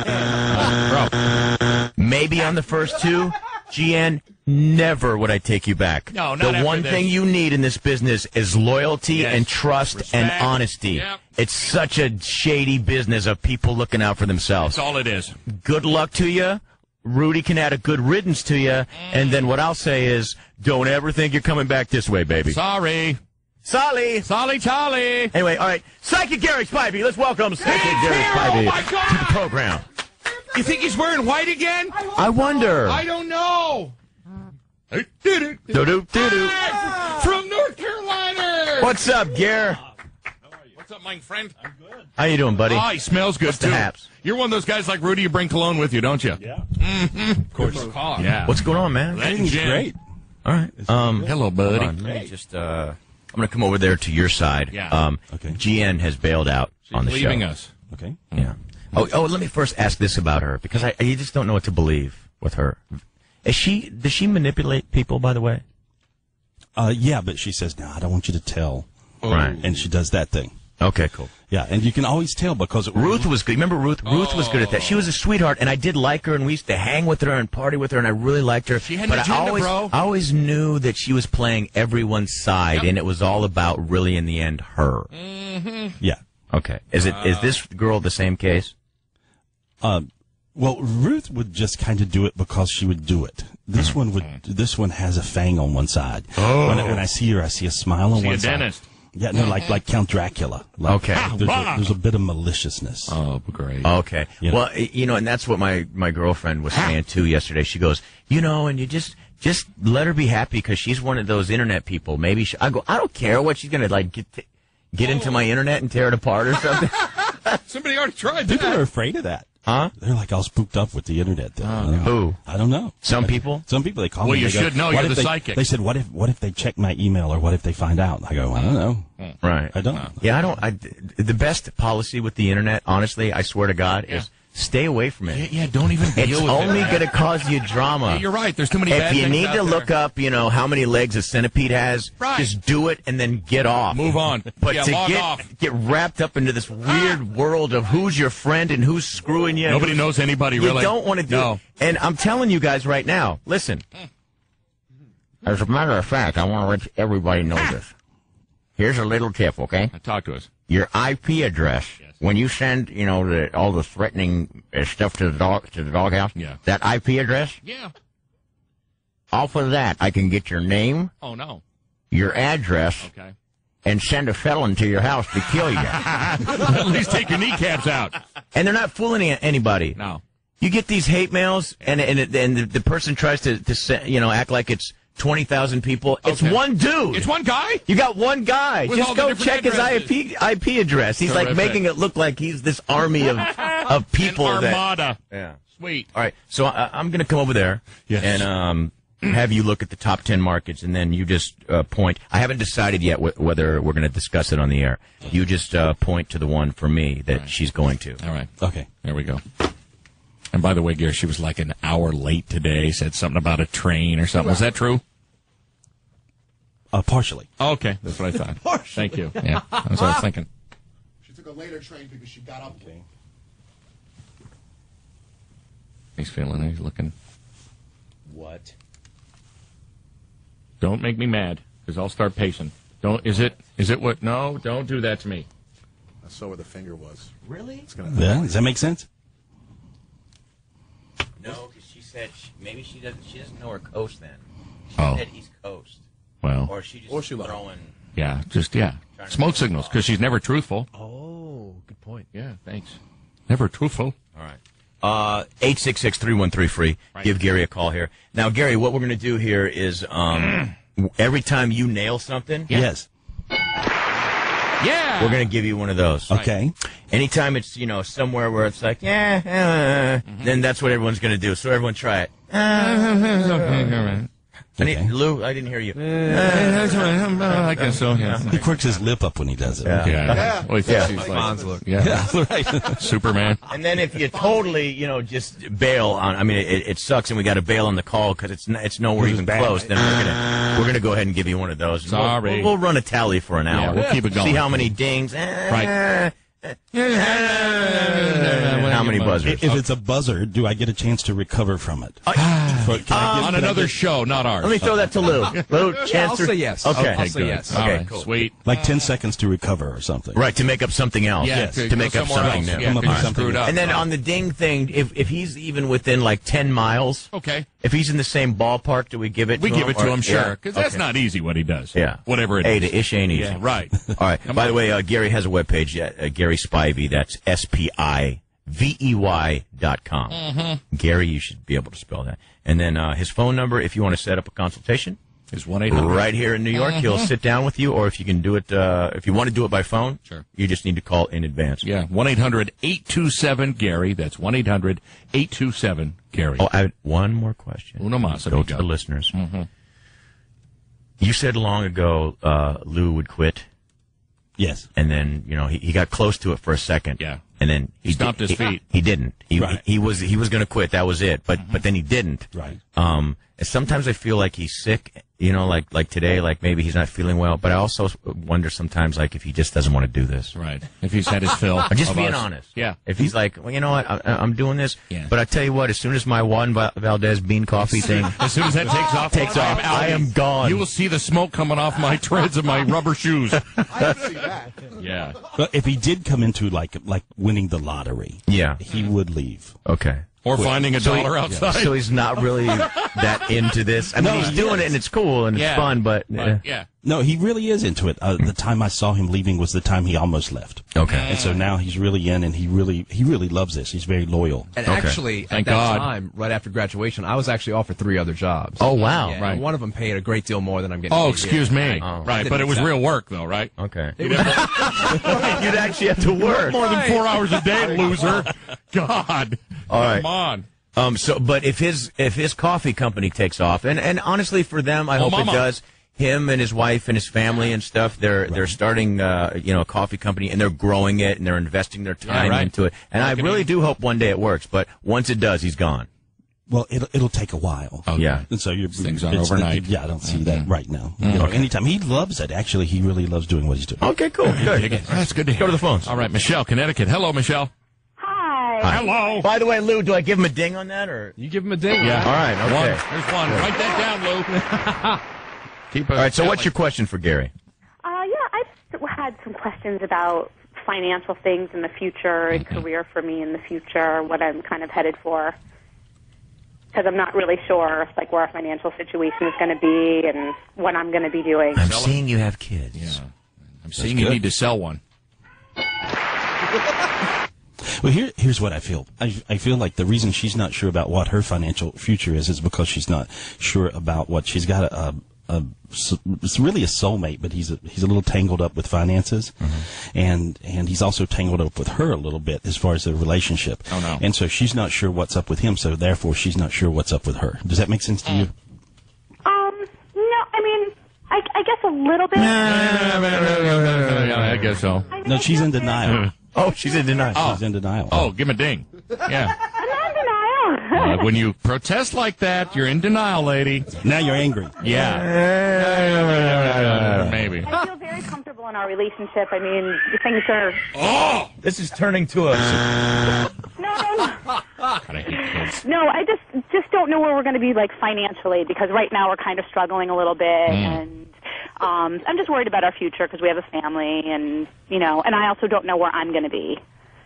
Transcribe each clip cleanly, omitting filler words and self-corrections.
Bro. Maybe on the first two, GN, never would I take you back. No, not the one thing you need in this business is loyalty and trust and honesty. Yep. It's such a shady business of people looking out for themselves. That's all it is. Good luck to you. Rudy can add a good riddance to you. And then what I'll say is, don't ever think you're coming back this way, baby. Sorry. Solly. Solly Charlie. Anyway, all right. Psychic Gary Spivey. Let's welcome Psychic Gary Spivey to the program. You think he's wearing white again? I wonder. I don't know. Do-do-do-do. From North Carolina. What's up, Gare? What's up, my friend? I'm good. How you doing, buddy? Oh, he smells good, What's too. the haps? You're one of those guys like Rudy, you bring cologne with you, don't you? Yeah. Mm-hmm. Of course. Yeah. What's going on, man? Everything's Great. All right. Hello, buddy. Hold on, let me just, I'm going to come over there to your side. Yeah. Okay. GN has bailed out on the show. Leaving us. Okay. Yeah. Oh, let me first ask this about her, because you just don't know what to believe with her. Does she manipulate people, by the way? Yeah, but she says, no, I don't want you to tell. Right. And she does that thing. Okay, cool. Yeah, and you can always tell because Ruth was good. Remember Ruth? Ruth was good at that. She was a sweetheart, and I did like her, and we used to hang with her and party with her, and I really liked her. She had but an agenda, I always knew that she was playing everyone's side, and it was all about, really, in the end, her. Mm-hmm. Yeah. Okay. Is this girl the same case? Well, Ruth would just kind of do it because she would do it. This one has a fang on one side. Oh. When I see her, I see a smile on one side. Dentist. Yeah, no, like Count Dracula. Okay. There's a bit of maliciousness. Oh, great. Okay. You know? Well, and that's what my girlfriend was saying, too, yesterday. She goes, and you just let her be happy because she's one of those internet people. Maybe I don't care what she's going to, get into my internet and tear it apart or something. Somebody already tried that. People are afraid of that. Huh? They're like all spooked up with the internet. Who? I don't know. Some people? Some people, they call me. Well, you they go, should know. "What You're if the they-" psychic. They said, what if they check my email or what if they find out? I go, I don't know. Right. I don't. Yeah, the best policy with the internet, honestly, I swear to God, is stay away from it. Yeah, don't even deal It's with only it. going to cause you drama. Yeah, you're right. There's too many bad If you things need out to there. look up, how many legs a centipede has, Right. just do it and then get off. Move on. But Yeah, to log off. get wrapped up into this weird world of who's your friend and who's screwing you. Nobody knows anybody, really. You don't want to do it. And I'm telling you guys right now, listen. As a matter of fact, I want to let everybody know this. Here's a little tip, okay? Talk to us. Your IP address, when you send, all the threatening stuff to the doghouse, that IP address, off of that, I can get your name, Oh, no. your address, Okay. and send a felon to your house to kill you. At least take your kneecaps out. And they're not fooling anybody. No. You get these hate mails, and the person tries to act like it's 20,000 people. It's one dude. It's one guy? You got one guy. With Just all the go different check his addresses. IP address. He's Terrific. making it look like he's this army of people. An armada. Yeah. Sweet. All right. So I'm going to come over there and have you look at the top 10 markets, and then you just point. I haven't decided yet whether we're going to discuss it on the air. You just point to the one for me that she's going to. All right. Okay. There we go. And by the way, Gary, she was like an hour late today, said something about a train or something. Was that true? Partially. Okay. That's what I thought. Partially. Thank you. Yeah. That's what I was thinking. She took a later train because she got up. Okay. He's feeling it. He's looking. What? Don't make me mad, because I'll start pacing. Is it what? No, don't do that to me. I saw where the finger was. Really? It's gonna Yeah. Does that make sense? No, because she said maybe she doesn't know her coast then. She Oh. said East Coast. Well, Or she just Or she throwing. yeah, smoke signals, because she's never truthful. Oh, good point. Yeah, thanks. Never truthful. All right. 866-313-FREE. Right. Give Gary a call here. Now, Gary, what we're going to do here is every time you nail something, Yes. Yeah. we're going to give you one of those. Okay. Anytime it's, somewhere where it's like, then that's what everyone's going to do. So everyone try it. Okay. Lou, I didn't hear you. I guess so, yeah. He quirks his lip up when he does it. Yeah. Well, he thinks Yeah. he's Bonds look. Yeah. Right. Superman. And then if you totally, just bail on, I mean, it sucks and we got to bail on the call because it's nowhere even close, then we're gonna go ahead and give you one of those. Sorry. We'll run a tally for an hour. we'll keep it going. See how many dings. Right. How many him a- buzzers? If it's a buzzer, do I get a chance to recover from it? On another show, not ours. Let me throw that to Lou. Lou, Yeah, I'll answer. say yes. Okay. I'll say good. yes. All Okay, right, cool. sweet. Like 10 seconds to recover or something. Right, to make up something else. Yeah, to make go up somewhere something else. new. Yeah, Come up 'cause with you something screwed up. And then on the ding thing, if he's even within like 10 miles, Okay. if he's in the same ballpark, do we give it We to give him? it to or- him, sure. Yeah. Because that's Okay. not easy what he does. Yeah. Whatever it Hey, is. the ish ain't easy. Yeah, right. All right. By the way, Gary has a webpage, Gary Spivey. That's SPIVEY.com. Gary, you should be able to spell that. And then his phone number, if you want to set up a consultation, It's 1-800. right here in New York. He'll sit down with you, or if you can do it, if you want to do it by phone, Sure. you just need to call in advance. Yeah, 1-800-827-GARY. That's 1-800-827-GARY. Oh, I have one more question. Uno mas, Go amigo. to the listeners. You said long ago Lou would quit, Yes. and then he got close to it for a second. Yeah. And then He stomped his feet. He didn't. Right. He was going to quit. That was it. But then he didn't. Right. Sometimes I feel like he's sick. Like today, like maybe he's not feeling well. But I also wonder sometimes, like if he just doesn't want to do this. Right. If he's had his fill. I'm just of being us. honest. Yeah. If he's like, well, you know what, I'm doing this. Yeah. But I tell you what, as soon as my Juan Valdez bean coffee thing As soon as that takes off, I am gone. You will see the smoke coming off my treads of my rubber shoes. I can see that. Yeah. But if he did come into like winning the lottery, Yeah. he would leave. Okay. Or finding a dollar outside. So he's not really that into this. I mean, he's doing it and it's cool and it's Yeah. fun, but yeah. No, he really is into it. The time I saw him leaving was the time he almost left. Okay. And so now he's really in, and he really loves this. He's very loyal. And Okay. actually, Thank at that God. time, right after graduation, I was actually offered 3 other jobs. Oh, wow. Yeah, Right. and one of them paid a great deal more than I'm getting. Oh, paid excuse here. me. Oh. Right, but it was real work, though, right? Okay. It was- You'd actually have to work. More than 4 hours a day, loser. God. All right. Come on. But if his coffee company takes off, and honestly for them, I hope Mama. it does. Him and his wife and his family and stuff, they're starting a coffee company and they're growing it and they're investing their time right. into it. And I really do hope one day it works. But once it does, he's gone. Well, it'll take a while. Okay. Yeah. And so Things aren't overnight. Yeah, I don't see that right now. Anytime he loves it. Actually, he really loves doing what he's doing. Okay, cool, good. That's good to hear. Go to the phones. All right, Michelle, Connecticut. Hello, Michelle. Hi. Hello. By the way, Lou, do I give him a ding on that or? You give him a ding. Yeah. All right, okay. One. There's one. Write that down, Lou. Keep All right. So, what's your question for Gary? Yeah, I just had some questions about financial things in the future and career for me in the future, what I'm kind of headed for. Because I'm not really sure like where our financial situation is going to be and what I'm going to be doing. I'm seeing you have kids. Yeah. I'm seeing you need to sell one. Well, here's what I feel. I feel like the reason she's not sure about what her financial future is because she's not sure about what she's got. It's really a soulmate, but he's a little tangled up with finances, and he's also tangled up with her a little bit as far as their relationship. Oh, no. And so she's not sure what's up with him. So therefore, she's not sure what's up with her. Does that make sense to you? No, I mean, I guess a little bit. Yeah, I guess so. I mean, No, I she's in guess denial. Oh, she's in denial. She's in denial. Oh, give him a ding. Yeah. I'm not in denial. When you protest like that, you're in denial, lady. Now you're angry. Yeah. Maybe. I feel very comfortable in our relationship. I mean, things are... Oh! This is turning to a. No. God, I hate kids. No, I just don't know where we're going to be like financially because right now we're kind of struggling a little bit, and I'm just worried about our future because we have a family, and and I also don't know where I'm going to be,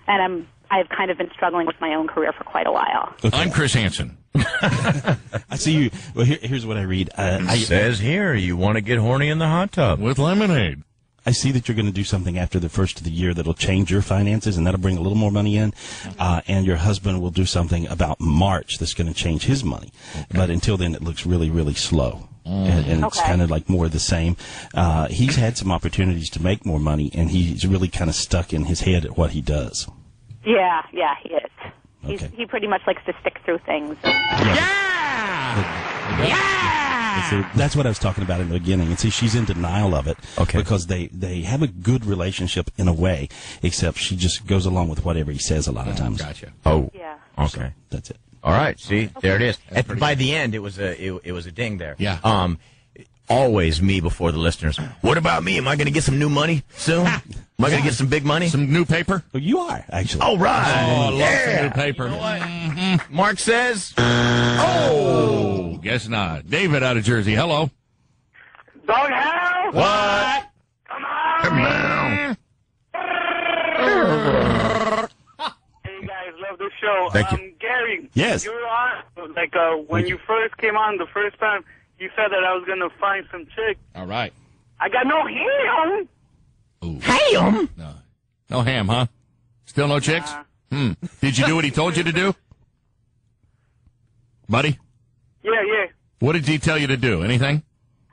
and I've kind of been struggling with my own career for quite a while. Okay. I'm Chris Hansen. I see you. Well, here's what I read. Says here, you want to get horny in the hot tub. With lemonade. I see that you're going to do something after the first of the year that'll change your finances, and that'll bring a little more money in. And your husband will do something about March that's going to change his money. Okay. But until then, it looks really, really slow. And it's kind of like more of the same. He's had some opportunities to make more money, and he's really kind of stuck in his head at what he does. Yeah, he is. Okay. He pretty much likes to stick through things. So that's what I was talking about in the beginning. And see, she's in denial of it because they have a good relationship in a way, except she just goes along with whatever he says a lot of times. Gotcha. Oh. Yeah. Okay. So that's it. All right. See, there it is. By the end, it was a ding there. Yeah. always me before the listeners. What about me? Am I going to get some new money soon? Am I going to get some big money? Some new paper? Well, you are, actually. All right. Oh, I love Yeah. some new paper. You know what? Mark says, oh. Guess not. David out of Jersey. Hello. Doghouse! What? Come on! Come on. Hey, guys, love this show. Thank you. Gary. Yes. You were on, like, when you first came on the first time, you said that I was going to find some chick. All right. I got no ham. Ooh. Ham. No ham, huh? Still no chicks? Did you do what he told you to do? Buddy? Yeah. What did he tell you to do? Anything?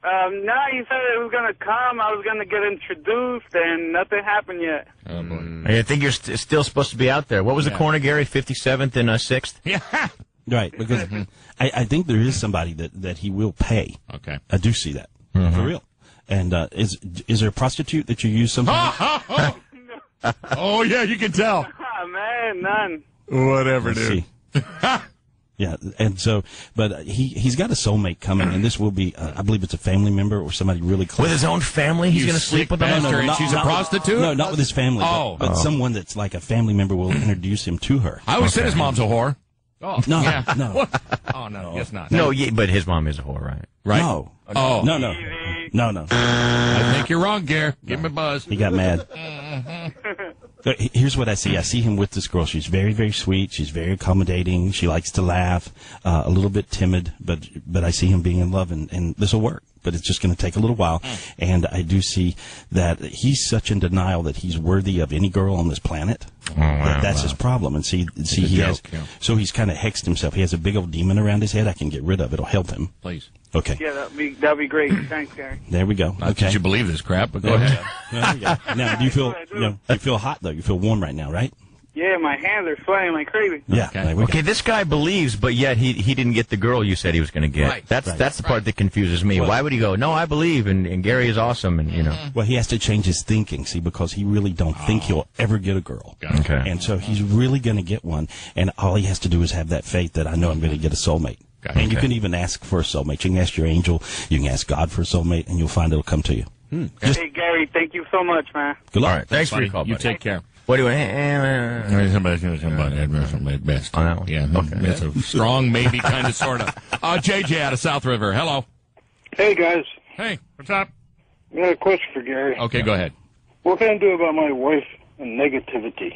No, he said it was going to come. I was going to get introduced, and nothing happened yet. Oh, boy. I think you're still supposed to be out there. What was the corner, Gary? 57th and 6th? Yeah. Right, because I think there is somebody that he will pay. Okay. I do see that, for real. And is there a prostitute that you use sometimes? Oh, yeah, you can tell. Ah, man, none. Whatever, Let's dude. see. Yeah, and so, but he's got a soulmate coming, and this will be, I believe it's a family member or somebody really close. With his own family? He's You going to sleep sick with them? bastard. And not- she's a not- prostitute? No, not with his family. Oh. but someone that's like a family member will introduce him to her. I always said his mom's a whore. Oh, No, yeah. no, Oh, no, guess not. No, yeah, but his mom is a whore, right? Right? no, Oh. no. I think you're wrong, Gare. Give him a buzz. He got mad. So here's what I see. I see him with this girl. She's very, very sweet. She's very accommodating. She likes to laugh, a little bit timid, but I see him being in love, and this will work. But it's just going to take a little while. And I do see that he's such in denial that he's worthy of any girl on this planet. That's his problem. And see, he has. joke, yeah. So he's kind of hexed himself. He has a big old demon around his head. I can get rid of. It'll help him. Please. Okay. Yeah, that'd be great. Thanks, Gary. There we go. Not Okay. that you believe this crap, but go ahead. There we go. Now, do you feel you feel hot though? You feel warm right now, right? Yeah, my hands are sweating like crazy. Yeah. Okay. There we go. Okay, this guy believes, but yet he didn't get the girl you said he was going to get. Right. That's the part that confuses me. Why would he go, no, I believe, and Gary is awesome, and, you know. Well, he has to change his thinking, see, because he really don't think he'll ever get a girl. Okay. And so he's really going to get one, and all he has to do is have that faith that I know I'm going to get a soulmate. Okay. And you can even ask for a soulmate. You can ask your angel, you can ask God for a soulmate, and you'll find it'll come to you. Hey, Gary, thank you so much, man. Good luck. All right, thanks for your call, You buddy. take care. What do you want? Somebody best. On that one? Yeah. Okay. It's a strong, maybe, kind of, sort of. JJ out of South River. Hello. Hey, guys. Hey, what's up? I got a question for Gary. Okay, go ahead. What can I do about my wife and negativity?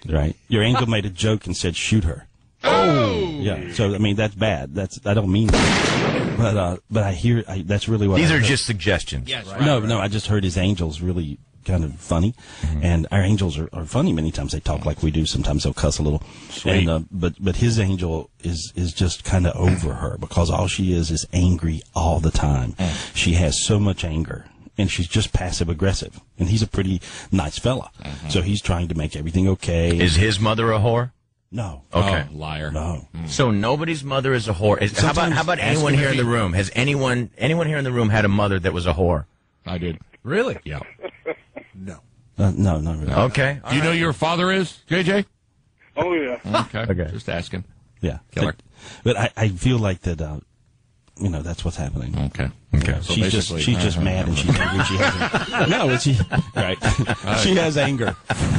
Right. Your angel made a joke and said, shoot her. Oh! Yeah. So, I mean, that's bad. I don't mean that. But I hear, that's really what These I are heard. just suggestions. Yes, right. No, I just heard his angels really kind of funny, and our angels are funny many times. They talk like we do. Sometimes they'll cuss a little. Sweet. And but his angel is just kind of over her because all she is angry all the time. She has so much anger. And she's just passive aggressive. And he's a pretty nice fella. So he's trying to make everything okay. Is his mother a whore? No. Okay. Oh, liar. No. So nobody's mother is a whore. How about anyone here in the room? Has anyone here in the room had a mother that was a whore? I did. Really? Yeah. No. No, not really. Okay. Do you know who your father is, JJ? Oh, yeah. Okay. Okay. Just asking. Yeah. Killer. But I feel like that, that's what's happening. Okay. Okay. So she's just basically- mad and she's angry. She has no, right. She has anger.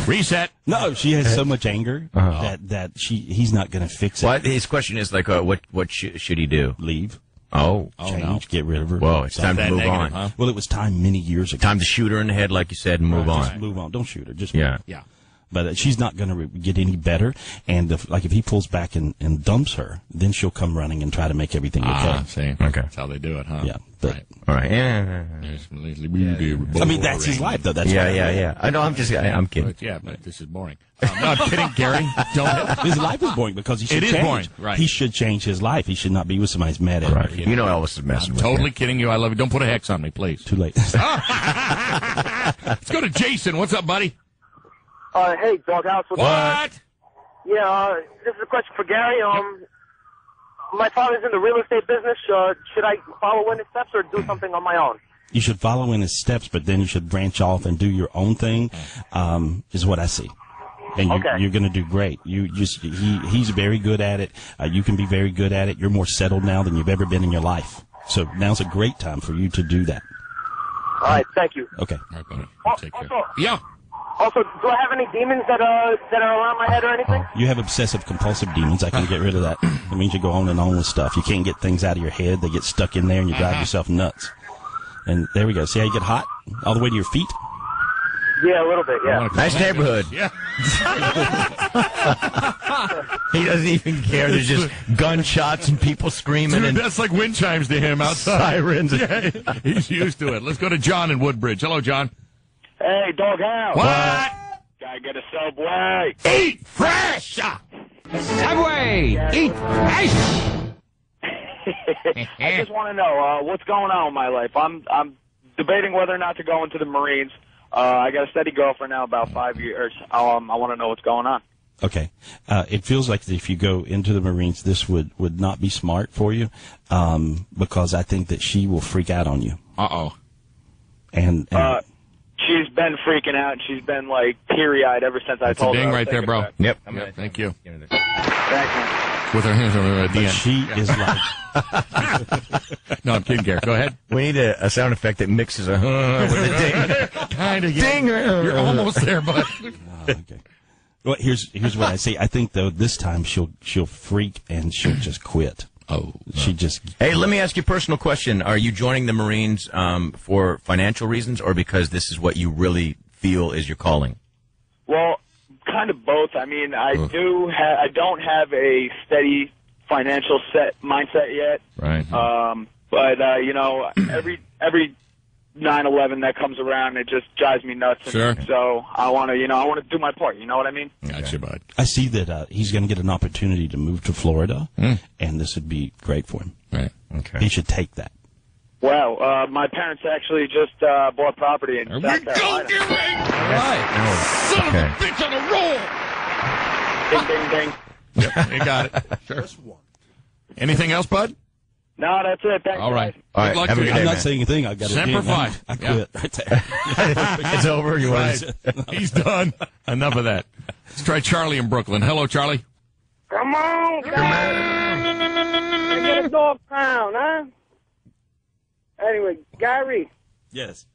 Reset. No, she has so much anger that he's not going to fix it. Well, his question is like, what should he do? Leave, Oh. change, no. get rid of her. Whoa, it's time to That move negative, on. huh? Well, it was time many years ago. Time to shoot her in the head, like you said, and move Just on. move on. Don't shoot her. Just Yeah. Yeah. But she's not going to get any better. And if he pulls back and dumps her, then she'll come running and try to make everything okay. See. Okay. That's how they do it, huh? Yeah, but- Right. All right. Yeah. I mean, that's his life, though. That's Yeah. I know. I'm kidding. But, yeah, but this is boring. I'm not kidding, Gary. Don't. His life is boring because he should It is change. boring, right. He should change his life. He should not be with somebody who's mad at Right. him. You know Elvis is messing I'm with totally you. kidding you. I love you. Don't put a hex on me, please. Too late. Let's go to Jason. What's up, buddy? Hey, Doghouse. What? Yeah, this is a question for Gary. My father's in the real estate business. Should I follow in his steps or do something on my own? You should follow in his steps, but then you should branch off and do your own thing, is what I see. And you're going to do great. He's very good at it. You can be very good at it. You're more settled now than you've ever been in your life. So now's a great time for you to do that. All right, thank you. Okay. All right, buddy. Take care. Also, Yeah. also, do I have any demons that are around my head or anything? You have obsessive compulsive demons. I can get rid of that. It means you go on and on with stuff. You can't get things out of your head. They get stuck in there and you drive yourself nuts. And there we go. See how you get hot? All the way to your feet? Yeah, a little bit, yeah. Nice neighborhood. Yeah. He doesn't even care. There's just gunshots and people screaming Dude, and that's like wind chimes to him outside. sirens. Yeah, he's used to it. Let's go to John in Woodbridge. Hello, John. Hey, Doghouse. What? Gotta get a Subway. Eat fresh. Subway! Eat fresh! I just want to know what's going on in my life. I'm debating whether or not to go into the Marines. I got a steady girlfriend now, about 5 years. I want to know what's going on. Okay. It feels like if you go into the Marines, this would not be smart for you, because I think that she will freak out on you. Uh-oh. And She's been freaking out, and she's been, like, teary-eyed ever since I That's a told her. ding I was right there, taking bro. her back. Yep. Yep, thank you. Thank you. With her hands on her but DM. she is like, No, I'm kidding, Gary. Go ahead. We need a sound effect that mixes a with a ding. Kind of. Ding. You're almost there, bud. okay. Well, here's what I say. I think though this time she'll freak and she'll just quit. Oh, She just Hey, let me ask you a personal question. Are you joining the Marines for financial reasons or because this is what you really feel is your calling? Well, kind of both. I mean, I don't have a steady financial mindset yet. right. But you know, every 9/11 that comes around, it just drives me nuts. And Sure. So I want to do my part. You know what I mean? Gotcha, bud. I see that he's going to get an opportunity to move to Florida, and this would be great for him. Right. Okay. He should take that. Wow. My parents actually just bought property in There South we go, Carolina. Gary! Oh, Son okay. of a bitch on a roll! Ding, ding, ding. Yep, you got it. Sure. Anything else, bud? No, that's it. Thanks. All right. guys. All Good right, luck have to a you. good day, I'm not man. saying anything. I got Semper it. Fi. I quit right there. It's over. You want Right. He's done. Enough of that. Let's try Charlie in Brooklyn. Hello, Charlie. Come on, guys. Get a dog pound, huh? Anyway, Gary, Yes.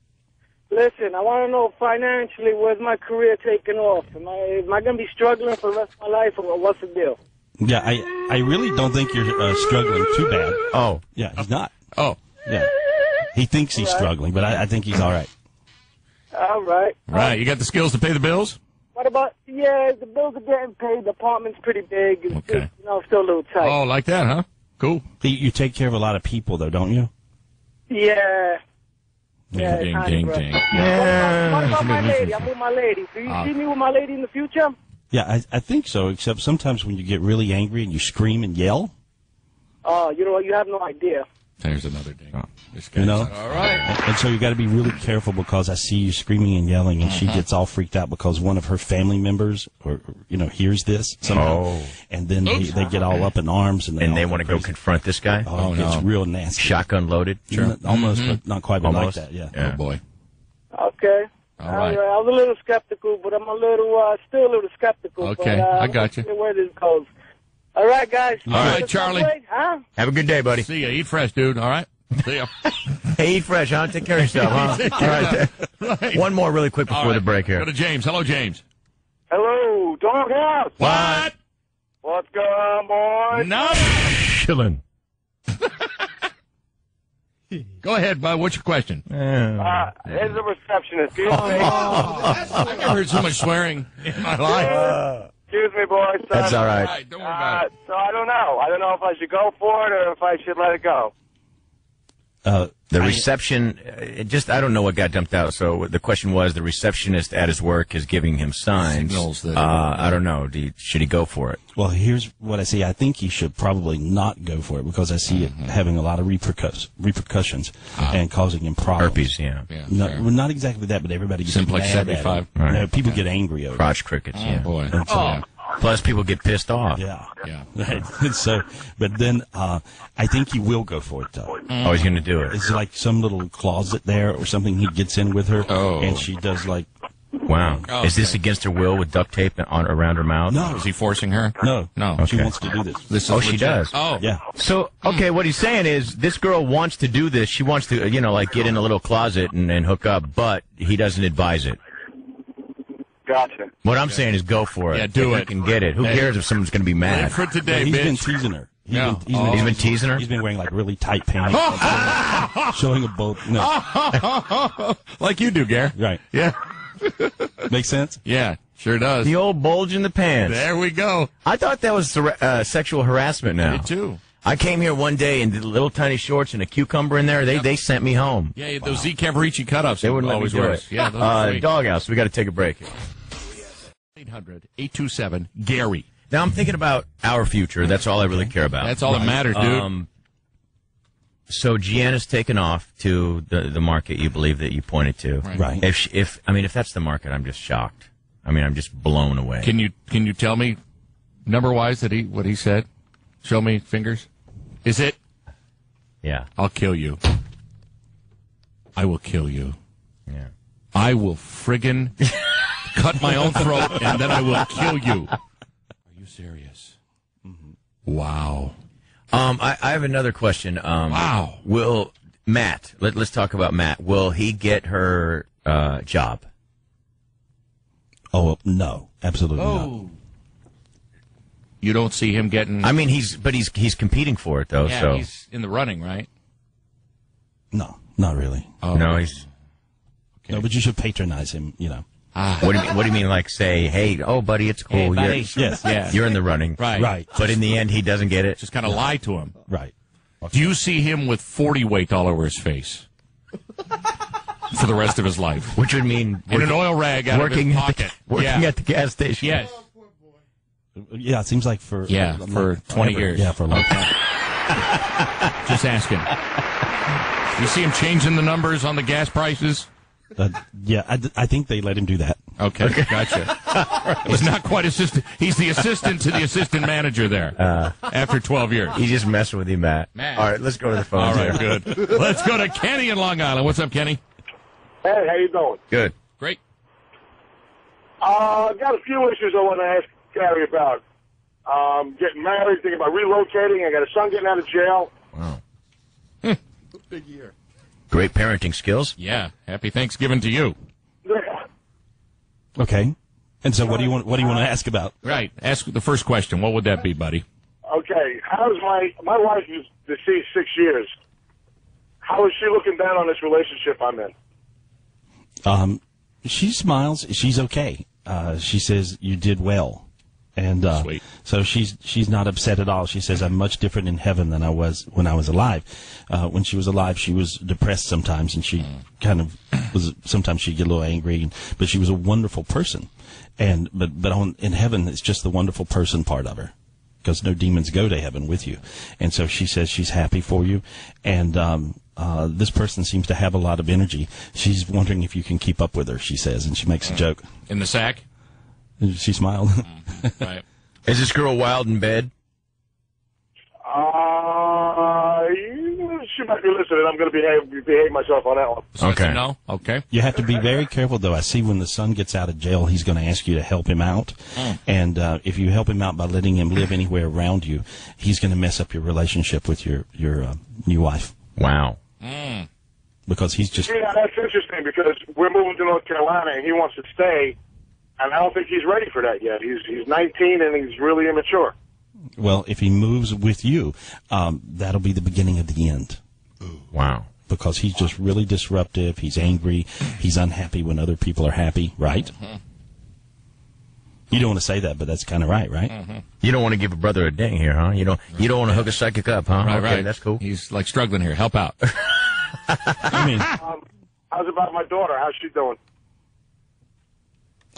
listen, I want to know financially, where's my career taking off? Am I going to be struggling for the rest of my life, or what's the deal? Yeah, I really don't think you're struggling too bad. Oh, Yeah, he's not. Oh, Yeah. He thinks he's struggling, but I think he's all right. All right. right. You got the skills to pay the bills? What about, the bills are getting paid, the apartment's pretty big, it's Okay. just, still a little tight. Oh, like that, huh? Cool. You take care of a lot of people, though, don't you? Yeah. Yeah, Ding, kinda, ding, bro. ding. What about my lady? I'm with my lady. Do you see me with my lady in the future? Yeah, I think so, except sometimes when you get really angry and you scream and yell, Oh, you know what? You have no idea. There's another ding. This you know? All right. And so you got to be really careful because I see you screaming and yelling, and she gets all freaked out because one of her family members, hears this somehow, Oh. and then they get all up in arms and and they all want to go go crazy. confront this guy? Oh, it's real nasty. Shotgun loaded? Almost, but not quite, but Almost. like that. Yeah. Oh, boy. Okay. All right. I was a little skeptical, but I'm still a little skeptical. Okay, but, I got you. Let's see where this goes. All right, guys. All right, The Charlie. Subway, huh? Have a good day, buddy. See ya. Eat fresh, dude. All right? See ya. Hey, eat fresh, huh? Take care of yourself, huh? All right. Right. One more really quick All before right. the break Go here. to James. Hello, James. Hello, Doghouse. What? What's going on, boys? No. Chillin'. Go ahead, bud. What's your question? Here's the receptionist. Excuse me. I've never heard so much swearing in my life. Excuse me, boys. That's all All right. right. Don't worry about it. So I don't know. I don't know if I should go for it or if I should let it go. The reception, I don't know what got dumped out. So the question was, the receptionist at his work is giving him signs. Signals that- I don't know. Should he go for it? Well, here's what I see. I think he should probably not go for it because I see it having a lot of repercussions and causing him problems. Herpes, yeah. Yeah, No, fair. well, not exactly that, but everybody gets Simplex mad at 75. it. Right. You know, people get angry over Crotch crickets, Oh, yeah. boy. it. And so- Plus, people get pissed off. Yeah. Yeah. Right. And so, but then I think he will go for it, though. Oh, he's going to do it. It's like some little closet there or something he gets in with her, Oh. and she does like Wow. Oh, Is this okay. against her will with duct tape around her mouth? No. Is he forcing her? No. No. She Okay. wants to do this. This is Oh, she legit. does? Oh, Yeah. So, okay, what he's saying is this girl wants to do this. She wants to, like get in a little closet and hook up, but he doesn't advise it. Gotcha. What I'm saying is go for it. Yeah, do If it. You can get it. Who Hey. cares if someone's going to be Live mad? for today, He's been bitch. teasing her. Yeah. He's been teasing her? He's been wearing like really tight pants. showing a both. No. Like you do, Gare. Right. Yeah. Makes sense? Yeah, sure does. The old bulge in the pants. There we go. I thought that was sexual harassment now. Me too. I came here one day in the little tiny shorts and a cucumber in there. They sent me home. Yeah, those Z. Cavarici cutoffs. They wouldn't let me always do wears. it. Yeah, those are great. Doghouse. We got to take a break. 800-827-GARY. Now I'm thinking about our future. That's all I really care about. That's all that matters, dude. So Gianna's taken off to the market you believe that you pointed to. Right. If that's the market, I'm just shocked. I'm just blown away. Can you tell me number wise what he said? Show me fingers. Is it? Yeah. I'll kill you. I will kill you. Yeah. I will friggin' cut my own throat and then I will kill you. Are you serious? Mm-hmm. Wow. I have another question. Wow. Will Matt? Let's talk about Matt. Will he get her job? Oh, no. Absolutely not. Oh. You don't see him getting. He's competing for it though. Yeah, so he's in the running, right? No, not really. Oh. no, he's. No, but you should patronize him, Ah. What do you mean? Like say, hey, oh buddy, it's cool. Hey, buddy. Yes. Yeah. You're in the running. Right. Right. But in the end, he doesn't get it. Just kind of lie to him. Right. Do you see him with 40 weight all over his face for the rest of his life? Which would mean In an oil rag out of his pocket. Working at the gas station. Yes. Yeah, it seems like for... for 20 years. Yeah, for a long time. Just asking. You see him changing the numbers on the gas prices? Yeah, I think they let him do that. Okay. Gotcha. He's not quite assistant. He's the assistant to the assistant manager there after 12 years. He's just messing with you, Matt. All right, let's go to the phone. All right, good. Let's go to Kenny in Long Island. What's up, Kenny? Hey, how you doing? Good. Great. I've got a few issues I want to ask Gary about. Getting married, thinking about relocating. I got a son getting out of jail. Wow. Big year. Great parenting skills. Yeah. Happy Thanksgiving to you. Okay. And so what do you want to ask about? Right. Ask the first question. What would that be, buddy? Okay, how's my wife is deceased 6 years. How is she looking down on this relationship I'm in? She smiles. She's okay. She says you did well. And Sweet. so she's not upset at all. She says, I'm much different in heaven than I was when I was alive. When she was alive, she was depressed sometimes, and she kind of was. Sometimes she'd get a little angry, but she was a wonderful person. And but in heaven, it's just the wonderful person part of her, because no demons go to heaven with you. And so she says she's happy for you. And this person seems to have a lot of energy. She's wondering if you can keep up with her, she says, and she makes a joke. In the sack? She smiled. Right. Is this girl wild in bed? She might be listening. I'm going to behave myself on that one. So Okay. No? Okay. You have to be very careful, though. I see when the son gets out of jail, he's going to ask you to help him out. And if you help him out by letting him live anywhere around you, he's going to mess up your relationship with your new wife. Wow. Because he's just... Yeah, that's interesting because we're moving to North Carolina and he wants to stay, and I don't think he's ready for that yet. He's 19 and he's really immature. Well, if he moves with you, that'll be the beginning of the end. Wow. Because he's just really disruptive. He's angry. He's unhappy when other people are happy, right? You don't want to say that, but that's kind of right? You don't want to give a brother a ding here, huh? You don't want to hook a psychic up, huh? Right, Okay, right. that's cool. He's like struggling here. Help out. I mean, How's about my daughter? How's she doing?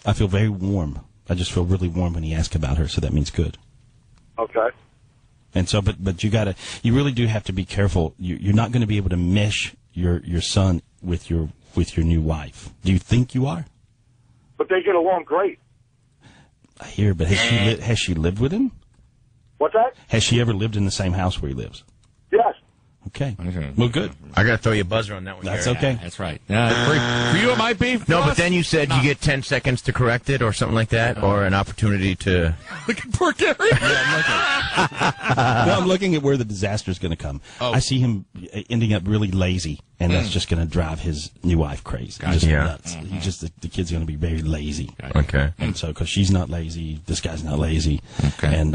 I feel very warm. I just feel really warm when he asks about her, so that means good. Okay. And so, but you really do have to be careful. You're not going to be able to mesh your son with your new wife. Do you think you are? But they get along great. I hear, but has she lived with him? What's that? Has she ever lived in the same house where he lives? Yes. Okay. Well, good. I got to throw you a buzzer on that one. That's Gary. okay. That's right. For you, it might be. No, but then you said you get 10 seconds to correct it or something like that, or an opportunity to... Look at poor Gary. I'm looking at where the disaster is going to come. Oh. I see him ending up really lazy, and that's just going to drive his new wife crazy. Gotcha. Just Yeah. nuts. He's just the kid's going to be very lazy. Okay. And so, because she's not lazy, this guy's not lazy. Okay. And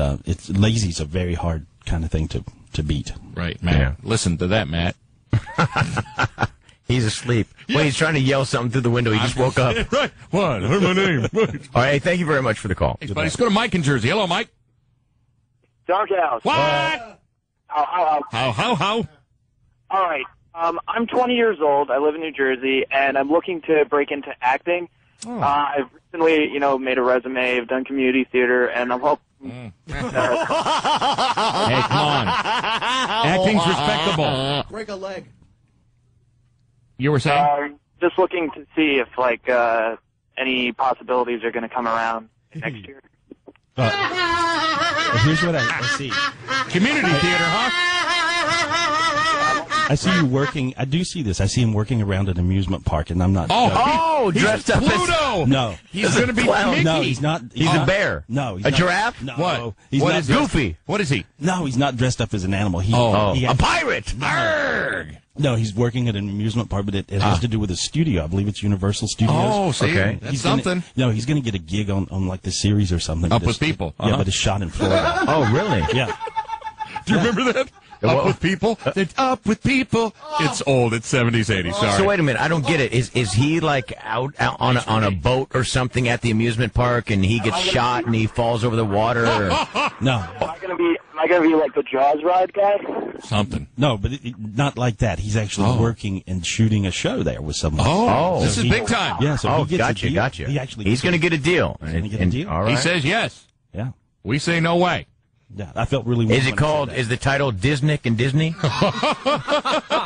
lazy's a very hard kind of thing to beat. Right, Matt. Yeah. Listen to that, Matt. He's asleep. Well, he's trying to yell something through the window. He just woke up. Right. What? Heard my name. All right, thank you very much for the call. Thanks, buddy. Let's go to Mike in Jersey. Hello, Mike. Dark House. What? How? All right. I'm 20 years old. I live in New Jersey, and I'm looking to break into acting. I've recently, made a resume. I've done community theater, and I'm hoping. Hey, come on. Acting's respectable. Break a leg. You were saying? Just looking to see if, any possibilities are going to come around next year. Here's what I see. Community theater, huh? I see you working. I do see this. I see him working around an amusement park, and I'm not. Oh, he's dressed up as... Pluto. No. He's going to be Mickey. No, he's not. He's a bear. No, he's a not. giraffe. No. What? He's What not is dressed- Goofy. What is he? No, he's not dressed up as an animal. He A pirate. Arrgh. No, he's working at an amusement park, but it has to do with a studio. I believe it's Universal Studios. Oh, see, Okay. that's He's something. He's going to get a gig on like the series or something. Up but with it's- People. Yeah, Uh-huh. but it's shot in Florida. Oh, really? Yeah. Do you remember that? Up with People? It's Up with People. It's old. It's 70s, 80s. Sorry. So wait a minute, I don't get it. Is he like out on a boat or something at the amusement park, and he gets shot and he falls over the water? Or... No, Am I gonna be like the Jaws ride guy? Something. no, but not like that. He's actually working and shooting a show there with someone. Oh. This is big time. Yeah, so Oh, he gets a deal. gotcha. He's going to get a deal. gonna get a deal. All right. He says yes. Yeah, We say no way. yeah. I felt really. warm Is when it I called? said Is the title Disnick and Disney? that.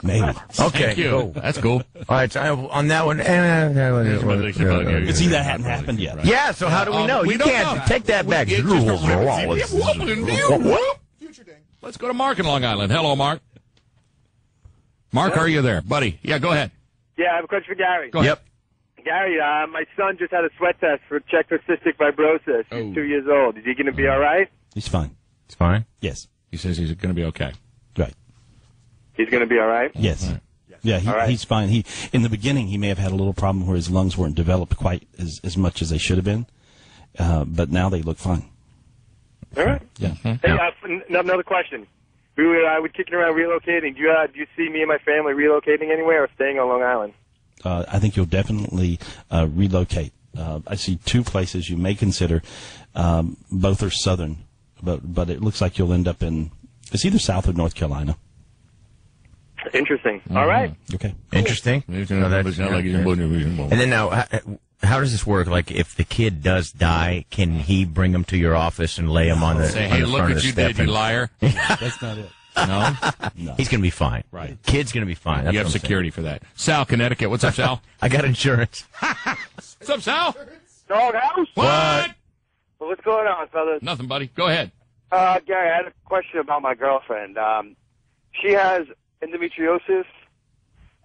Maybe. Okay. Thank you. Cool. That's cool. All right. So on that one. But see, that hadn't happened yet. Yeah. So how do we know? We You don't can't know. take that back. Future Ding. Let's go to Mark in Long Island. Hello, Mark. Mark, are you there? Buddy. Yeah, go ahead. Yeah, I have a question for Gary. Go ahead. Yep. Gary, my son just had a sweat test for check for cystic fibrosis. He's 2 years old. Is he going to be all right? He's fine. It's fine. Yes. He says he's going to be okay. Right. He's going to be all right? Yes. Yeah, All right. he's fine. In the beginning, he may have had a little problem where his lungs weren't developed quite as much as they should have been, but now they look fine. All right. Yeah. Hey, another question. I was kicking around relocating. Do you see me and my family relocating anywhere or staying on Long Island? I think you'll definitely relocate. I see two places you may consider. Both are southern, but it looks like you'll end up in. It's either South or North Carolina. Interesting. All right. Okay. Interesting. And then now, how does this work? Like, if the kid does die, can he bring him to your office and lay him on the Say, on hey, the look front of what the you step did, you and- liar. That's not it. No? He's going to be fine. Right. Kid's going to be fine. That's You have what I'm security for that. Sal, Connecticut. What's up, Sal? saying. I got insurance. What's up, Sal? Doghouse? What? Well, what's going on, fellas? Nothing, buddy. Go ahead. Gary, I had a question about my girlfriend. She has endometriosis,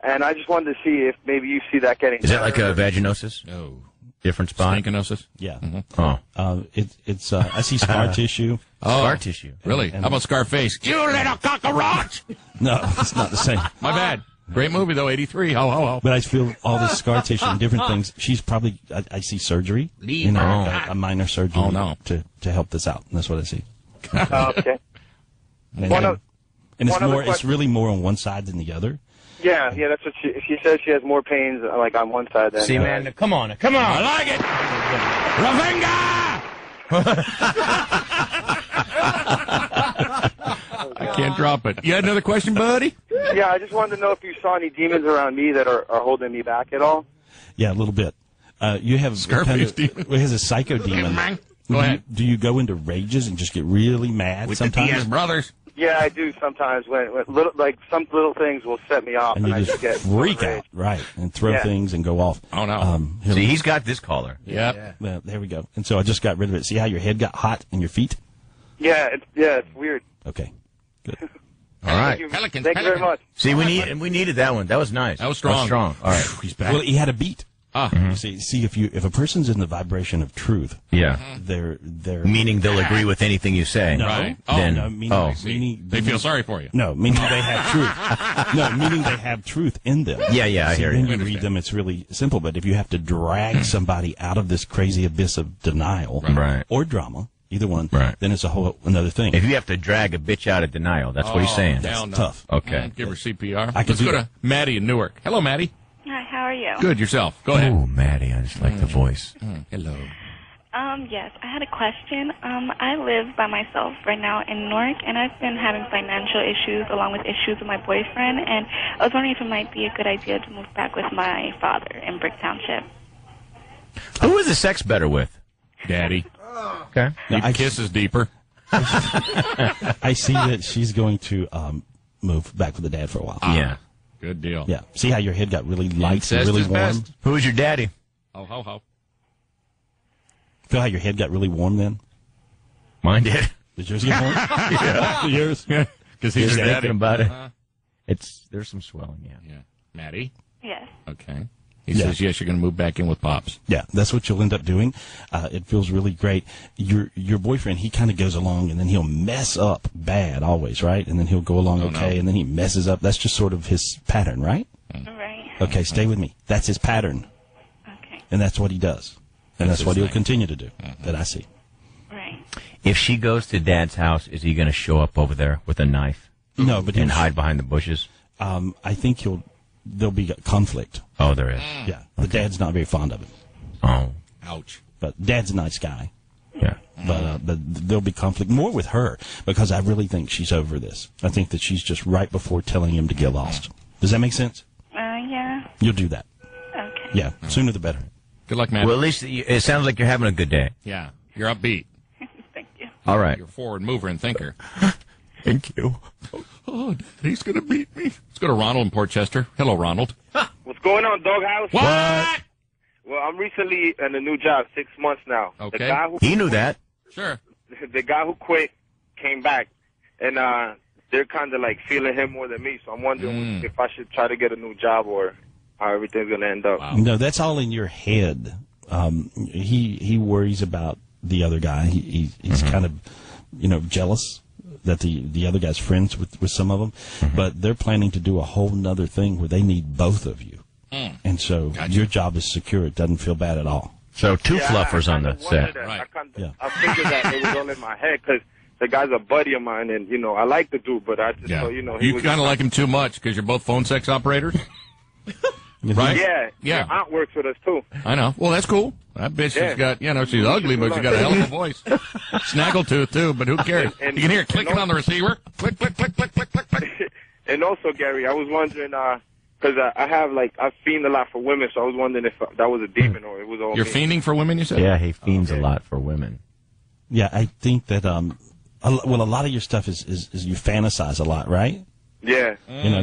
and I just wanted to see if maybe you see that getting Is that better. like a vaginosis? No. Different spot? Stankonosis? Yeah. Oh. It's. I see scar tissue. Scar tissue. Really? How about Scarface? You little cockroach! No, it's not the same. My bad. Great movie, though, 83. Ho, ho, ho. But I feel all this scar tissue and different things. She's probably. I see surgery. You know, a minor surgery. Oh, no. To help this out. And that's what I see. Okay. And, One of- and it's one other more. It's question. really more on one side than the other. Yeah, that's what she says. She has more pains like on one side than See, man, come on. I like it! Ravenga! I can't drop it. You had another question, buddy? Yeah, I just wanted to know if you saw any demons around me that are holding me back at all. Yeah, a little bit. You have Scarface demon. He has a psycho demon. Go ahead. Do you go into rages and just get really mad With the sometimes? Diaz brothers. Yeah, I do sometimes. When little, like some little things will set me off, And and you I just just get freak enraged. out, right? And throw Yeah. things and go off. Oh, no. Here See, we- he's got this collar. Yep. well, there we go. And so I just got rid of it. See how your head got hot and your feet? Yeah, it's weird. Okay, good. All right. Pelicans. Thank you very much. See, we needed that one. That was nice. That was strong. All right. He's back. Well, he had a beat. Ah. See, if a person's in the vibration of truth, Yeah. they're Meaning they'll agree with anything you say. No, Right. Then, no, meaning They feel sorry for you. No, meaning they have truth. No, meaning they have truth in them. Yeah, I See, hear when you. you read them, it's really simple. But if you have to drag somebody out of this crazy abyss of denial Right. or drama, either one, Right. then it's a whole another thing. If you have to drag a bitch out of denial, that's what he's saying. Hell no. tough. Okay. Give her CPR. I could Let's do go that. to Maddie in Newark. Hello, Maddie. Hi, how are you? Good. Yourself. Go ahead. Oh, Maddie, I just like the voice. Hello. Yes, I had a question. I live by myself right now in Newark, and I've been having financial issues along with issues with my boyfriend, and I was wondering if it might be a good idea to move back with my father in Brick Township. Who is the sex better with? Daddy. Okay. Your kiss is deeper. I see that she's going to move back with the dad for a while. Yeah. Good deal. Yeah. See how your head got really light and Incest really is warm? best. Who's your daddy? Ho. Feel how your head got really warm then? Mine did. Did yours get warm? Yeah. Yours? Because he's Just your thinking daddy. about it. There's some swelling, yeah. Yeah. Maddie? Yes. Okay. He says, yes, you're going to move back in with Pops. Yeah, that's what you'll end up doing. It feels really great. Your boyfriend, he kind of goes along and then he'll mess up bad always, right? And then he'll go along okay, and then he messes up. That's just sort of his pattern, right? Right. Okay, stay with me. That's his pattern, Okay. and that's what he does, and that's what he'll continue to do. That I see. Right. If she goes to Dad's house, is he going to show up over there with a knife No, but and hide behind the bushes? I think there'll be conflict. Oh, there is. Yeah, the dad's not very fond of it, Oh, Ouch. but Dad's a nice guy. yeah. But there'll be conflict more with her because I really think she's over this. I think that she's just right before telling him to get lost. Does that make sense? Yeah. You'll do that. Okay. Yeah, sooner the better. Good luck, Maddie. Well, at least it sounds like you're having a good day. Yeah. You're upbeat. Thank you. All right. You're a forward mover and thinker. Thank you. Oh, Daddy's going to beat me. Let's go to Ronald in Portchester. Hello, Ronald. What's going on, Doghouse? What? Well, I'm recently in a new job, 6 months now. Okay. The guy who He knew that. Sure. the guy who quit came back, and they're kind of like feeling him more than me. So I'm wondering if I should try to get a new job or how everything's gonna end up. Wow. No, that's all in your head. He worries about the other guy. He's kind of jealous that the other guy's friends with some of them, but they're planning to do a whole nother thing where they need both of you, and so your job is secure. It doesn't feel bad at all. So two Yeah, fluffers I on the kinda wondered set. that. Right. I figured that it was all in my head because the guy's a buddy of mine, and I like the dude, but I just Yeah. thought, he You was kind of like him too much because you're both phone sex operaters? Right? Yeah. Yeah. Your aunt works with us too. I know. Well, that's cool. That bitch Yeah. has got, she's ugly, but she's got a hell of a voice. Snaggletooth, too, but who cares? And- You can hear it and clicking on the receiver. Click, click, click, click, click, click, click. And also, Gary, I was wondering because I fiend a lot for women, so I was wondering if that was a demon or it was all You're me. fiending for women, you said? Yeah, he fiends a lot for women. Yeah, I think that a lot of your stuff is you fantasize a lot, right? Yeah.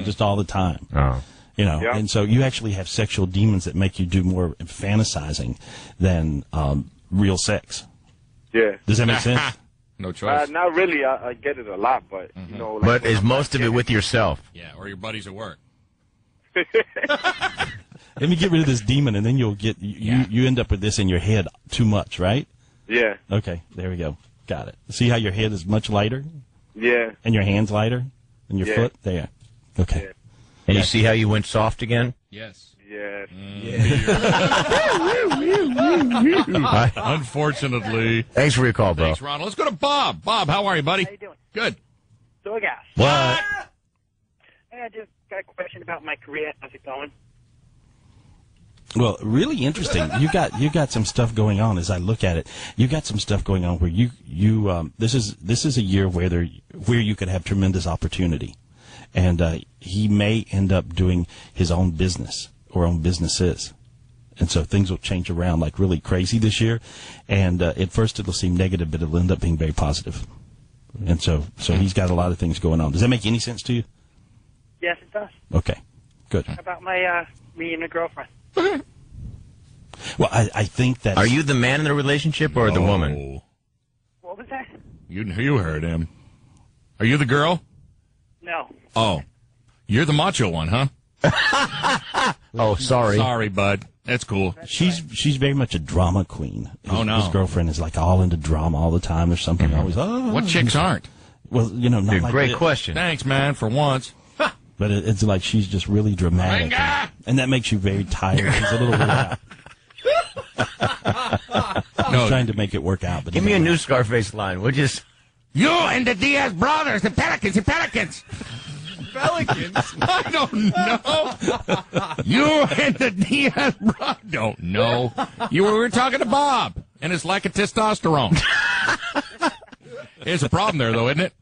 Just all the time. Oh. Yeah. And so you actually have sexual demons that make you do more fantasizing than real sex. Yeah. Does that make sense? No choice. Not really. I get it a lot, but like But when is I'm most of it getting with yourself? Yeah, or your buddies at work. Let me get rid of this demon, and then you'll get you end up with this in your head too much, right? Yeah. Okay, there we go. Got it. See how your head is much lighter, Yeah. and your hands lighter, and your Yeah. foot there. Okay. Yeah. And you see how you went soft again? Yes. Yeah. Unfortunately. Thanks for your call, bro. Thanks, Ronald. Let's go to Bob. Bob, how are you, buddy? How you doing? Good. Doghouse. What? Hey, I just got a question about my career. How's it going? Well, really interesting. You got some stuff going on. As I look at it, you got some stuff going on where you this is a year where you could have tremendous opportunity, and he may end up doing his own business or own businesses, and so things will change around like really crazy this year. And at first it'll seem negative, but it'll end up being very positive. And so he's got a lot of things going on. Does that make any sense to you? Yes, it does. Okay, good. How about my me and a girlfriend? Well, I think that Are you the man in the relationship or the woman? What was that? You heard him. Are you the girl? No. Oh, you're the macho one, huh? Oh, sorry. Sorry, bud. That's cool. She's very much a drama queen. Oh, no. His girlfriend is like all into drama all the time. There's something always. Oh, What chicks aren't? Well, not Dude, like great this. question. Thanks, man, for once. But it's like she's just really dramatic, and that makes you very tired. He's a little weird out. He's trying to make it work out. But Give me a new Scarface line. We'll just... You and the Diaz brothers, the Pelicans. Pelicans? I don't know. You and the Diaz brothers. Don't know. We were talking to Bob and his lack of testosterone. There's a problem there, though, isn't it?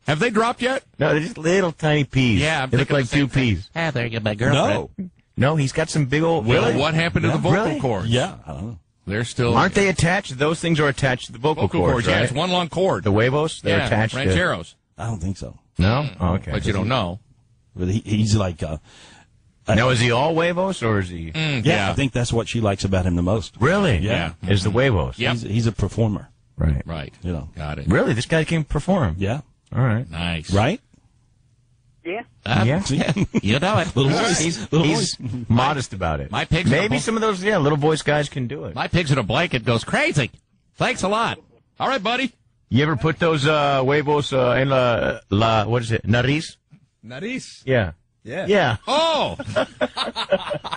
Have they dropped yet? No, they're just little tiny peas. Yeah, I'm they look thinking like the same 2 peas. Ah, there you go, my girlfriend. No, he's got some big old... Well, what happened to the vocal Really? cords? Yeah, I don't know. They're still... Aren't they attached? Those things are attached to the vocal cords, yeah, right? it's one long cord. The huevos, they're attached rancheros. I don't think so. No? Oh, okay. But you don't know. But he's like. Now, is he all huevos, or is he... Yeah, I think that's what she likes about him the most. Really? Yeah. Is the huevos. Yep. He's a performer. Right. Right. Got it. Really? This guy can perform? Yeah. All right. Nice. Right? Yeah. Yeah. You know it. Little voice. He's modest about it. My pig's Maybe in a some of those, little voice guys can do it. My pig's in a blanket goes crazy. Thanks a lot. All right, buddy. You ever put those huevos in what is it, nariz? Nariz. Yeah. Yeah. Yeah. Oh.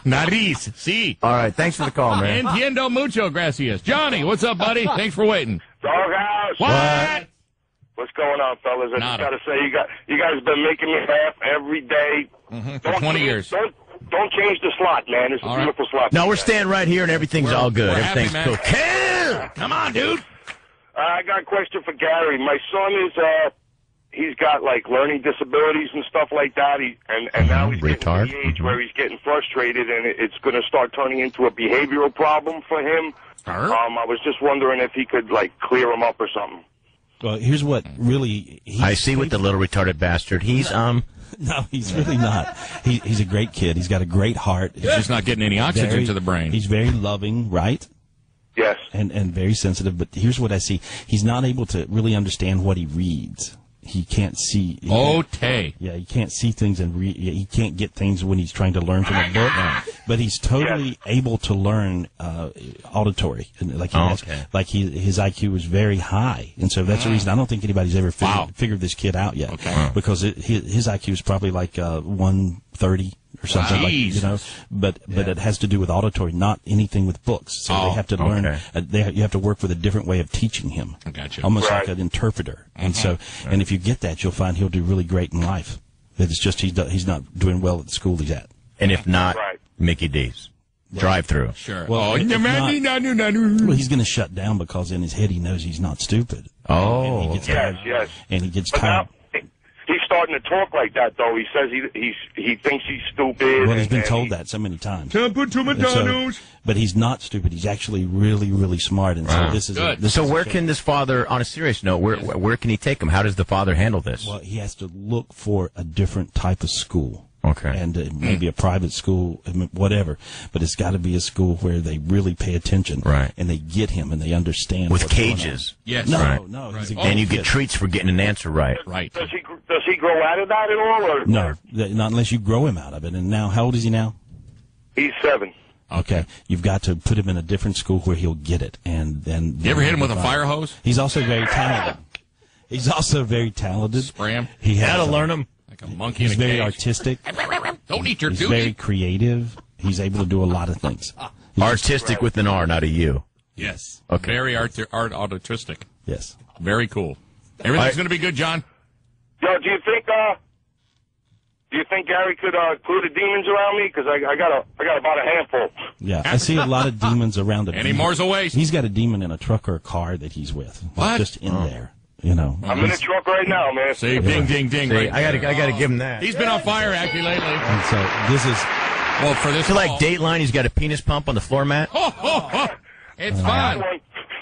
Nariz. See. All right. Thanks for the call, man. Entiendo mucho, gracias. Johnny, what's up, buddy? Thanks for waiting. Doghouse. What? What's going on, fellas? I Nada. just gotta say, you guys been making me laugh every day. For 20 years. Don't change the slot, man. It's a All right. beautiful slot. No, we're staying right here, and everything's all good. we're happy, Everything's man. cool. Kill! Come on, dude. I got a question for Gary. My son is he's got like learning disabilities and stuff like that. And now he's getting Retard. to the age where he's getting frustrated, and it's going to start turning into a behavioral problem for him. I was just wondering if he could like clear him up or something. Well, here's what really. I see with the little retarded bastard. He's No, he's really not. He's a great kid. He's got a great heart. He's just not getting any oxygen to the brain. He's very loving, right? Yes. And very sensitive. But here's what I see. He's not able to really understand what he reads. He can't see. Okay. Yeah, he can't see things and he can't get things when he's trying to learn from a book. But he's totally able to learn auditory. And like his IQ is very high, and so that's the reason I don't think anybody's ever figured this kid out yet. Okay. Because his IQ is probably like 130 or something But it has to do with auditory, not anything with books. So they have to learn. You have to work with a different way of teaching him. I got you. Almost like an interpreter. And so, and if you get that, you'll find he'll do really great in life. It's just he's not doing well at the school he's at. And if not, Mickey D's. Drive-through. Sure. Well, he's going to shut down because in his head he knows he's not stupid. Oh. And he gets tired. Yes. And he gets But tired. now, he's starting to talk like that, though. He says he thinks he's stupid. Well, he's been told that so many times. Temper to McDonald's. But he's not stupid. He's actually really, really smart. And so this is Good. So where can this father, on a serious note, where can he take him? How does the father handle this? Well, he has to look for a different type of school. Okay. And maybe a private school, whatever. But it's got to be a school where they really pay attention. Right. And they get him and they understand. With what's going cages. Yes. on. No, Right. no. He's a And you good get kid. treats for getting an answer right. Right. Does he grow out of that at all? Or? No, not unless you grow him out of it. And now, how old is he now? He's 7. Okay. You've got to put him in a different school where he'll get it. And then. You ever hit him with a fire hose? He's also very talented. He's also very talented. Spray him? He has Gotta learn him. Like a monkey He's in a very cage. artistic. Don't eat your He's duty. very creative. He's able to do a lot of things. Artistic with an R, not a U. Yes. Okay. Very artistic. Yes. Very cool. Everything's going to be good, John. Yo, do you think Gary could clue the demons around me? Because I got about a handful. Yeah. I see a lot of demons around him. Any more's a waste. He's got a demon in a truck or a car that he's with. What? Just in there. You know. I'm in the truck right now, man. See, ding, ding, ding. See, right I gotta there. give him that. He's been on fire acting lately. And so this is. Well, for this So like fall- Dateline, he's got a penis pump on the floor mat. It's fun.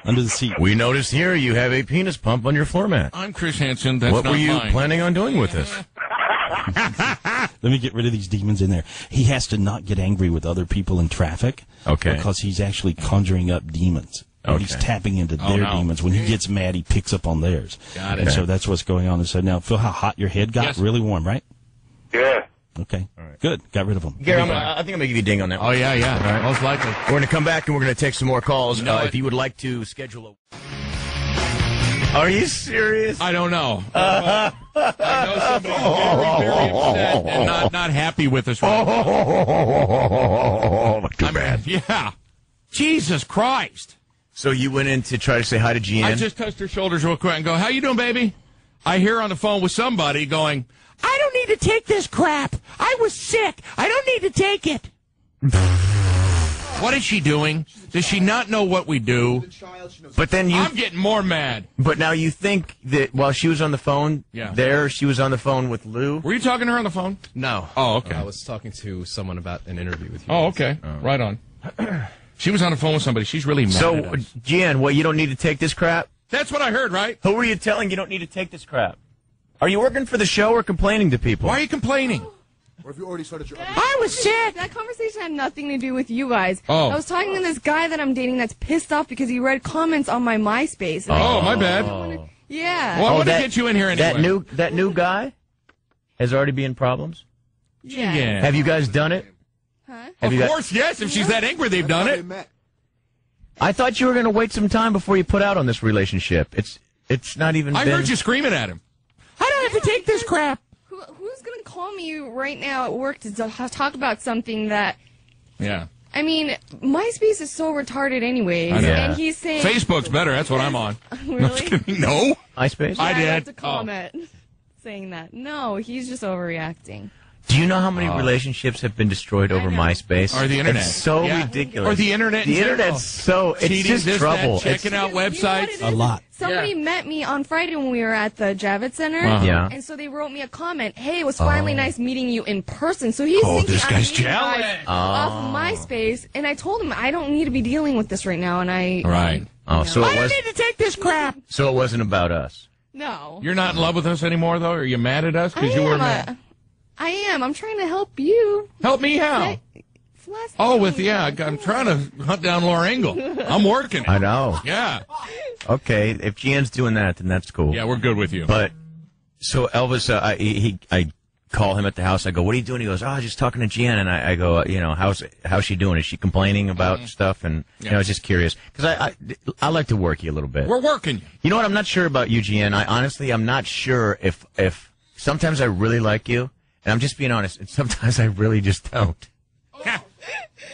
Under the seat. We notice here you have a penis pump on your floor mat. I'm Chris Hansen. That's What not were you mine. planning on doing with this? Let me get rid of these demons in there. He has to not get angry with other people in traffic. Okay. Because he's actually conjuring up demons. And he's tapping into their demons. When he gets mad, he picks up on theirs. Got it. And so that's what's going on. And so now, feel how hot your head got? Yes. Really warm, right? Yeah. Okay. Good. Got rid of them. Gary, I think I'm going to give you a ding on that one. Oh, yeah. All right. Most likely. We're going to come back and we're going to take some more calls. If you would like to schedule a... Are you serious? I don't know. I know somebody's very upset and not happy with us right now. Too bad. Yeah. Jesus Christ. So you went in to try to say hi to Jeanne? I just touched her shoulders real quick and go, how you doing, baby? I hear her on the phone with somebody going, I don't need to take this crap. I was sick. I don't need to take it. What is she doing? Does she not know what we do? But then I'm getting more mad. But now you think that while she was on the phone she was on the phone with Lou? Were you talking to her on the phone? No. Oh, okay. I was talking to someone about an interview with you. Oh, okay. Right on. She was on the phone with somebody. She's really mad at us. Jeanne, you don't need to take this crap? That's what I heard, right? Who were you telling you don't need to take this crap? Are you working for the show or complaining to people? Why are you complaining? Or have you already started your... I was sick. That conversation had nothing to do with you guys. Oh. I was talking to this guy that I'm dating that's pissed off because he read comments on my MySpace. Oh, my bad. Yeah. Well, I want to get you in here anyway. That new guy has already been in problems? Yeah. Have you guys done it? Huh? Of course, yes. If she's that angry, they've done it. I thought you were going to wait some time before you put out on this relationship. It's not even I heard you screaming at him. I don't have to take this crap. Who's going to call me right now at work to talk about something that... Yeah. I mean, MySpace is so retarded anyways. I know. And he's saying... Facebook's better. That's what I'm on. Really? No. MySpace? Yeah, I did. I have to comment saying that. No, he's just overreacting. Do you know how many relationships have been destroyed over MySpace? Or the internet. It's so ridiculous. Or the internet. The internet's so... It's cheating, just trouble. Checking out websites. A lot. Somebody met me on Friday when we were at the Javits Center. Yeah. And so they wrote me a comment. Hey, it was finally nice meeting you in person. So he's thinking this guy's I'm meeting jealous. guys off of MySpace. And I told him I don't need to be dealing with this right now. And I... Right. So I don't need to take this crap. So it wasn't about us. No. You're not in love with us anymore, though? Are you mad at us because you were mad? I am. I'm trying to help you. Help me how? I'm trying to hunt down Laura Engel. I'm working. I know. Yeah. Okay, if Jeanne's doing that, then that's cool. Yeah, we're good with you. But, so Elvis, I call him at the house. I go, what are you doing? He goes, just talking to Jeanne. And I go, how's she doing? Is she complaining about stuff? And, I was just curious. Because I like to work you a little bit. We're working. You know what? I'm not sure about you, Jeanne. I'm not sure if sometimes I really like you. And I'm just being honest. And sometimes I really just don't.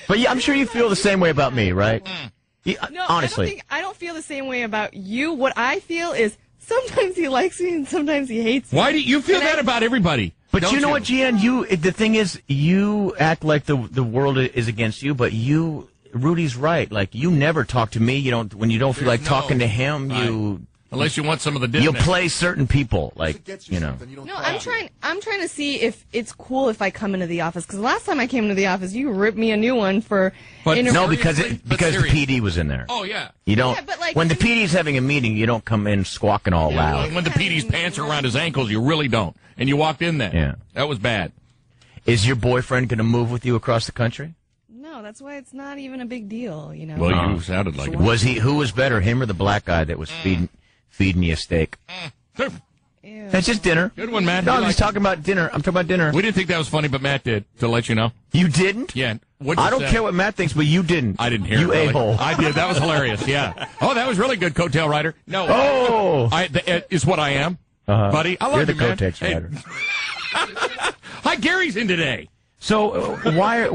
But yeah, I'm sure you feel the same way about me, right? No, honestly. I don't feel the same way about you. What I feel is sometimes he likes me and sometimes he hates me. Why do you feel that about everybody? But you know what, Jeanne? The thing is, you act like the world is against you, but Rudy's right. Like, you never talk to me. When you don't feel like talking to him, you... Unless you want some of the You'll play certain people, like, No, I'm trying to see if it's cool if I come into the office. Because last time I came into the office, you ripped me a new one for... No, because the PD was in there. Oh, yeah. You don't... Yeah, but like, when the PD's having a meeting, you don't come in squawking all loud. When the PD's pants are around his ankles, you really don't. And you walked in there. Yeah. That was bad. Is your boyfriend going to move with you across the country? No, that's why it's not even a big deal, you know? Well, you sounded like it. Who was better, him or the black guy that was feeding you a steak? That's just dinner. Good one, Matt. No, I'm just talking about dinner. I'm talking about dinner. We didn't think that was funny, but Matt did, to let you know. You didn't? Yeah. I don't care what Matt thinks, but you didn't. I didn't hear you it. You a-hole. I did. That was hilarious, yeah. Oh, that was really good, coattail rider. No. Oh! Is what I am, buddy. I love You're the man. coattail rider. Hi, Gary's in today. So, why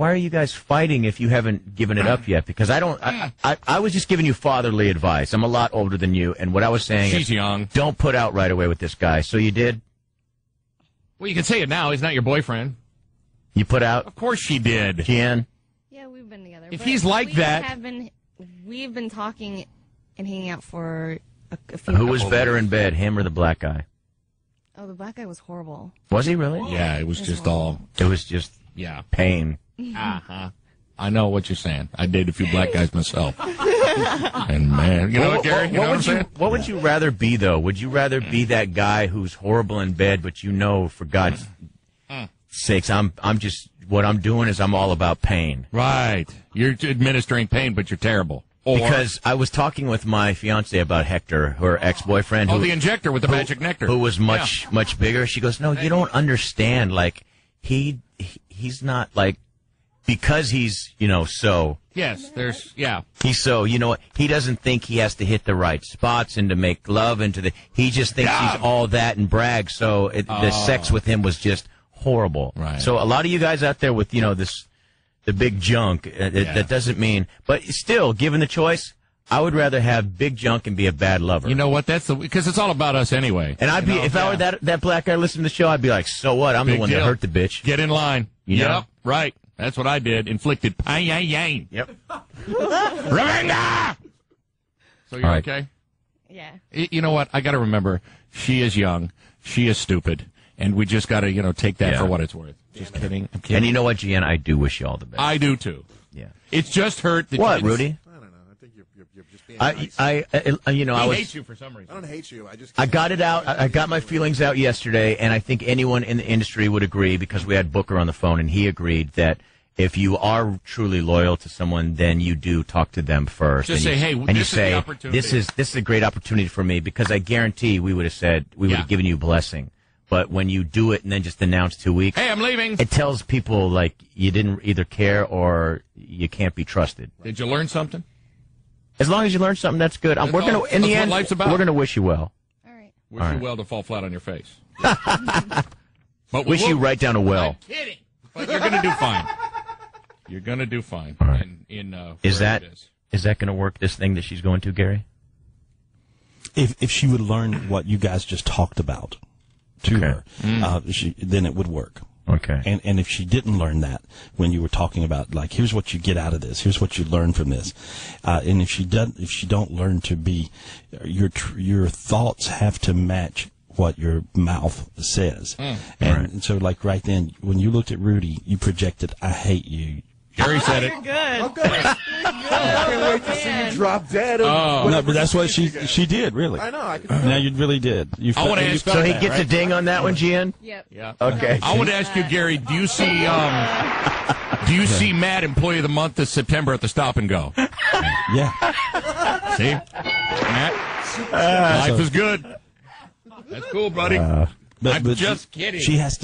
are you guys fighting if you haven't given it up yet? Because I was just giving you fatherly advice. I'm a lot older than you, and what I was saying She's young. Don't put out right away with this guy. So you did? Well, you can say it now. He's not your boyfriend. You put out? Of course she did. Jeanne? Yeah, we've been together. If he's like that... We've been talking and hanging out for a few... Who was better in bed, him or the black guy? Oh, the black guy was horrible. Was he really? Yeah, it was just all... It was just pain. Uh-huh. I know what you're saying. I dated a few black guys myself. And man, you know what, Gary? You know what I'm saying? What would you rather be, though? Would you rather be that guy who's horrible in bed, but for God's sakes, I'm just, what I'm doing is I'm all about pain. Right. You're administering pain, but you're terrible. Or, because I was talking with my fiance about Hector, her ex-boyfriend. Oh, the injector with the magic nectar. Who was much bigger. She goes, no, you don't understand. Like, he's not, like, because he's, so. Yes, He's so, he doesn't think he has to hit the right spots and to make love he just thinks he's all that and brags. So the sex with him was just horrible. Right. So a lot of you guys out there with, the big junk, that doesn't mean, but still, given the choice, I would rather have big junk and be a bad lover. You know what? Because it's all about us anyway. And I'd be, if I were that black guy listening to the show, I'd be like, so what? I'm the one that hurt the bitch. Get in line. You know? Right. That's what I did. Inflicted pain. Yep. Rebecca! So you're okay? Yeah. You know what? I got to remember, she is young. She is stupid. And we just got to, take that for what it's worth. Just kidding. I'm kidding. And you know what, Gian? I do wish you all the best. I do, too. Yeah. It's just hurt that what, Rudy? I don't know. I think you're just being nice. He hates you for some reason. I don't hate you. I got it out. I got my feelings out yesterday, and I think anyone in the industry would agree, because we had Booker on the phone, and he agreed that if you are truly loyal to someone, then you do talk to them first. Just say, hey, this is the opportunity. This is a great opportunity for me, because I guarantee we would have given you a blessing. But when you do it and then just announce 2 weeks, hey, I'm leaving, it tells people like you didn't either care or you can't be trusted. Did you learn something? As long as you learn something, that's good. We're gonna, in the end, we're gonna wish you well. All right. Wish you well to fall flat on your face. But wish you right down a well. I'm kidding. But you're gonna do fine. You're gonna do fine. All right. Is that gonna work? This thing that she's going to, Gary? If she would learn what you guys just talked about to her, then it would work. Okay. And if she didn't learn that when you were talking about, like, here's what you get out of this, here's what you learn from this, and if she don't learn to be, your thoughts have to match what your mouth says, and so like right then when you looked at Rudy, you projected, I hate you. Gary said it. You're good. Oh, good. I can't wait to see you drop dead. No, but that's what she did, really. I know. Now you really did. I want to ask. So he gets a ding on that one, Gian? Yep. Yeah. Okay. I want to ask you, Gary. Do you see Matt Employee of the Month this September at the Stop and Go? Yeah. See, Matt, life is good. That's cool, buddy. I'm just kidding. She has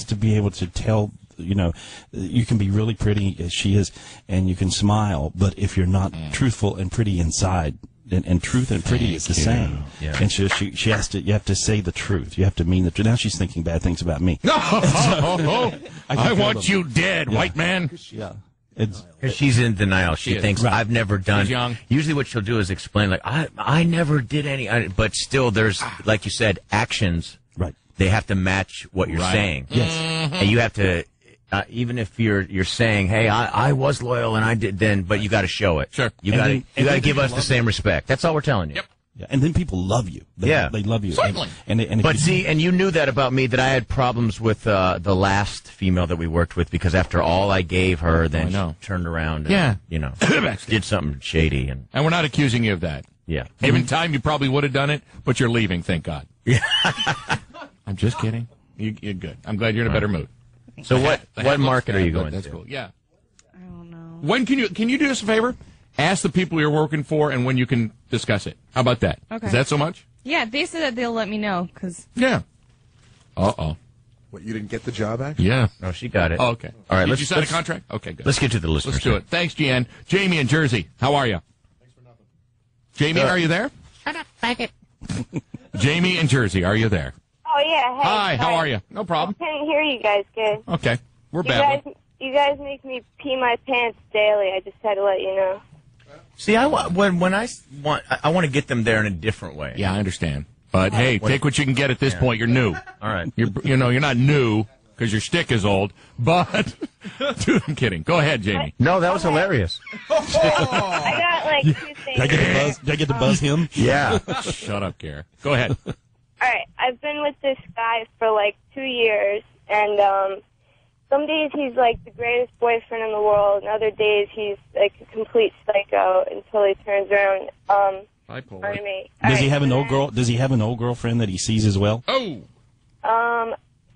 to be able to tell. You can be really pretty as she is, and you can smile, but if you're not truthful and pretty inside, and truth and pretty is the same. Yeah. And she has to. You have to say the truth. You have to mean the truth. Now she's thinking bad things about me. I want you dead, white man. Yeah. Because she's in denial. She thinks, I've never done. She's young. Usually what she'll do is explain, like, I never did any. But still, there's, like you said, actions. Right. They have to match what you're saying. Yes. And you have to, even if you're saying, hey, I was loyal and I did then, but you got to show it. Sure. You got to give us the same respect. That's all we're telling you. Yep. Yeah. And then people love you. They love you. Certainly. And you knew that about me, that I had problems with the last female that we worked with, because after all I gave her, then she turned around and, did something shady. And we're not accusing you of that. Yeah. Given time, you probably would have done it, but you're leaving, thank God. Yeah. I'm just kidding. You're good. I'm glad you're in a better mood. So what market are you going to? That's cool. Yeah. I don't know. When can you do us a favor? Ask the people you're working for and when you can discuss it. How about that? Okay. Is that so much? Yeah, they said that they'll let me know, because... Yeah. Uh-oh. What, you didn't get the job, actually? Yeah. No, she got it. Oh, okay. All right. Did you sign a contract? Okay, good. Let's get to the listeners. Let's do it. Thanks, Jan. Jamie in Jersey, how are you? Thanks for nothing. Jamie, are you there? Shut up, faggot. Jamie in Jersey, are you there? Oh, yeah. Hey, Hi, how are you? No problem. I can't hear you guys good. Okay. We're bad. You guys make me pee my pants daily. I just had to let you know. See, I want to get them there in a different way. Yeah, I understand. But hey, take what you can get at this point. You're new. All right. You're not new because your stick is old. But dude, I'm kidding. Go ahead, Jamie. No, that was hilarious. I got like 2 things. Did I get to buzz him? Yeah. Shut up, Gare. Go ahead. All right. I've been with this guy for like 2 years, and some days he's like the greatest boyfriend in the world, and other days he's like a complete psycho until he turns around. Pardon me. Does he have an old girl? Does he have an old girlfriend that he sees as well? Oh.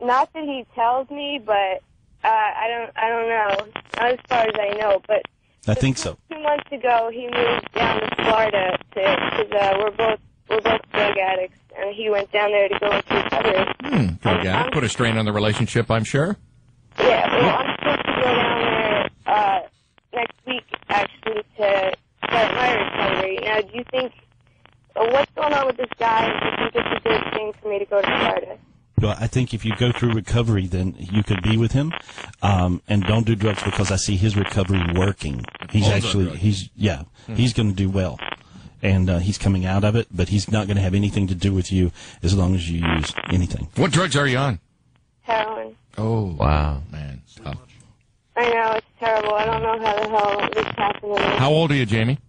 Not that he tells me, but I don't know. Not as far as I know, but I think so. 2 months ago, he moved down to Florida because we're both drug addicts, and he went down there to go into recovery. Drug addict. Put a strain on the relationship, I'm sure. Yeah, well, I'm supposed to go down there next week, actually, to start my recovery. Now, do you think, what's going on with this guy? Do you think it's a good thing for me to go to Florida? Well, I think if you go through recovery, then you could be with him, and don't do drugs because I see his recovery working. He's he's going to do well, and he's coming out of it, but he's not going to have anything to do with you as long as you use anything. What drugs are you on? Heroin. Oh, wow, man, tough. I know, it's terrible. I don't know how the hell this happened to me. How old are you, Jamie?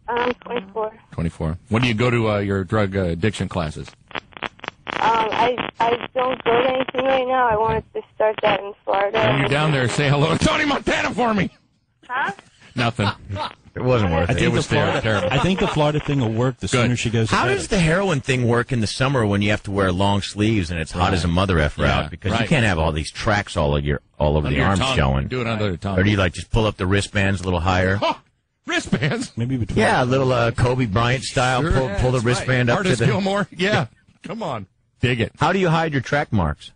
I'm 24. 24. When do you go to your drug addiction classes? I don't go to anything right now. I wanted to start that in Florida. When you're down there, say hello to Tony Montana for me. Huh? Nothing. It wasn't worth it. It was terrible. I think the Florida thing will work the sooner she goes to How bed. does the heroin thing work in the summer when you have to wear long sleeves and it's hot as a mother effer out? Because you can't have all these tracks all over the arms showing. Do it under the tongue. Or do you just pull up the wristbands a little higher? Wristbands? Maybe between. Yeah, a little Kobe Bryant style. Sure, pull the wristband up Artist to the. Gilmore? Yeah. Come on. Dig it. How do you hide your track marks?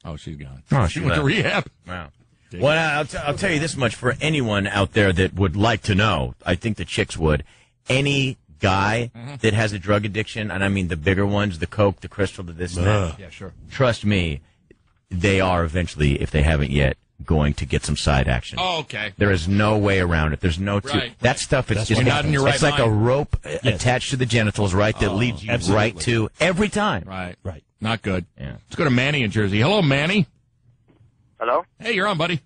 Oh, she's gone. Oh, she went to rehab. Wow. Well, I'll tell you this much for anyone out there that would like to know. I think the chicks would. Any guy that has a drug addiction, and I mean the bigger ones, the coke, the crystal, the this and that. Yeah, sure. Trust me, they are eventually, if they haven't yet, going to get some side action. Oh, okay. There is no way around it. There's no that stuff. It's just not in your right it's like a mind. rope attached to the genitals, right? That leads you right to every time. Right. Not good. Yeah. Let's go to Manny in Jersey. Hello, Manny. Hello? Hey, you're on, buddy.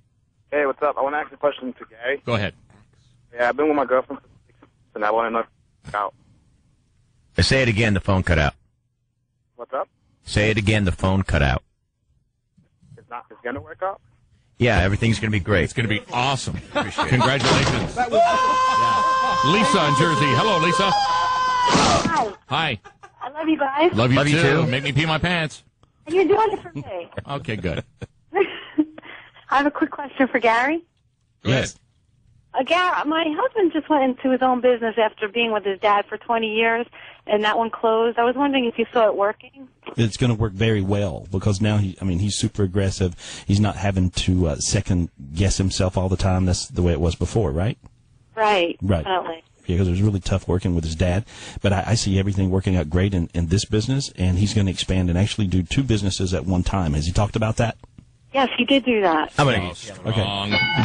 Hey, what's up? I want to ask a question to Gary. Go ahead. Yeah, I've been with my girlfriend for 6 months, and I want to know if it's out. Say it again. The phone cut out. What's up? Say it again. The phone cut out. It's going to work out? Yeah, everything's going to be great. It's going to be awesome. Congratulations. Lisa in Jersey. Hello, Lisa. Hi. Hi. I love you guys. Love you you too. Make me pee my pants. And you're doing it for me. Okay, good. I have a quick question for Gary. Yes. Gary, my husband just went into his own business after being with his dad for 20 years, and that one closed. I was wondering if you saw it working. It's going to work very well because now he's super aggressive. He's not having to second guess himself all the time. That's the way it was before, right? Right. Yeah, Definitely. because it was really tough working with his dad. But I see everything working out great in this business, and he's going to expand and actually do 2 businesses at one time. Has he talked about that? Yes, he did do that. Okay.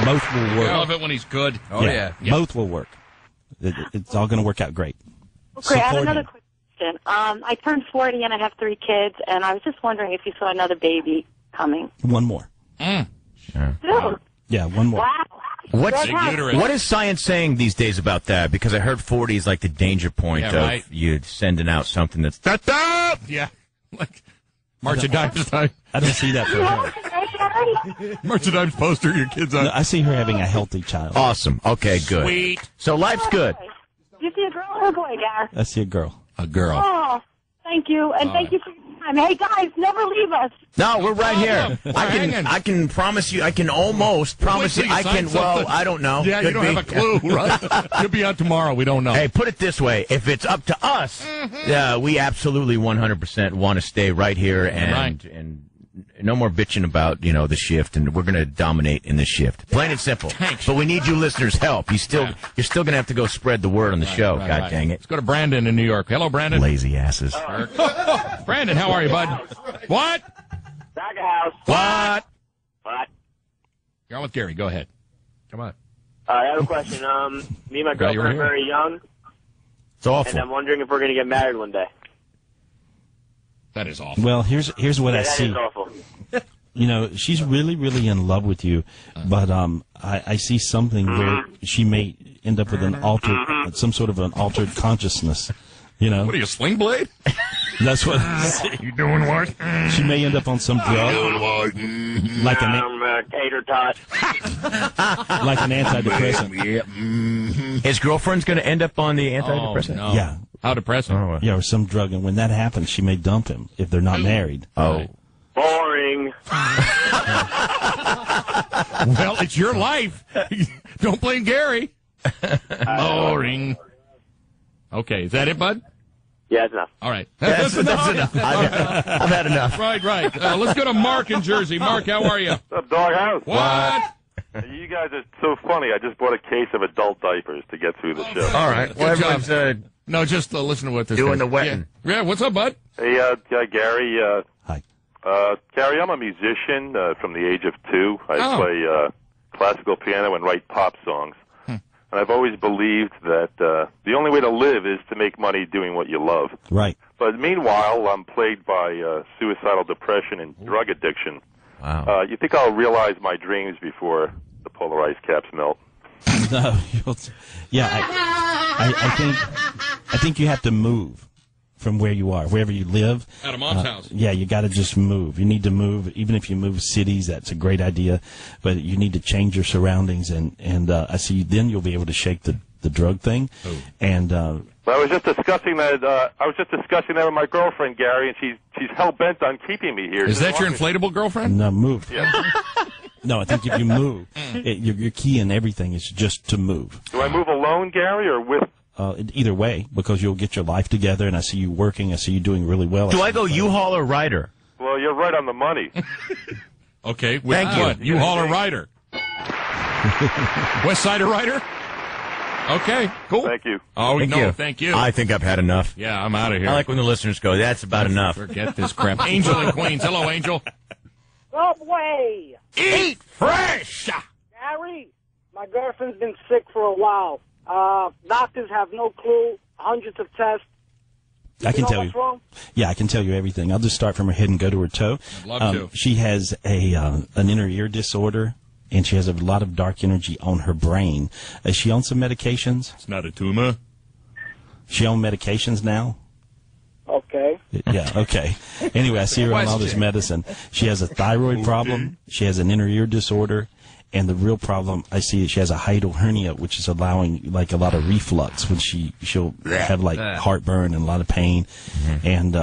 Both will work. I love it when he's good. Both will work. It's all going to work out great. Great. I have another quick question. I turned 40 and I have 3 kids, and I was just wondering if you saw another baby coming. One more. Two. Yeah, one more. Wow. What is science saying these days about that? Because I heard 40 is like the danger point of you sending out something that's... Yeah. Like March of Dimes time. I don't see that for her. March of Dimes poster your kids on. No, I see her having a healthy child. Awesome. Okay, good. Sweet. So life's good. Do you see a girl or a boy, Gary? I see a girl. A girl. Oh, thank you, and thank you for your time. Hey, guys, never leave us. No, we're right here. Hanging. I can promise you. I can almost promise you. I can. Well, I don't know. Yeah, you Could don't be. have a clue, right? Could be out tomorrow. We don't know. Hey, put it this way: if it's up to us, we absolutely 100% want to stay right here and no more bitching about the shift, and we're going to dominate in this shift. Plain and simple. Thanks. But we need you listeners' help. You're still going to have to go spread the word on the show. God dang it! Let's go to Brandon in New York. Hello, Brandon. Lazy asses. Brandon, how are you, bud? What? Back of house. What? You're on with Gary. Go ahead. Come on. I have a question. Me and my girlfriend are very young. It's awful. And I'm wondering if we're going to get married one day. That is awful. Well, here's what I see. That is awful. She's really, really in love with you, but I see something where she may end up with some sort of an altered consciousnness. What are you, a sling blade? That's what I see. You doing what? She may end up on some drug, like I'm tater tot. like an antidepressant. His girlfriend's going to end up on the antidepressant. Oh, no. Yeah. How depressing. Yeah, or some drug, and when that happens, she may dump him if they're not married. Oh. Boring. Boring. Well, it's your life. Don't blame Gary. Boring. Okay, is that it, bud? Yeah, that's enough. All right. That's enough. I've had enough. Right. Let's go to Mark in Jersey. Mark, how are you? What's up, Doghouse? What? You guys are so funny. I just bought a case of adult diapers to get through the show. All right. Well, Good job. everyone's No, just listen to what this doing guy- the wetting. Yeah, what's up, bud? Hey, Gary. Hi. Gary, I'm a musician from the age of 2. I Oh. play classical piano and write pop songs. And I've always believed that the only way to live is to make money doing what you love. Right. But meanwhile, I'm plagued by suicidal depression and drug addiction. Wow. You think I'll realize my dreams before the polar ice caps melt? No, yeah, I think you have to move from where you are, wherever you live. Out of Mom's house. Yeah, you got to just move. You need to move. Even if you move cities, that's a great idea. But you need to change your surroundings, and I see then you'll be able to shake the drug thing. Oh. And I was just discussing that. With my girlfriend, Gary, and she's hell bent on keeping me here. Is that your inflatable girlfriend? no, move. Yeah. No, I think if you move, your key in everything is just to move. Do I move alone, Gary, or with? Either way, because you'll get your life together, and I see you working. I see you doing really well. Do I go U-Haul or Ryder? Well, you're right on the money. Okay. With Thank you. what? You haul a rider. West Sider rider? Okay, cool. Thank you. Oh, Thank no, you. thank you. I think I've had enough. Yeah, I'm out of here. I like when the listeners go, that's about enough. Forget this crap. Angel in Queens. Hello, Angel. Subway! Eat fresh! Gary, my girlfriend's been sick for a while. Doctors have no clue. Hundreds of tests. I can tell what's wrong? Yeah, I can tell you everything. I'll just start from her head and go to her toe. I'd love to. She has an inner ear disorder, and she has a lot of dark energy on her brain. Is she on some medications? It's not a tumor. She on medications now? Okay. Yeah, okay. Anyway, I see her on all this medicine. She has a thyroid problem. She has an inner ear disorder. And the real problem, I see, she has a hiatal hernia, which is allowing like a lot of reflux when she'll have like heartburn and a lot of pain, and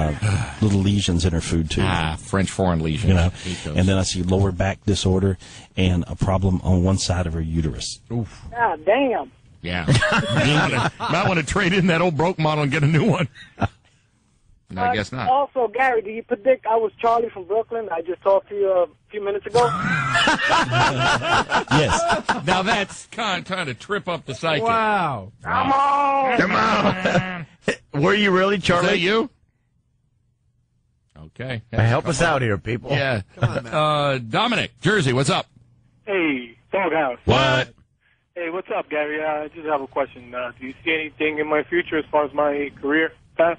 little lesions in her food too. French foreign lesions. You know, and then I see lower back disorder and a problem on one side of her uterus. Oof. God damn. Yeah. might want to trade in that old broke model and get a new one. No, I guess not. Also, Gary, do you predict I was Charlie from Brooklyn? I just talked to you a few minutes ago. Yes. Now that's kind of trip up the psyche. Wow. Come on. Come on. Were you really, Is Charlie? that you? Okay. Help us out here, people. Yeah. Dominic, Jersey, what's up? Hey, Doghouse. What? Hey, what's up, Gary? I just have a question. Do you see anything in my future as far as my career path?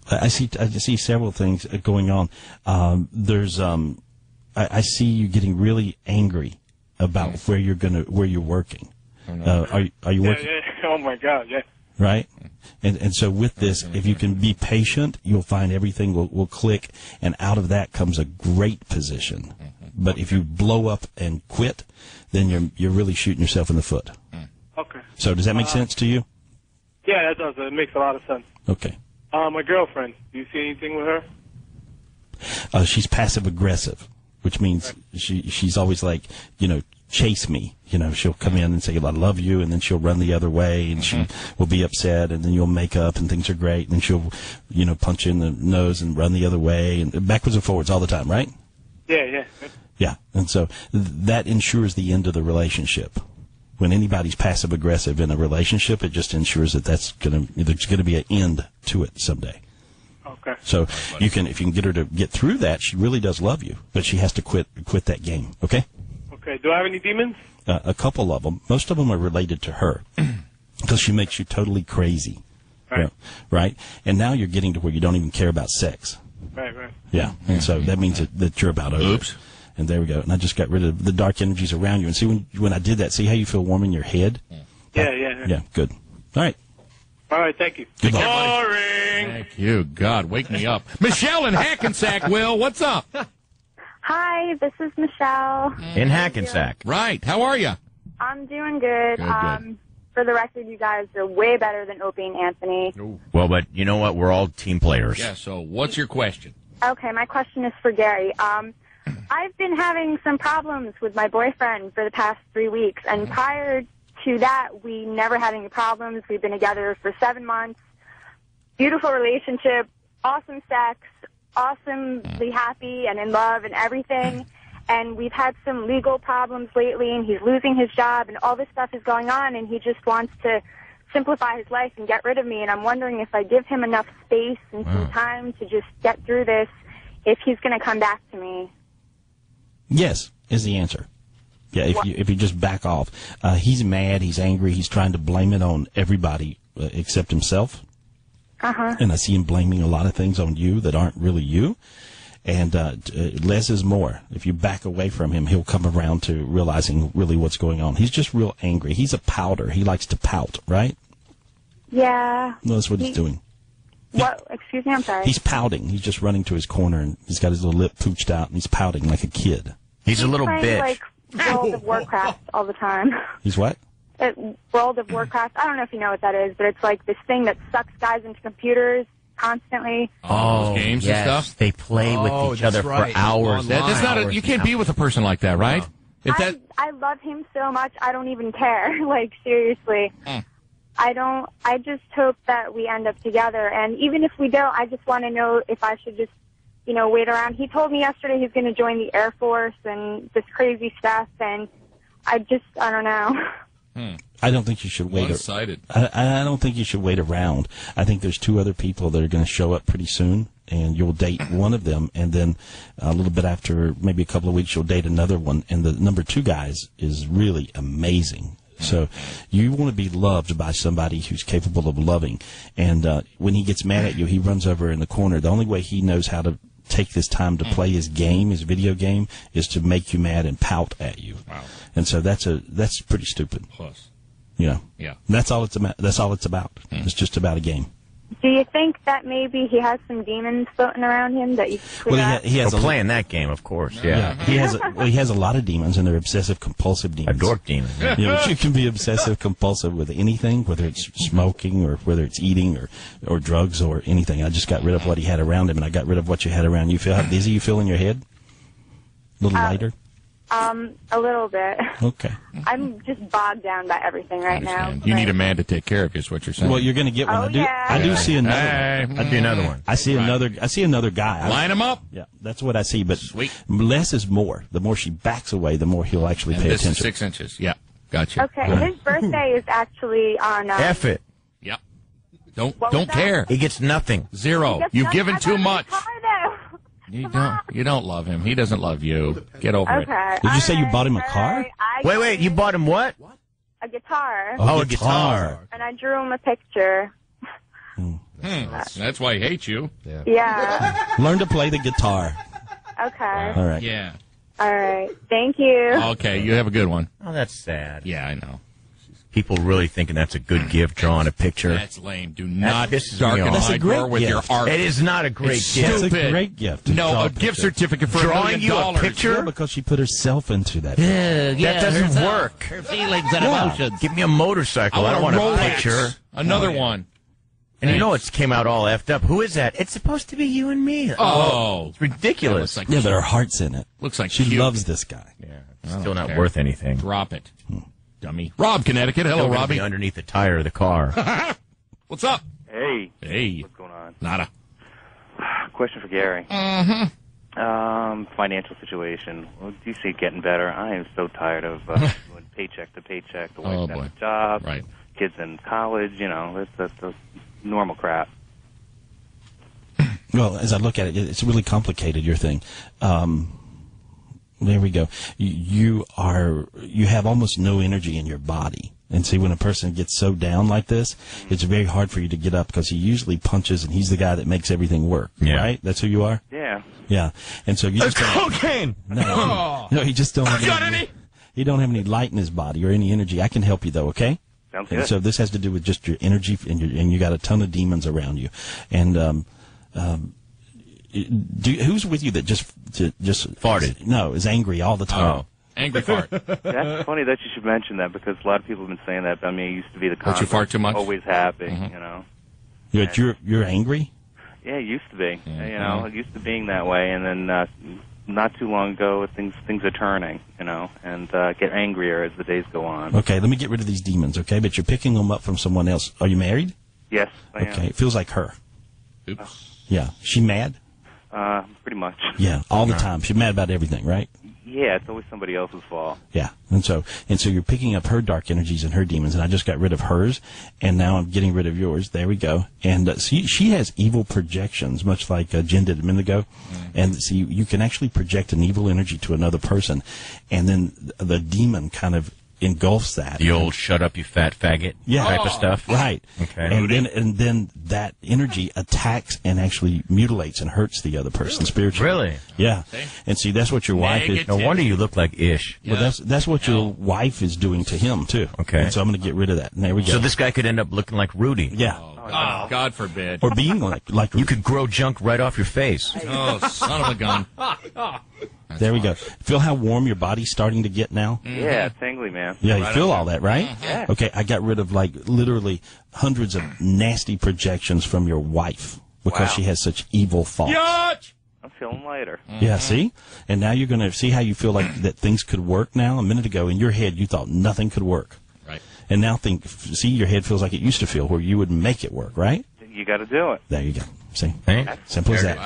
I see several things going on. I see you getting really angry about where you're working. Are you working? Yeah. Oh my God, yeah. Right? And so with this, if you can be patient, you'll find everything will click, and out of that comes a great position. But if you blow up and quit, then you're really shooting yourself in the foot. Okay. So does that make sense to you? Yeah, that does. It makes a lot of sense. Okay. My girlfriend. Do you see anything with her? She's passive aggressive, which means she's always like, chase me. She'll come in and say, I love you, and then she'll run the other way, and she will be upset, and then you'll make up, and things are great, and then she'll, punch you in the nose and run the other way, and backwards and forwards all the time, right? Yeah. Yeah, and so that ensures the end of the relationship. When anybody's passive aggressive in a relationship, it just ensures that there's going to be an end to it someday. Okay. So if you can get her to get through that, she really does love you, but she has to quit that game. Okay. Okay. Do I have any demons? A couple of them. Most of them are related to her because she makes you totally crazy. Right. Right. And now you're getting to where you don't even care about sex. Right. Yeah. And so that means that you're about over. Oops. And there we go. And I just got rid of the dark energies around you. And see, when I did that, see how you feel warm in your head? Yeah. Yeah, good. All right. All right, thank you. Good luck. Boring. Thank you. God, wake me up. Michelle in Hackensack, Will, what's up? Hi, this is Michelle. In Hackensack. Right. How are you? I'm doing good. Good. for the record, you guys are way better than Opie and Anthony. Well, but you know what? We're all team players. Yeah, so what's your question? Okay, my question is for Gary. I've been having some problems with my boyfriend for the past 3 weeks, and prior to that, we never had any problems. We've been together for 7 months. Beautiful relationship, awesome sex, awesomely happy and in love and everything. And we've had some legal problems lately, and he's losing his job, and all this stuff is going on, and he just wants to simplify his life and get rid of me. And I'm wondering if I give him enough space and some time to just get through this, if he's going to come back to me. Yes, is the answer. Yeah, if you just back off. He's mad, he's angry, he's trying to blame it on everybody except himself. And I see him blaming a lot of things on you that aren't really you. And less is more. If you back away from him, he'll come around to realizing really what's going on. He's just real angry. He's a pouter. He likes to pout, right? Yeah. No, that's what he's doing. What? Excuse me, I'm sorry. He's pouting. He's just running to his corner, and he's got his little lip pooched out, and he's pouting like a kid. He's a little playing, bitch. Like World of Warcraft all the time. He's what? World of Warcraft. I don't know if you know what that is, but it's like this thing that sucks guys into computers constantly. Oh, those games and stuff. They play with each other for hours. That's not. You can't be with a person like that, right? No. I love him so much. I don't even care. Like seriously. I just hope that we end up together. And even if we don't, I just want to know if I should just, wait around. He told me yesterday he's going to join the Air Force and this crazy stuff. And I don't know. I don't think you should wait. I don't think you should wait around. I think there's 2 other people that are going to show up pretty soon, and you'll date one of them, and then a little bit after, maybe a couple of weeks, you'll date another one. And the number 2 guys is really amazing. So you want to be loved by somebody who's capable of loving. And when he gets mad at you, he runs over in the corner. The only way he knows how to take this time to play his game, his video game, is to make you mad and pout at you. Wow. And so that's pretty stupid. Plus. Yeah. That's all it's about. It's just about a game. Do you think that maybe he has some demons floating around him that you could clear out? He has playing that game, of course. Yeah. He has a lot of demons, and they're obsessive compulsive demons. A dork demon. You can be obsessive compulsive with anything, whether it's smoking or whether it's eating or drugs or anything. I just got rid of what he had around him, and I got rid of what you had around you. Feel how dizzy you feel in your head? A little lighter? A little bit. Okay. I'm just bogged down by everything right now. You need a man to take care of you, is what you're saying. Well, you're going to get one. I do see another one. I'd be another one. I see another guy. Line him up. Yeah, that's what I see. But less is more. The more she backs away, the more he'll actually pay attention. This is 6 inches. Yeah, gotcha. Okay, his birthday is actually on... F it. Yep. Don't care. He gets nothing. 0. You've given too much. You don't love him. He doesn't love you. Get over it. Did you say you bought him a car? Wait, you bought him what? A guitar. Oh, a guitar. And I drew him a picture. That's why he hates you. Yeah. Learn to play the guitar. Okay. All right. Yeah. All right. Thank you. Okay, you have a good one. Oh, that's sad. Yeah, I know. People really thinking that's a good gift, drawing a picture. That's lame. Do not pisses me darken off. my door with your art. It is not a great It's gift. stupid. It's a great gift. No, a gift certificate for Drawing you $1 million. a picture? Yeah, because she put herself into that. That doesn't work. Her feelings and emotions. Give me a motorcycle. I don't want Rolex. a picture. Another one. And you know it came out all effed up. Who is that? It's supposed to be you and me. Oh. It's ridiculous. Yeah, but her heart's in it. Looks like she cute. loves this guy. Yeah, it's still not worth anything. Drop it. Dummy. Rob, Connecticut. Hello, Still gonna Robbie. be underneath the tire of the car. What's up? Hey. Hey. What's going on? Nada. Question for Gary. Financial situation. Well, do you see it getting better? I am so tired of going paycheck to paycheck. The wife's got a job. Right. Kids in college. That's normal crap. Well, as I look at it, it's really complicated, your thing. There we go. You have almost no energy in your body. And see, when a person gets so down like this, it's very hard for you to get up because he usually punches and he's the guy that makes everything work. Yeah. Right? That's who you are? Yeah. Yeah. And so you just cocaine! No, you just don't have any. You don't have any light in his body or any energy. I can help you, though, okay? Sounds And good. so this has to do with just your energy, and you got a ton of demons around you. And who's with you that just farted? No, is angry all the time. Oh. Angry fart. That's funny that you should mention that because a lot of people have been saying that. I mean, it used to be the Don't you fart too much? always happy, Mhm. you know. You're angry? Yeah, it used to be. You know, it used to being that way, and then not too long ago, things are turning, you know, and get angrier as the days go on. Okay, let me get rid of these demons, okay? But you're picking them up from someone else. Are you married? Yes, I am. Okay, it feels like her. Oops. Yeah. She mad? Pretty much. Yeah, all the time. She's mad about everything, right? Yeah, it's always somebody else's fault. Yeah, and so you're picking up her dark energies and her demons, and I just got rid of hers, and now I'm getting rid of yours. There we go. And see, she has evil projections, much like Jen did a minute ago. And see, you can actually project an evil energy to another person, and then the demon kind of engulfs that. The old "shut up, you fat faggot" type of stuff. Right. Okay. And then that energy attacks and actually mutilates and hurts the other person spiritually. Really? Yeah. And see, that's what your wife is. No wonder you look like Ish. Well, that's what your wife is doing to him too. Okay. And so I'm going to get rid of that. And there we go. So this guy could end up looking like Rudy. Yeah. Oh, God forbid. Or being like you could grow junk right off your face. Oh, son of a gun. There we go. Feel how warm your body's starting to get now? Yeah, tingly, man. Yeah, you feel all that, right? Yeah. Okay, I got rid of like literally hundreds of nasty projections from your wife because she has such evil thoughts. I'm feeling lighter. Yeah, see? And now you're going to see how you feel like that things could work now. A minute ago in your head you thought nothing could work. Right. And now see your head feels like it used to feel where you would make it work, right? You got to do it. There you go. See? Hey? Simple as that.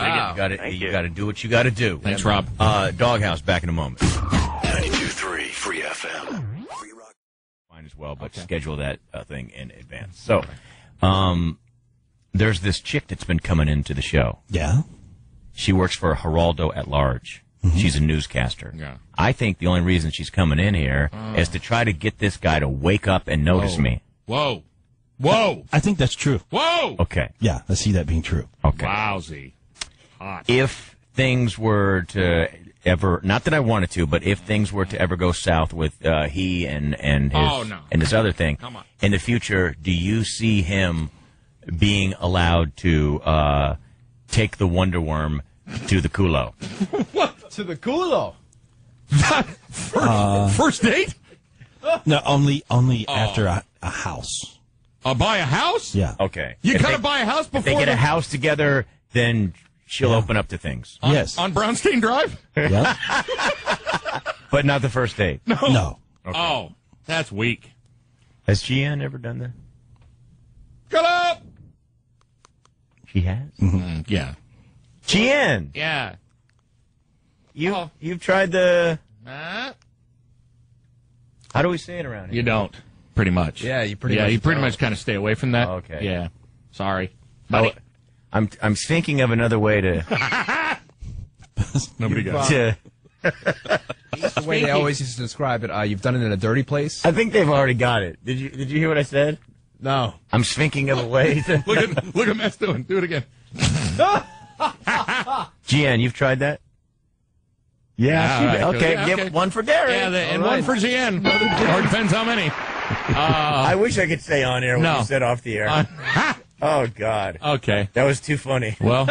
You got to do what you got to do. Thanks, Rob. Doghouse back in a moment. 92.3 Free FM. Fine as well, but schedule that thing in advance. So, there's this chick that's been coming into the show. Yeah. She works for Geraldo at Large. She's a newscaster. Yeah. I think the only reason she's coming in here is to try to get this guy to wake up and notice me. Whoa. Whoa. I think that's true. Whoa. Okay. Yeah, I see that being true. Okay. Wowsy. Hot. If things were to ever, not that I wanted to, but if things were to ever go south with he and this other thing, in the future, do you see him being allowed to take the Wonder Worm to the culo? What? To the culo? First date? No, only after a house. Buy a house? Yeah. Okay. You If gotta they- buy a house before If they get a house together, then she'll open up to things. Yes. On Brownstein Drive? Yeah. But not the first date. No. Okay. Oh, that's weak. Has Gian ever done that? Get up! She has? Yeah. Gian! Yeah. You've tried the... How do we say it around here? You don't. Pretty much. Yeah, you pretty much kind of stay away from that. Oh, okay. Yeah. Sorry. Buddy. I'm thinking of another way to... Nobody got to That's the way they always used to describe it. You've done it in a dirty place? I think they've already got it. Did you hear what I said? No. I'm thinking of a way to... Look at Matt's doing. Do it again. Gian, you've tried that? Yeah. Right, Okay, yeah, give one for Gary. Yeah, and one for Gian. Or depends how many. I wish I could say on air what No. you said off the air. Oh, God. Okay. That was too funny. Well,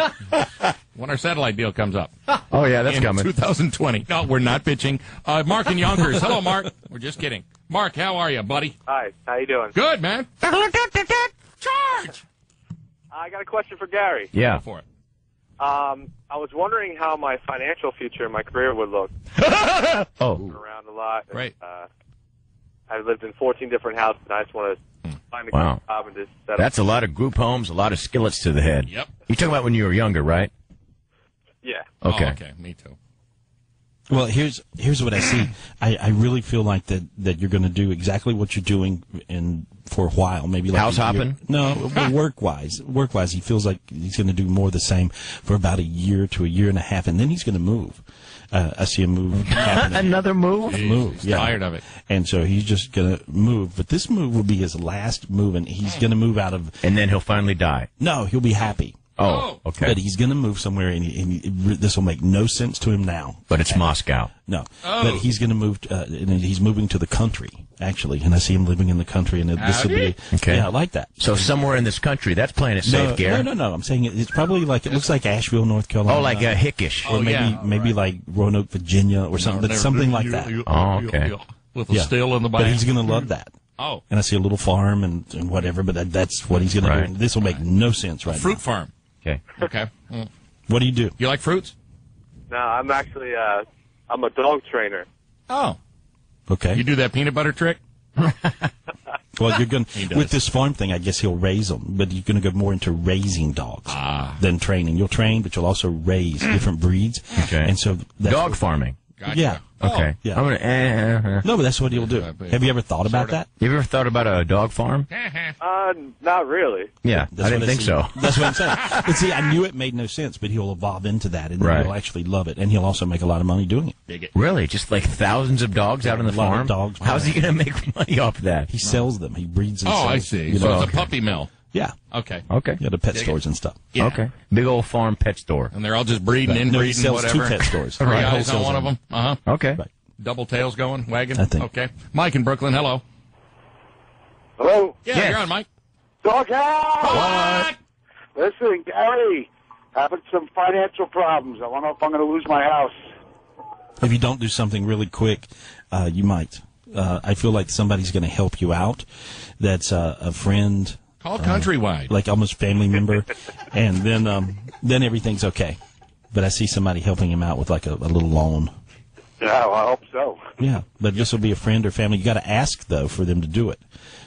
when our satellite deal comes up. Oh, yeah, that's in coming. 2020. No, we're not bitching. Mark in Yonkers. Hello, Mark. We're just kidding. Mark, how are you, buddy? Hi, how you doing? Good, man. Charge! I got a question for Gary. Yeah. Go for it. I was wondering how my financial future and my career would look. Oh. Been around a lot. Great. I've lived in 14 different houses, and I just want to find a Wow. good job and just settle. That's a lot of group homes, a lot of skillets to the head. Yep. You're talking about when you were younger, right? Yeah. Okay. Oh, okay. Me too. Well, here's what I see. I really feel like that you're going to do exactly what you're doing for a while, maybe like House a year. hopping? No, work wise, he feels like he's going to do more of the same for about a year to a year and a half, and then he's going to move. I see him move happening. Another move? He's tired of it. And so he's just going to move. But this move will be his last move, and he's going to move out of... And then he'll finally die. No, he'll be happy. Oh, okay. But he's going to move somewhere, and this will make no sense to him now. But it's Moscow. No. But he's going to move, and he's moving to the country, actually. And I see him living in the country, and this will be, okay. Yeah, I like that. So somewhere in this country, that's playing it safe, Gary. No. I'm saying it's probably like, it looks like Asheville, North Carolina. Oh, like Hickish. Or maybe like Roanoke, Virginia, or something, but something like that. Oh, okay. With a still in the back. But he's going to love that. Oh. And I see a little farm and whatever, but that's what he's going to do. This will make no sense right now. Fruit farm. Okay. Okay. What do you do? You like fruits? No, I'm actually, I'm a dog trainer. Oh. Okay. You do that peanut butter trick? Well, you're going with this farm thing. I guess he'll raise them, but you're going to go more into raising dogs than training. You'll train, but you'll also raise different breeds. Okay. And so dog farming. Gotcha. Yeah. Okay. Yeah. I'm gonna, No, but that's what he'll do. Have you ever thought about that? You ever thought about a dog farm? Not really. Yeah, I didn't think so. That's what I'm saying. But see, I knew it made no sense, but he'll evolve into that, and then he'll actually love it, and he'll also make a lot of money doing it. Dig it. Really? Just like thousands of dogs out on the farm? Dogs. How's he going to make money off that? He sells them. He breeds and sells. I see. So it's a puppy mill. Yeah. Okay. Yeah, the pet stores and stuff. Yeah. Okay. Big old farm pet store. And they're all just breeding, inbreeding, no, he sells whatever. 2 pet stores. Three eyes on one of them. Uh-huh. Okay. Right. Double tails going, wagging. I think. Okay. Mike in Brooklyn, hello. Hello? Yeah, you're on, Mike. Doghouse! What? Listen, Gary, having some financial problems. I don't know if I'm going to lose my house. If you don't do something really quick, you might. I feel like somebody's going to help you out. That's a friend. Call Countrywide. Like almost family member. And then everything's okay. But I see somebody helping him out with like a little loan. Yeah, well, I hope so. Yeah, but this will be a friend or family. You got to ask, though, for them to do it.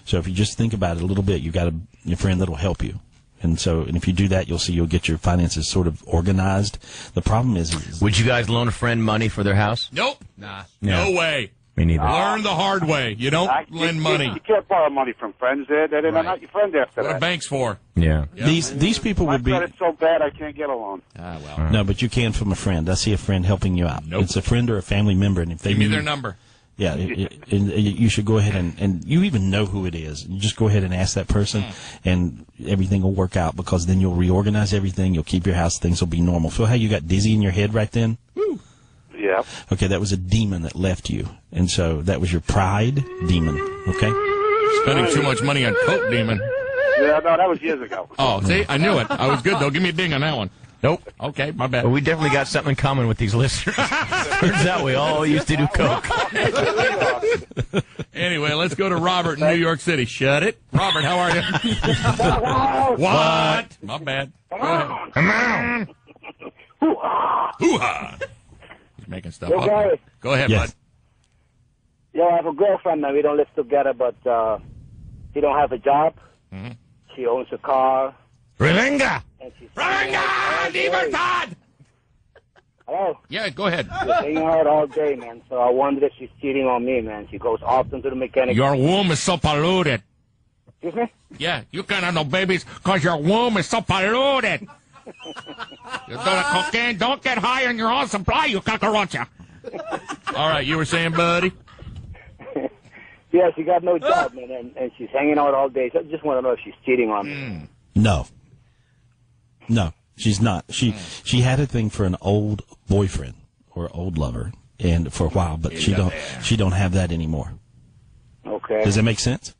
So if you just think about it a little bit, you got your friend that'll help you. And if you do that, you'll see you'll get your finances sort of organized. The problem is would you guys loan a friend money for their house? Nope. Nah. No way. Me neither. Learn the hard way. You don't lend money. You can't borrow money from friends. They're not your friend after What that. are banks for? Yeah. Yep. These people My would be. credit's so bad I can't get a loan. Well. No, but you can from a friend. I see a friend helping you out. Nope. It's a friend or a family member, and if they Give me need- their number. Yeah, you should go ahead and you even know who it is. You just go ahead and ask that person, and everything will work out because then you'll reorganize everything. You'll keep your house. Things will be normal. Feel how you got dizzy in your head right then? Woo. Yeah. Okay, that was a demon that left you, and so that was your pride demon. Okay. Spending too much money on Coke Demon. Yeah, no, that was years ago. Oh, see, I knew it. I was good though. Give me a ding on that one. Nope. Okay, my bad. Well, we definitely got something in common with these listeners. Turns out we all used to do coke. Anyway, let's go to Robert in New York City. Shut it. Robert, how are you? What? My bad. Go ahead. Come on. Hoo-ha. He's making stuff Yo, up. Gary. Go ahead, Yes. bud. Yo, I have a girlfriend, man. We don't live together, but she don't have a job. Mm-hmm. She owns a car. Revenga! Revenga! Libertad! Hello? Yeah, go ahead. She's hanging out all day, man. So I wondered if she's cheating on me, man. She goes often to the mechanic. Your womb is so polluted. Excuse me? Yeah, you can't have no babies because your womb is so polluted. You do the cocaine. Don't get high on your own supply, you cockroacha. All right, you were saying, buddy? Yeah, she got no job, man, and she's hanging out all day. So I just want to know if she's cheating on me. No, she's not. She had a thing for an old boyfriend or old lover, and for a while, but she don't have that anymore. Okay. Does that make sense?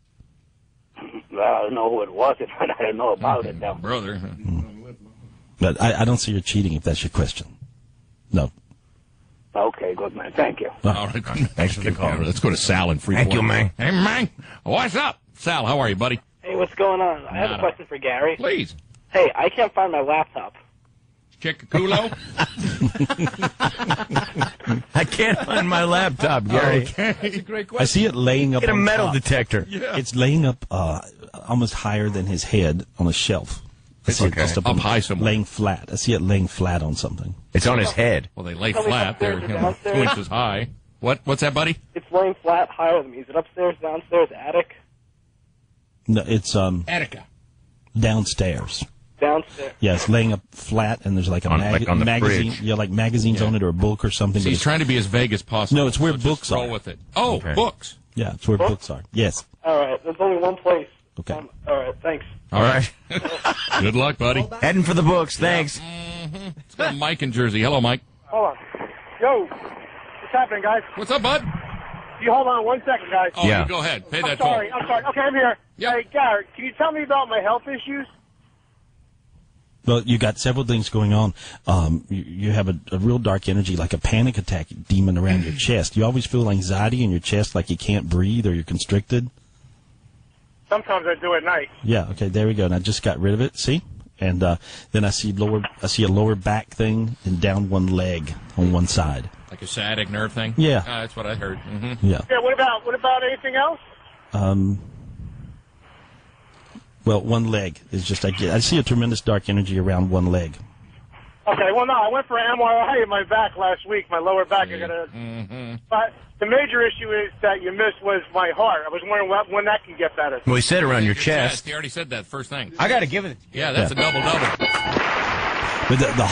Well, I don't know who it was. I don't know about it now. Brother. But I don't see her cheating if that's your question. No. Okay, good, man. Thank you. All right. Thanks for the call. Let's go to Sal in Freeport. Thank you, man. Hey, man. What's up? Sal, how are you, buddy? Hey, what's going on? I have a question for Gary. Please. Hey, I can't find my laptop. Chick-a-culo? I can't find my laptop, Gary. Okay. That's a great question. I see it laying up Get a on metal top. detector. Yeah. It's laying up almost higher than his head on a shelf. I see it just Up high somewhere. laying flat. I see it laying flat on something. It's on his head. Well, they lay Tell me flat. They're upstairs or 2 downstairs? inches high. What's that, buddy? It's laying flat higher than me. Is it upstairs, downstairs, attic? No, it's Attica. downstairs. Downstairs. Yeah, it's laying up flat, and there's like a On the magazine. fridge. Yeah, like magazines on it or a book or something. So but he's it's- trying to be as vague as possible. No, it's where So just books roll are. with it. Oh, Okay. books. Yeah, it's where books are. Yes. All right. There's only one place. Okay. All right. Thanks. All right. Good luck, buddy. Heading for the books. Thanks. Let's go to Mike in Jersey. Hello, Mike. Hold on. Yo, what's happening, guys? What's up, bud? You hold on 1 second, guys. Oh, you go ahead. Pay that toll. I'm sorry. Okay, I'm here. Hey, Garrett, can you tell me about my health issues? Well, you got several things going on. You have a real dark energy, like a panic attack demon around your chest. You always feel anxiety in your chest, like you can't breathe or you're constricted. Sometimes I do at night. Yeah. Okay. There we go. And I just got rid of it. See. And then I see a lower back thing and down one leg on one side. Like a sciatic nerve thing? Yeah. That's what I heard. Mm-hmm. Yeah. Yeah, what about anything else? Well, one leg is just I see a tremendous dark energy around one leg. Okay, well, no, I went for an MRI in my back last week, my lower back. I got But the major issue is that you missed was my heart. I was wondering when that can get better. Well, he said around your chest. He already said that first thing. I got to give it. Yeah, that's a double-double. But the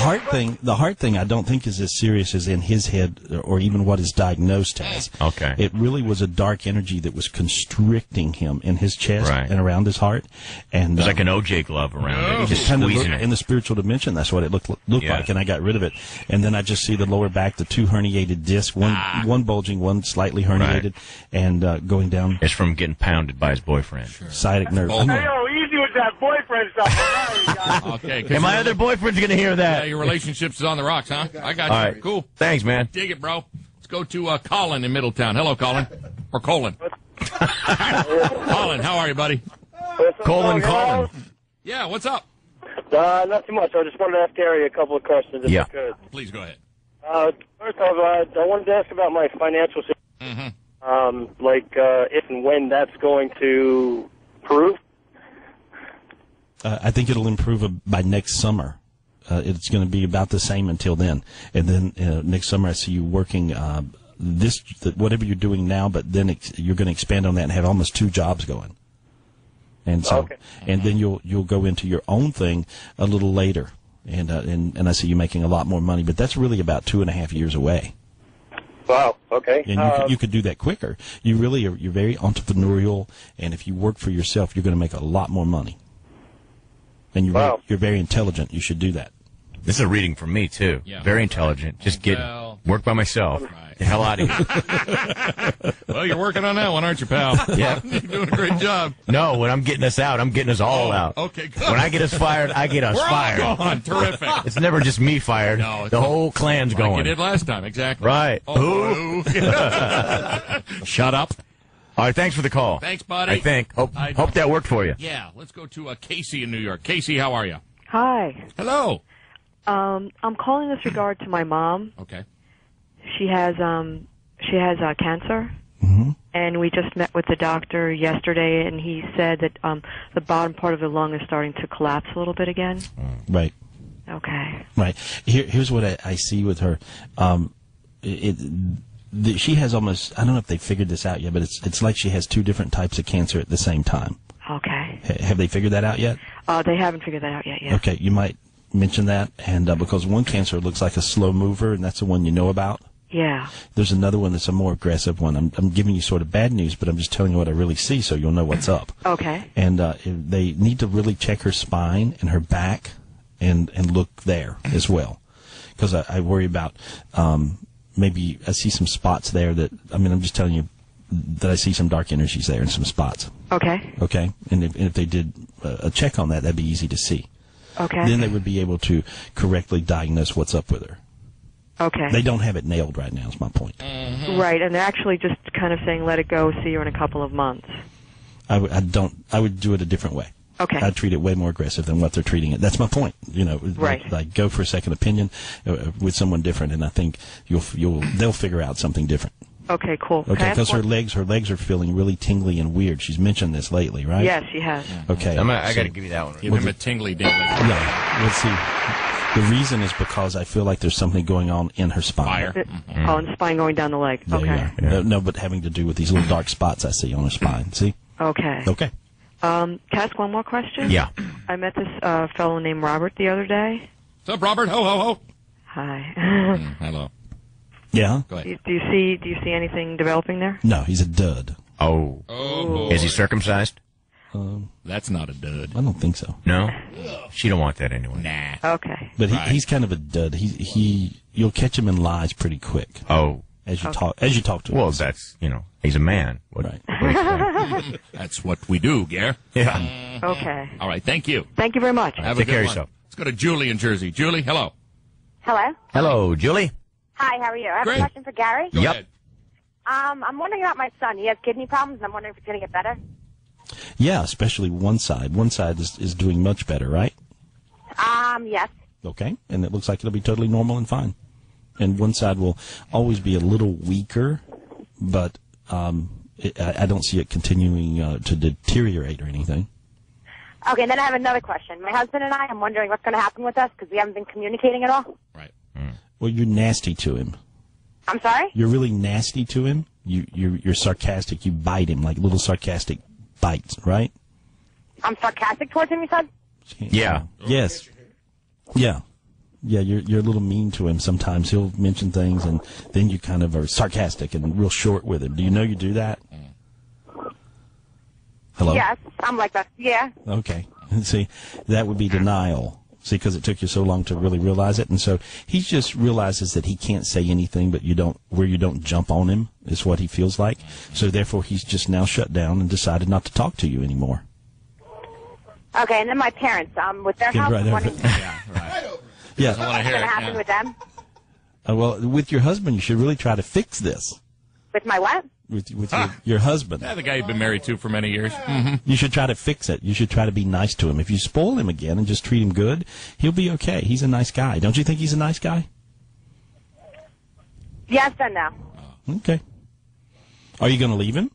heart thing, I don't think is as serious as in his head or even what is diagnosed as. Okay. It really was a dark energy that was constricting him in his chest and around his heart. And there's like an OJ glove around it. Just kind of squeezing it. in the spiritual dimension. That's what it looked like, and I got rid of it. And then I just see the lower back, the two herniated discs, one bulging, one slightly herniated, and going down. It's from getting pounded by his boyfriend. Sciatic nerve. Hey, yo, easy with that boyfriend stuff. Okay. And my other boyfriend's going to hear that. Yeah, your relationship's on the rocks, huh? I got you. All right. Cool. Thanks, man. Dig it, bro. Let's go to Colin in Middletown. Hello, Colin. Or Colin. Colin, how are you, buddy? Colin. Yeah, what's up? Not too much. I just wanted to ask Gary a couple of questions if I could. Please go ahead. First off, I wanted to ask about my financial situation. If and when that's going to improve. I think it'll improve by next summer. It's going to be about the same until then. And then next summer I see you working whatever you're doing now, but then you're going to expand on that and have almost 2 jobs going. And so, and then you'll go into your own thing a little later. And I see you making a lot more money, but that's really about 2.5 years away. Wow. Okay. And you could do that quicker. You're very entrepreneurial, and if you work for yourself, you're going to make a lot more money. And you're very intelligent. You should do that. This is a reading from me, too. Yeah. Very intelligent. Just work by myself. Right. The hell out of here. Well, you're working on that one, aren't you, pal? Yeah. You're doing a great job. No, when I'm getting us out, I'm getting us all out. Okay, good. When I get us fired, I get us fired. All gone. Terrific. It's never just me fired. No, the whole clan's like going. you did last time, exactly. Right. Oh, shut up. All right, thanks for the call. Thanks, buddy. I think. Hope that worked for you. Yeah, let's go to Casey in New York. Casey, how are you? Hi. Hello. I'm calling this regard to my mom. Okay. She has cancer, and we just met with the doctor yesterday, and he said that the bottom part of the lung is starting to collapse a little bit again. Right. Okay. Right. Here's what I see with her. She has almost, I don't know if they figured this out yet, but it's like she has 2 different types of cancer at the same time. Okay. Have they figured that out yet? They haven't figured that out yet. Yeah. Okay, you might mention that, and because one cancer looks like a slow mover, and that's the one you know about. Yeah. There's another one that's a more aggressive one. I'm giving you sort of bad news, but I'm just telling you what I really see, so you'll know what's up. Okay. And they need to really check her spine and her back, and look there as well, because I worry about maybe I see some spots there that I'm just telling you that I see some dark energies there and some spots. Okay. Okay. And if they did a check on that, that'd be easy to see. Okay. Then they would be able to correctly diagnose what's up with her. Okay. They don't have it nailed right now, is my point. Right, and they're actually just kind of saying, let it go, see her in a couple of months. I would do it a different way. Okay. I'd treat it way more aggressive than what they're treating it. That's my point. Right. Like go for a second opinion with someone different, and I think they'll figure out something different. Okay, cool. Okay, because her legs are feeling really tingly and weird. She's mentioned this lately, right? Yes, she has. Okay. I got to give you that one. Give him a tingly dingly. Yeah. Let's see. The reason is because I feel like there's something going on in her spine. Oh, and the spine going down the leg. There Okay. you go. No, but having to do with these little dark spots I see on her spine. See? Okay. Okay. Can I ask one more question? Yeah. I met this fellow named Robert the other day. What's up, Robert? Ho, ho, ho. Hi. Hello. Yeah? Go ahead. Do you see anything developing there? No, he's a dud. Oh. Oh, Is he circumcised? That's not a dud. I don't think so. No? She don't want that anyway. Nah. Okay. But he's kind of a dud. You'll catch him in lies pretty quick. Oh. As you talk to him. Well, that's, he's a man. Right. That's what we do, Gare. Yeah. Okay. All right, thank you. Thank you very much. Have Take a good care of one. yourself. Let's go to Julie in Jersey. Julie, hello. Hello. Hello, Julie. Hi, how are you? I have Great. a question for Gary. Go ahead. I'm wondering about my son. He has kidney problems, and I'm wondering if it's going to get better. Yeah, especially one side. One side is doing much better, right? Yes. Okay. And it looks like it'll be totally normal and fine. And one side will always be a little weaker, but I don't see it continuing to deteriorate or anything. Okay, and then I have another question. My husband and I'm wondering what's going to happen with us because we haven't been communicating at all. Right. Well, you're nasty to him. I'm sorry? You're really nasty to him. You're sarcastic. You bite him like little sarcastic bites, right? I'm sarcastic towards him, you said? Yeah. Yes. Yeah. Yeah, you're a little mean to him sometimes. He'll mention things, and then you kind of are sarcastic and real short with him. Do you know you do that? Hello? Yes, I'm like that. Yeah. Okay. See, that would be denial. See, because it took you so long to really realize it. And so he just realizes that he can't say anything but you don't jump on him is what he feels like. So therefore he's just now shut down and decided not to talk to you anymore. Okay, and then my parents, with their Get help, right I'm over wondering Yeah. I want to hear what's going to it. happen with them. Well, with your husband, you should really try to fix this. With my what? With your husband. Yeah, the guy you've been married to for many years. Mm-hmm. You should try to fix it. You should try to be nice to him. If you spoil him again and just treat him good, he'll be okay. He's a nice guy. Don't you think he's a nice guy? Yes and no. Okay. Are you going to leave him?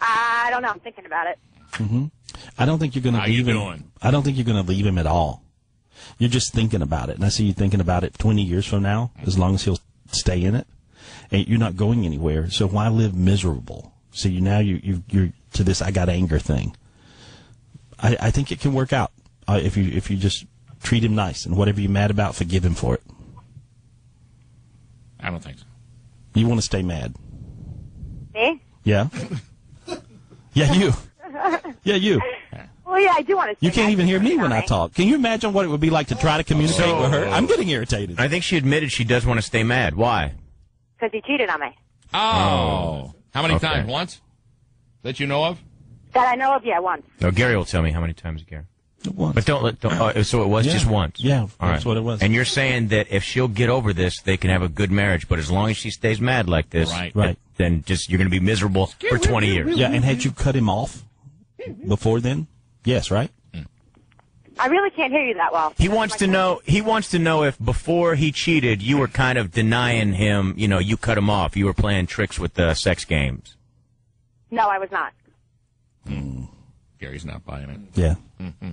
I don't know. I'm thinking about it. Mm-hmm. I don't think you're going to leave him. Doing? I don't think you're going to leave him at all. You're just thinking about it. And I see you thinking about it 20 years from now, as long as he'll stay in it. And you're not going anywhere, so why live miserable? See, now you're to this I got anger thing. I think it can work out if you just treat him nice, and whatever you're mad about, forgive him for it. I don't think so. You want to stay mad? Me? Yeah? Yeah, you. Yeah, you. Well, yeah, I do want to. You can't even hear me when I talk. Can you imagine what it would be like to try to communicate with her? I'm getting irritated. I think she admitted she does want to stay mad. Why? Because he cheated on me. Oh. How many Okay. times? Once? That you know of? That I know of, yeah, once. No, Gary will tell me how many times, Gary. Once. But don't. So it was Yeah. just once. Yeah, All that's right. what it was. And you're saying that if she'll get over this, they can have a good marriage. But as long as she stays mad like this, Right. then just you're going to be miserable for 20 years. Yeah, and had you cut him off before then? Yes, right? I really can't hear you that well. He wants to know. He wants to know if before he cheated, you were kind of denying him. You cut him off. You were playing tricks with the sex games. No, I was not. Gary's not buying it. Yeah. Mm-hmm.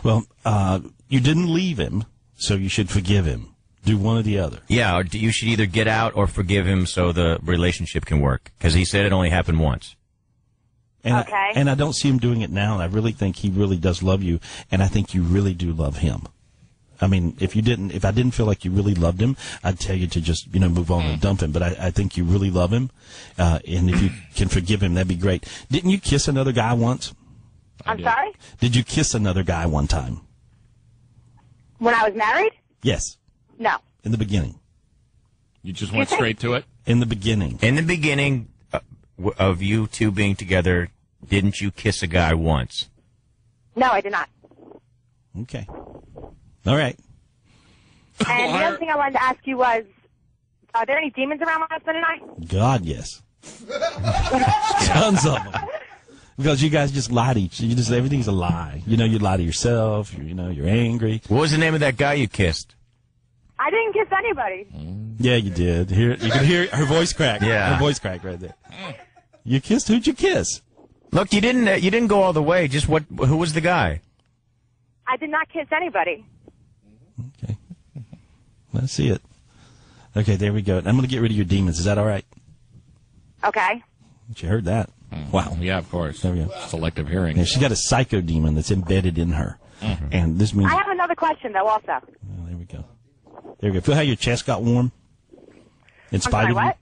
Well, you didn't leave him, so you should forgive him. Do one or the other. Yeah, or you should either get out or forgive him so the relationship can work. Because he said it only happened once. And Okay. I don't see him doing it now, and I really think he really does love you, and I think you really do love him. I mean, if I didn't feel like you really loved him, I'd tell you to just, move on and dump him. But I think you really love him, and if you can forgive him, that'd be great. Didn't you kiss another guy once? I'm sorry? Did you kiss another guy one time? When I was married? Yes. No. In the beginning. You just went straight to it? In the beginning. In the beginning of you two being together, didn't you kiss a guy once? No, I did not. Okay. All right. And the other thing I wanted to ask you was, are there any demons around my husband and I? God, yes. Tons of them. Because you guys just lie to each other. Everything's a lie. You lie to yourself. You're angry. What was the name of that guy you kissed? I didn't kiss anybody. Yeah, you did. You can hear her voice crack. Yeah. Her voice crack right there. You kissed? Who'd you kiss? Look, you didn't go all the way. Just who was the guy? I did not kiss anybody. Okay. Let's see it. Okay, there we go. I'm going to get rid of your demons. Is that all right? Okay. You heard that. Wow. Yeah, of course. There we go. Selective hearing. Yeah, she's got a psycho demon that's embedded in her. Mm-hmm. And this means... I have another question, though, also. Oh, there we go. There we go. Feel how your chest got warm? In I'm spite sorry, of what?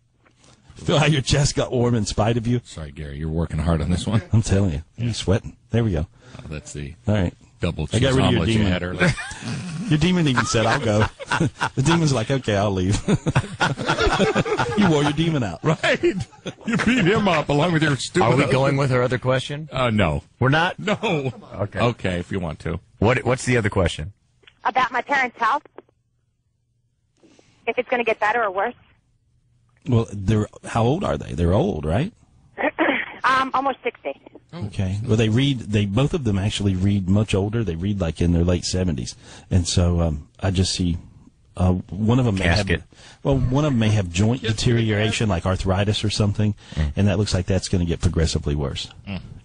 you? Feel how your chest got warm in spite of you? Sorry, Gary, you're working hard on this one. I'm telling you. You're sweating. There we go. Let's see. All right. Double I cheese got rid of your omelet you demon. had earlier. Your demon even said, I'll go. The demon's like, okay, I'll leave. You wore your demon out. Right. You beat him up along with your stupid... Are we going with our other question? No. We're not? No. Okay. Okay, if you want to. What's the other question? About my parents' health. If it's going to get better or worse. Well, how old are they? They're old, right? Almost 60. Okay. Well, both of them actually read much older. They read like in their late 70s. And so I just see one of them one of them may have joint deterioration like arthritis or something, and that looks like that's going to get progressively worse.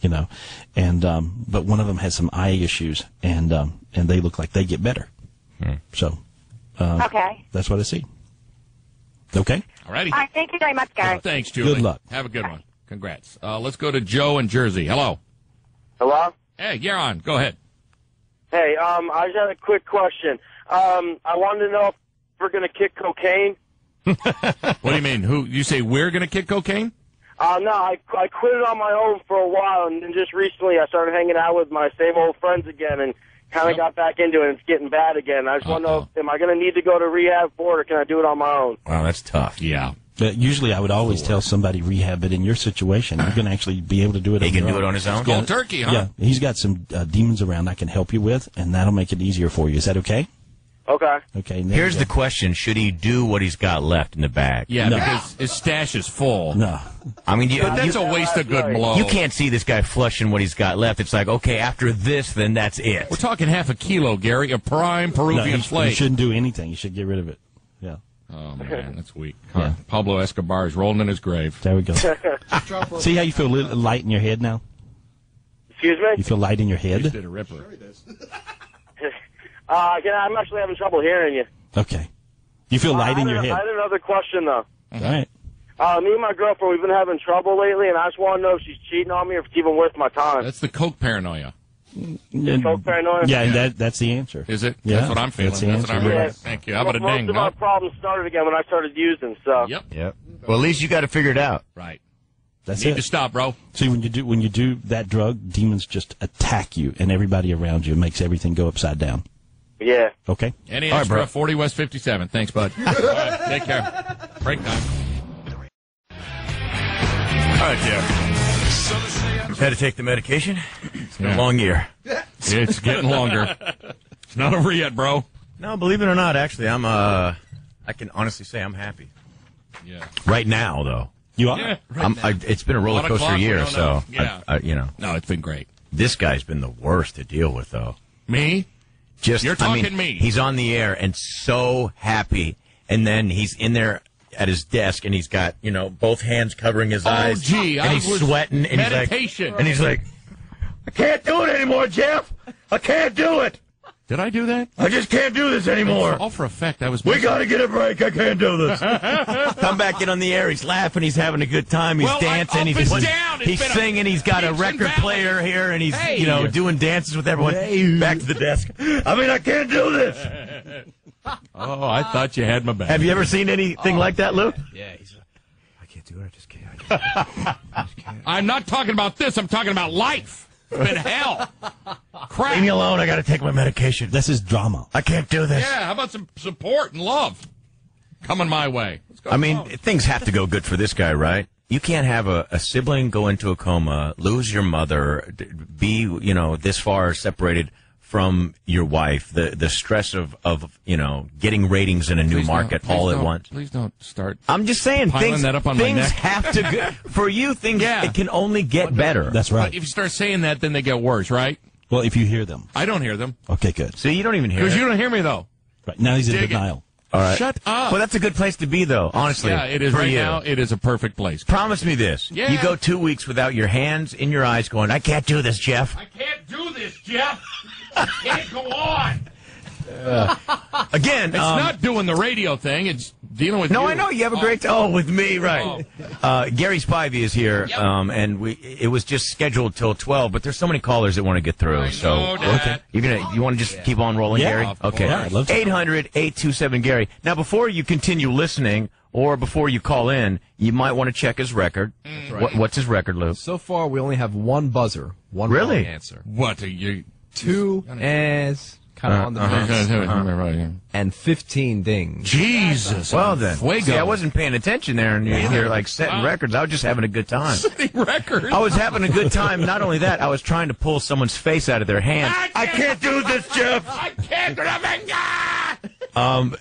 You know. And but one of them has some eye issues, and they look like they get better. So okay. That's what I see. Okay. All righty. All right, thank you very much, Gary. Thanks, Julie. Good luck. Have a good one. Congrats. Let's go to Joe in Jersey. Hello. Hello? Hey, you're on. Go ahead. Hey, I just had a quick question. I wanted to know if we're going to kick cocaine. What do you mean? You say we're going to kick cocaine? No, I quit it on my own for a while, and then just recently I started hanging out with my same old friends again and kind of got back into it, and it's getting bad again. I just want to know, am I going to need to go to rehab for it, or can I do it on my own? Wow, that's tough. Yeah. Usually I would always tell somebody rehab, but in your situation, you're going to actually be able to do it He can do it on his own? Cold turkey, huh? Yeah, he's got some demons around I can help you with, and that'll make it easier for you. Is that okay? Okay. Okay. Here's the question. Should he do what he's got left in the bag? Yeah, because his stash is full. No. I mean, But that's a waste of good blow. You can't see this guy flushing what he's got left. It's like, okay, after this, then that's it. We're talking half a kilo, Gary, of prime Peruvian You flake. shouldn't do anything. You should get rid of it. Yeah. Oh, man, that's weak. Yeah. Pablo Escobar is rolling in his grave. There we go. See how you feel light in your head now? Excuse me? You feel light in your head? Just did a ripper. I'm actually having trouble hearing you. Okay. You feel light in your head? I had another question, though. All right. Me and my girlfriend, we've been having trouble lately, and I just want to know if she's cheating on me or if it's even worth my time. That's the coke paranoia. Coke paranoia? Yeah, and that's the answer. Is it? Yeah, that's what I'm feeling. that's the That's what I'm answer. hearing. Thank you. How about a ding? Most of our problems started again when I started using, so. Yep. Well, at least you got to figure it out. Right. That's Need it. to stop, bro. See, when you do that drug, demons just attack you and everybody around you. It makes everything go upside down. Yeah. Okay. Any All right, extra? bro. 40 West 57. Thanks, bud. All right, take care. Break time. All right, Jeff. Had to take the medication. It's been a long year. It's getting longer. It's not over yet, bro. No, believe it or not, actually, I can honestly say I'm happy. Yeah. Right now, though. You are? Yeah, it's been a roller coaster year, so, Yeah. No, it's been great. This guy's been the worst to deal with, though. Me? You're talking me. He's on the air and so happy, and then he's in there at his desk, and he's got, both hands covering his eyes. Gee, and I he's was sweating. And meditation. He's like, I can't do it anymore, Jeff. I can't do it. Did I do that? I just can't do this anymore. All for effect. I was. We got to get a break. I can't do this. Come back in on the air. He's laughing. He's having a good time. He's dancing. He's singing. He's got a record player here, and he's doing dances with everyone. Back to the desk. I mean, I can't do this. Oh, I thought you had my back. Have you ever seen anything like that, Lou? Yeah. I can't do it. I just can't. I'm not talking about this. I'm talking about life. It's been hell. Crap. Leave me alone. I got to take my medication. This is drama. I can't do this. Yeah, how about some support and love coming my way? Let's go. I mean, things have to go good for this guy, right? You can't have a sibling go into a coma, lose your mother, be, this far separated from your wife, the stress of getting ratings in a new market all at once. Please don't start. I'm just saying, piling that up on my neck. have to go. For you, it can only get better. That's right. But if you start saying that, then they get worse, right? Well, if you hear them. I don't hear them. Okay, good. See, you don't even hear Because it. you don't hear me, though. Right. Now he's in Dig it. denial. All right. Shut up. Well, that's a good place to be, though, honestly. Yeah, it is for right you. now. It is a perfect place. Promise me this. Yeah. You go 2 weeks without your hands in your eyes going, I can't do this, Jeff. I can't do this, Jeff. I can't go on. Again, It's not doing the radio thing. It's dealing with you. No, I know. You have a great time. Oh, with me, right. Gary Spivey is here, and it was just scheduled till 12, but there's so many callers that want to get through. You want to just keep on rolling, Yeah, Gary? of Okay. course. Yeah, I'd love to. 800-827-GARY. Now, before you continue listening, or before you call in, you might want to check his record. right. What's his record, Lou? So far, we only have one buzzer, one Really? wrong answer. What are you? Two as kind of on the fence, and 15 dings. Jesus. Well then, Fuego. see, I wasn't paying attention there, and you're like setting records. I was just having a good time. Setting records. I was having a good time. Not only that, I was trying to pull someone's face out of their hand. I can't do this, Jeff. I can't do the finger.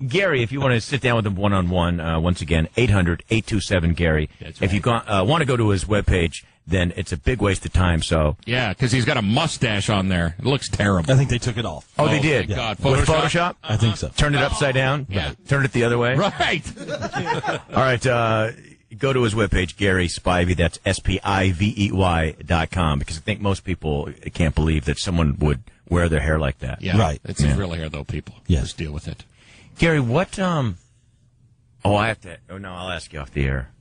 Gary, if you want to sit down with him one-on-one, once again, 800-827-GARY. If you want to go to his webpage, then it's a big waste of time. So Yeah, because he's got a mustache on there. It looks terrible. I think they took it off. Oh, they did? Thank God. With Photoshop? I think so. Turned it upside down? Yeah. Turned it the other way? Right. All right, go to his webpage, Gary Spivey. That's SPIVEY.com, because I think most people can't believe that someone would wear their hair like that. Yeah. Right. It's his real hair, though, people. Yes. Just deal with it. Gary, what, I have to, I'll ask you off the air.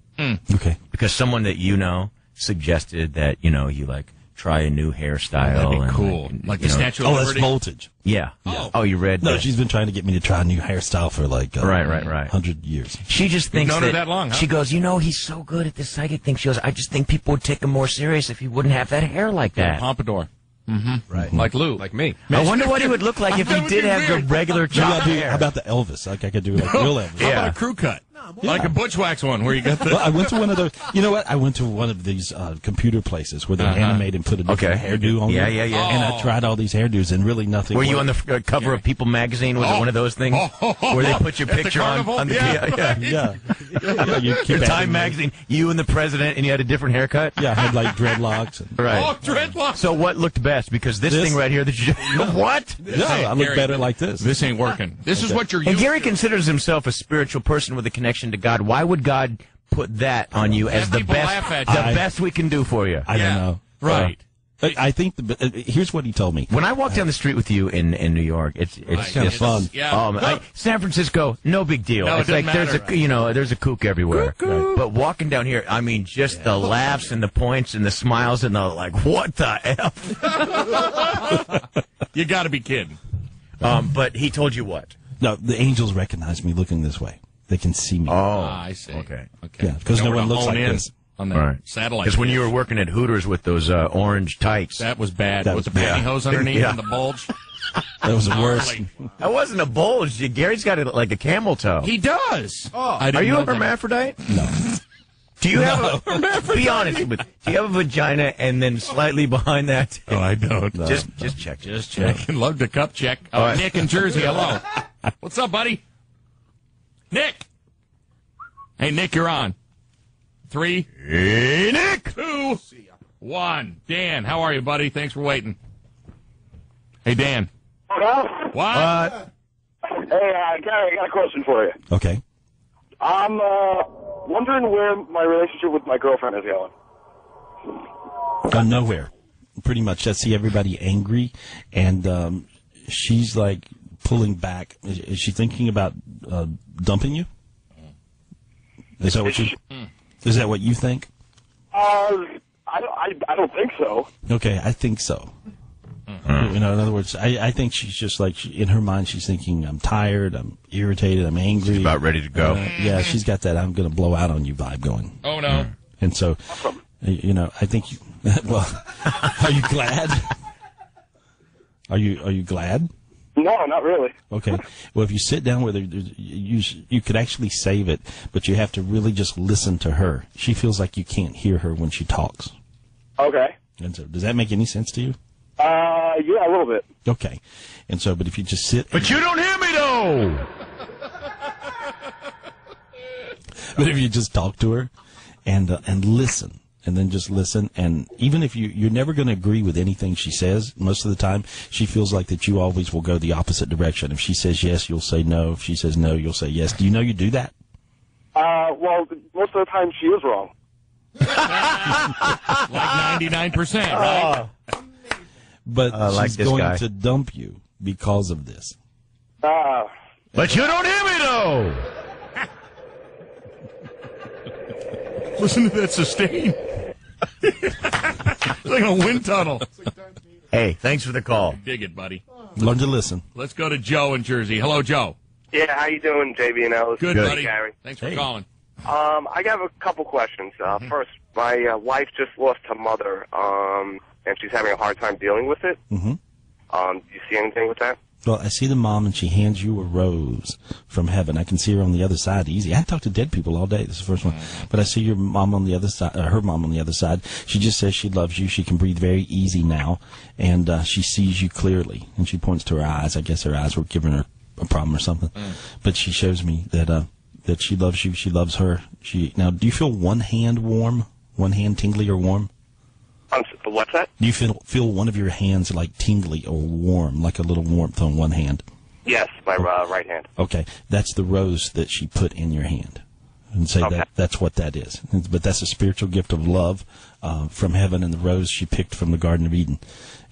Okay. Because someone that you know suggested that, you like try a new hairstyle. That'd be and cool. Like the Statue of Oh, that's Liberty? voltage. Yeah. Oh, you read No, that? she's been trying to get me to try a new hairstyle for like Right. 100 years. She just thinks known her that long, huh? She goes, he's so good at this psychic thing. She goes, I just think people would take him more serious if he wouldn't have that hair like that. Pompadour. Mm-hmm. Right. Like Lou. Like me. I wonder what he would look like if he did have the regular Maybe I'll chopped do, hair. how about the Elvis? Like I could do like real Elvis. How about a crew cut? Like a Butchwax one where you got the... Well, I went to one of those. You know what? I went to one of these computer places where they animate and put a different hairdo on there. Yeah. And I tried all these hairdos, and really nothing. Were you worked. on the cover of People magazine? Was it one of those things where they put your At the picture on carnival? the Yeah. You keep Time adding- magazine? You and the president, and you had a different haircut. Yeah, I had like dreadlocks. And, Right. Oh, dreadlocks. So what looked best? Because this thing right here, that you what? No, I look Gary, better like this. This ain't working. This is what you're And used Gary to. considers himself a spiritual person with a connection to God. Why would God put that on you as Have the people best, laugh at the you. best we can do for you? I don't know. Right. I think here's what he told me. When I walk down the street with you in New York, it's kind of fun. Yeah. San Francisco, no big deal. No, it it's like doesn't there's a kook everywhere. Right. But walking down here, I mean, just the laughs and the points and the smiles and the like, what the F? You got to be kidding. But he told you what? No, the angels recognize me looking this way. They can see me. I see. Okay. Yeah, because no Nowhere one to looks hone like in this. on the Right. satellite. Because when you were working at Hooters with those orange tights, that was bad. That with was the bad. pantyhose underneath Yeah. and the bulge. That was the worst. Gnarly. that wasn't a bulge. Gary's got it like a camel toe. He does. I Are didn't you know a that. hermaphrodite? No. Do you have a be honest with? Do you have a vagina and then slightly behind that? Oh, I don't. Just check. Just check. Love the cup check. All right. Nick in Jersey, hello. What's up, buddy? Nick. Hey, Nick, you're on. 3, Hey, Nick. 2, 1. Dan, how are you, buddy? Thanks for waiting. Hey, Dan. What? Hey, Gary, I got a question for you. Okay. I'm wondering where my relationship with my girlfriend is going. Nowhere. Pretty much. I see everybody angry, and she's like pulling back. Is she thinking about dumping you? Is that what you? Is that what you think? I don't think so. Okay, I think so. In other words, I think she's just like in her mind, she's thinking, I'm tired, I'm irritated, I'm angry. She's about ready to go. Yeah, she's got that I'm going to blow out on you vibe going. Oh, no. And so, I think you, well, are you glad? Are you glad? No, not really. Okay. Well, if you sit down with her, you could actually save it, but you have to really just listen to her. She feels like you can't hear her when she talks. Okay. And so, does that make any sense to you? Yeah, a little bit. Okay. And so, but if you just sit. But you don't hear me though. But if you just talk to her and listen, and then just listen, and even if you're never going to agree with anything she says, most of the time, she feels like that you always will go the opposite direction. If she says yes, you'll say no. If she says no, you'll say yes. Do you know you do that? Well, most of the time she is wrong. Like 99%, right? But like she's this going guy. to dump you because of this. But you don't hear me though. Listen to that sustain. It's like a wind tunnel. Hey, thanks for the call. Dig it, buddy. Learn to listen. Let's go to Joe in Jersey. Hello, Joe. Yeah, how you doing, JV and Elvis? Good, buddy. Gary. Thanks for calling. I have a couple questions. First, my wife just lost her mother, and she's having a hard time dealing with it. Mm-hmm. Do you see anything with that? Well, I see the mom, and she hands you a rose from heaven. I can see her on the other side easy. I talk to dead people all day. This is the first one. But I see your mom on the other side, her mom on the other side. She just says she loves you. She can breathe very easy now, and she sees you clearly. And she points to her eyes. I guess her eyes were giving her a problem or something. But she shows me that that she loves you. She loves her. Now, do you feel one hand warm, one hand tingly or warm? What's that? Do you feel one of your hands like tingly or warm, like a little warmth on one hand? Yes, my right hand. Okay, that's the rose that she put in your hand, and say that's what that is. But that's a spiritual gift of love from heaven, and the rose she picked from the Garden of Eden,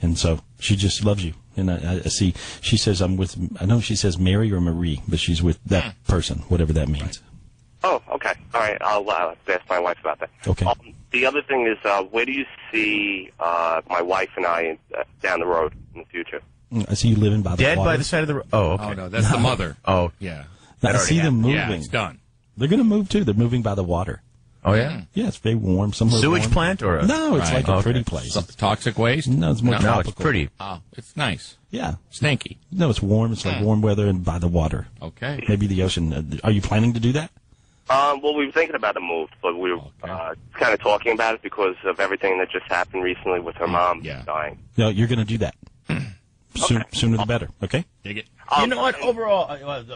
and so she just loves you. And I see she says I'm with. I know she says Mary or Marie, but she's with that person, whatever that means. Oh, okay. All right. I'll ask my wife about that. Okay. The other thing is, where do you see my wife and I down the road in the future? I see you living by the Dead water. by the side of the road. Oh, okay. Oh, no, that's the mother. Oh, yeah. Now, I see them moving. Yeah, it's done. They're going to move too. They're moving by the water. Oh, yeah? Yeah, it's very warm. Somewhere Sewage warm. plant or a... No, it's Right. like a pretty place. Some toxic waste? No, it's more No, tropical. it's pretty. Oh, it's nice. Yeah. Stinky. No, it's warm. It's like warm weather and by the water. Okay. Maybe the ocean. Are you planning to do that? Well, we were thinking about a move, but we were kind of talking about it because of everything that just happened recently with her mom dying. No, you're going to do that. Sooner the better. Okay? Dig it. You know what? Overall,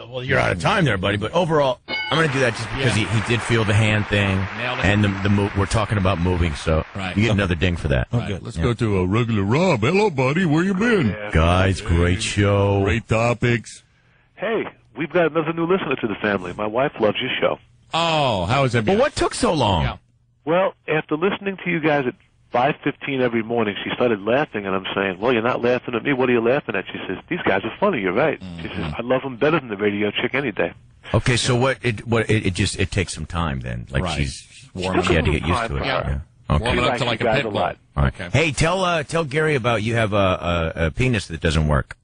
well, you're out of time there, buddy. But overall, I'm going to do that just because he did feel the hand thing, and the move. We're talking about moving, so you get another ding for that. All right, let's go to a regular Rob. Hello, buddy. Where you been? Guys, great show. Great topics. Hey, we've got another new listener to the family. My wife loves your show. Oh, how is that? Well, what took so long? Yeah. Well, after listening to you guys at 5:15 every morning, she started laughing, and I'm saying, "Well, you're not laughing at me. What are you laughing at?" She says, "These guys are funny. You're right." She says, "I love them better than the radio chick any day." Okay, so it takes some time then. Like Right. she had to get used to it. Yeah. Okay. Warm it up to like a pit bull. All right. Okay. Hey, tell Gary about you have a penis that doesn't work.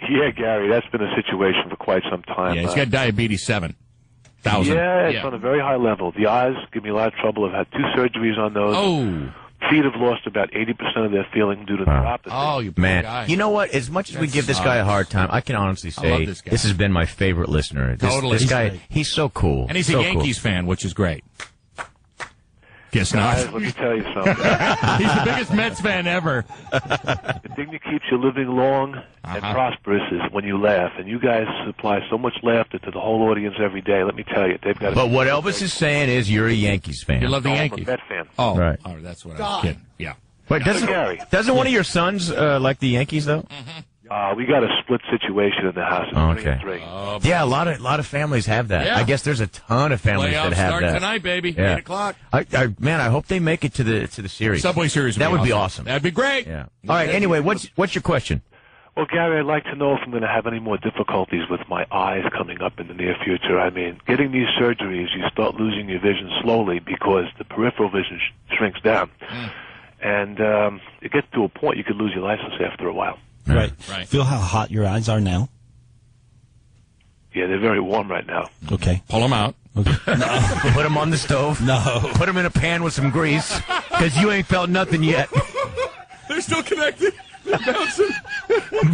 Yeah, Gary, that's been a situation for quite some time. Yeah, he's got diabetes 7,000. Yeah, it's on a very high level. The eyes give me a lot of trouble. I've had 2 surgeries on those. Oh. Feet have lost about 80% of their feeling due to neuropathy. Oh, you Man, guy. you know what? As much as we give this guy a hard time, I can honestly I love say this guy. this has been my favorite listener. Totally. This guy, He's great. he's so cool. And he's so a Yankees fan, which is great. Guess not. Guys, let me tell you something. He's the biggest Mets fan ever. The thing that keeps you living long and prosperous is when you laugh. And you guys supply so much laughter to the whole audience every day. Let me tell you, they've got. But what Elvis is saying is you're a Yankees fan. You love the I'm a Yankees. Met fan. Oh, Right. oh, that's what I was kidding. Yeah. But doesn't one of your sons like the Yankees though? We got a split situation in the house. It's 3 and 3. Yeah, a lot of families have that. Yeah. I guess there's a ton of families Playoffs that have start that. tonight, baby. Yeah. 8 o'clock. I hope they make it to the series. Subway Series. That would be awesome. That'd be great. Yeah. All right. Anyway, what's your question? Well, Gary, I'd like to know if I'm going to have any more difficulties with my eyes coming up in the near future. I mean, getting these surgeries, you start losing your vision slowly because the peripheral vision shrinks down. And it gets to a point you could lose your license after a while. Right. Feel how hot your eyes are now? Yeah, they're very warm right now. Okay. Pull them out. Okay. Put them on the stove. No. Put them in a pan with some grease, because you ain't felt nothing yet. They're still connected.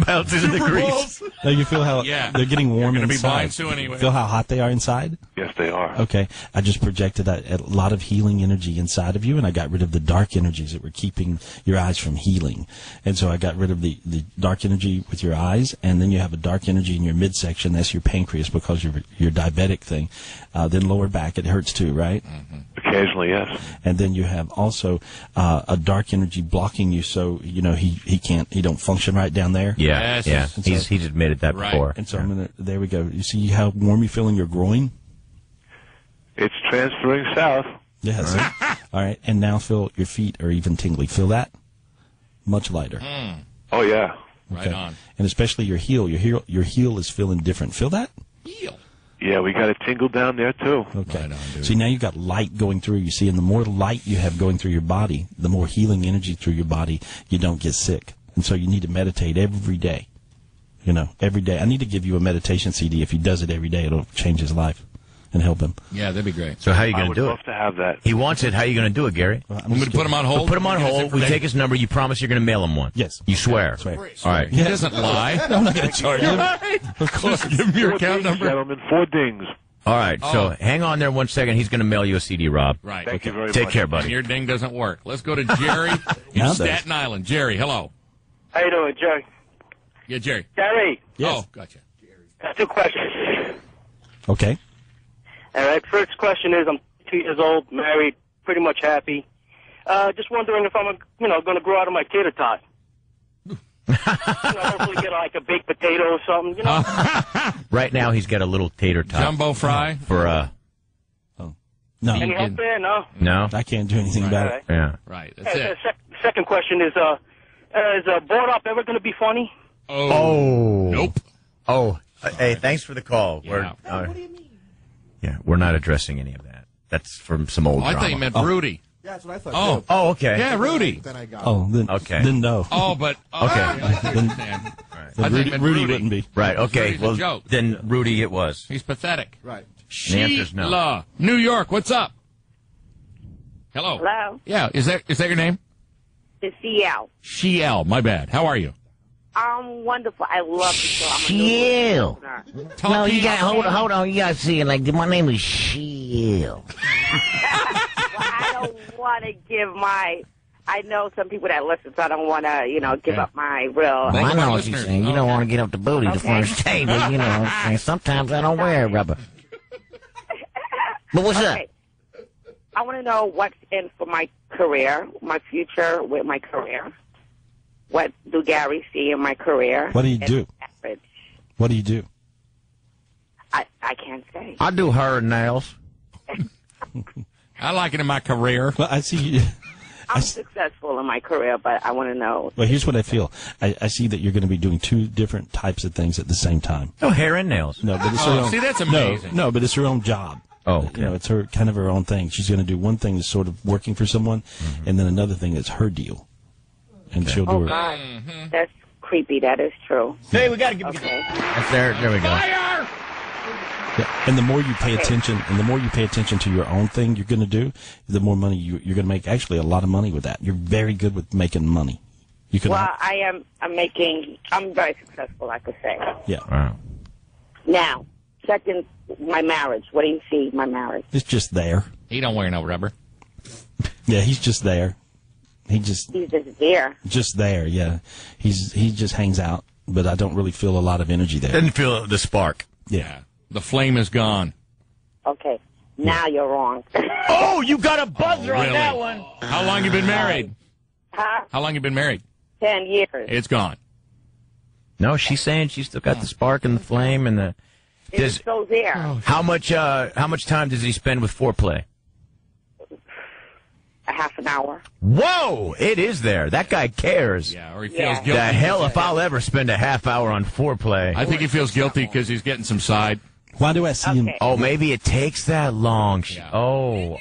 Bounces in the grease. No, you feel how they're getting warm You're gonna be inside. blind soon anyway. Feel how hot they are inside? Yes, they are. Okay. I just projected a lot of healing energy inside of you, and I got rid of the dark energies that were keeping your eyes from healing. And so I got rid of the dark energy with your eyes, and then you have a dark energy in your midsection. That's your pancreas because your diabetic thing. Then lower back, it hurts too, right? Occasionally, yes. And then you have also a dark energy blocking you, so he don't function right down there. Yeah, yeah. He's admitted that before. And so there we go. You see how warm you feel in your groin? It's transferring south. Yes. All right. And now feel your feet are even tingly. Feel that? Much lighter. Oh yeah. Right on. And especially your heel. Your heel is feeling different. Feel that? Heel. Yeah, we got a tingle down there too. Okay. Right on, see, now you've got light going through. You see, and the more light you have going through your body, the more healing energy through your body, you don't get sick. And so you need to meditate every day. You know, every day. I need to give you a meditation CD. If he does it every day, it'll change his life and help him. Yeah, that'd be great. So how are you going to do it? I would love to have that. He wants it. How are you going to do it, Gary? I'm going to put him on hold. We'll put him on hold. We take his number. You promise you're going to mail him one. Yes. You swear. Swear. All right. He doesn't lie. I'm not going to charge him. Of course. Give him your account number. Gentlemen, 4 dings. All right. So hang on there 1 second. He's going to mail you a CD, Rob. Right. Thank you very much. Take care, buddy. And your ding doesn't work. Let's go to Jerry in Staten Island. Jerry, hello. How you doing, Jerry? Yeah, Jerry. Gary. Yes. Oh, gotcha. 2 questions. Okay. All right. First question is, I'm 2 years old, married, pretty much happy. Just wondering if I'm, going to grow out of my tater tot. Hopefully get like a baked potato or something. Right now, he's got a little tater tot. Jumbo fry? For, No. Any help there? No. No? I can't do anything about it. Yeah. Right. That's it. Second question is Board Up ever going to be funny? Oh. Nope. Oh. Hey, thanks for the call. Yeah. What do you mean? Yeah, we're not addressing any of that. That's from some old I drama. thought you meant Rudy. Yeah, that's what I thought. Oh. too. Oh, okay. Yeah, Rudy. Then I got Oh, then, Okay. then no. Oh, but... Okay. I Then, understand. then I think Rudy, meant Rudy Rudy. wouldn't be. Right, okay. Rudy's a Well, joke. then Rudy it was. He's pathetic. Right. The answer's no. Sheila. New York, what's up? Hello. Hello. Yeah, is that your name? It's CL. Shiel, my bad. How are you? I'm wonderful. I love the show. I'm a Shiel. new listener. No, you got hold on. You got to see it like my name is Shiel. Well, I don't want to give my. I know some people that listen, so I don't want to, give up my real. Well, I know what you're saying. You don't want to get up the booty the first day, but and sometimes I don't wear rubber. But what's up? I want to know what's in for my career, my future with my career. What do Gary see in my career? What do you do? Average. What do you do? I can't say. I do her nails. I like it in my career. Well, I see you. I'm successful in my career, but I want to know. Well, here's what I feel. I see that you're going to be doing 2 different types of things at the same time. Oh, hair and nails. No, but it's her own, see, that's amazing. No, but it's her own job. Oh, okay. It's her kind of her own thing. She's going to do one thing that's sort of working for someone, and then another thing that's her deal. And she'll do Oh, her. God. That's creepy. That is true. Hey, we got to give Okay. That's there we go. Fire! Yeah. And the more you pay attention, to your own thing you're going to do, the more money you're going to make. Actually, a lot of money with that. You're very good with making money. You can. Well, I'm very successful, I could say. Yeah. Wow. Now, second, my marriage. What do you see, my marriage? It's just there. He don't wear no rubber. Yeah, he's just there. He's just there. Just there. Yeah, he just hangs out, but I don't really feel a lot of energy there. Didn't feel the spark. Yeah. The flame is gone. Okay. Now you're wrong. Oh, you got a buzzer on really? that one. How long you been married? Huh? How long you been married? 10 years. It's gone. No, she's saying she's still got the spark and the flame and the. It's still there. How much time does he spend with foreplay? A half an hour. Whoa! It is there. That guy cares. Yeah, or he feels guilty. The hell if I'll ever spend a half hour on foreplay. I think he feels guilty because he's getting some side. Why do I see him? Oh, maybe it takes that long. Yeah. Oh.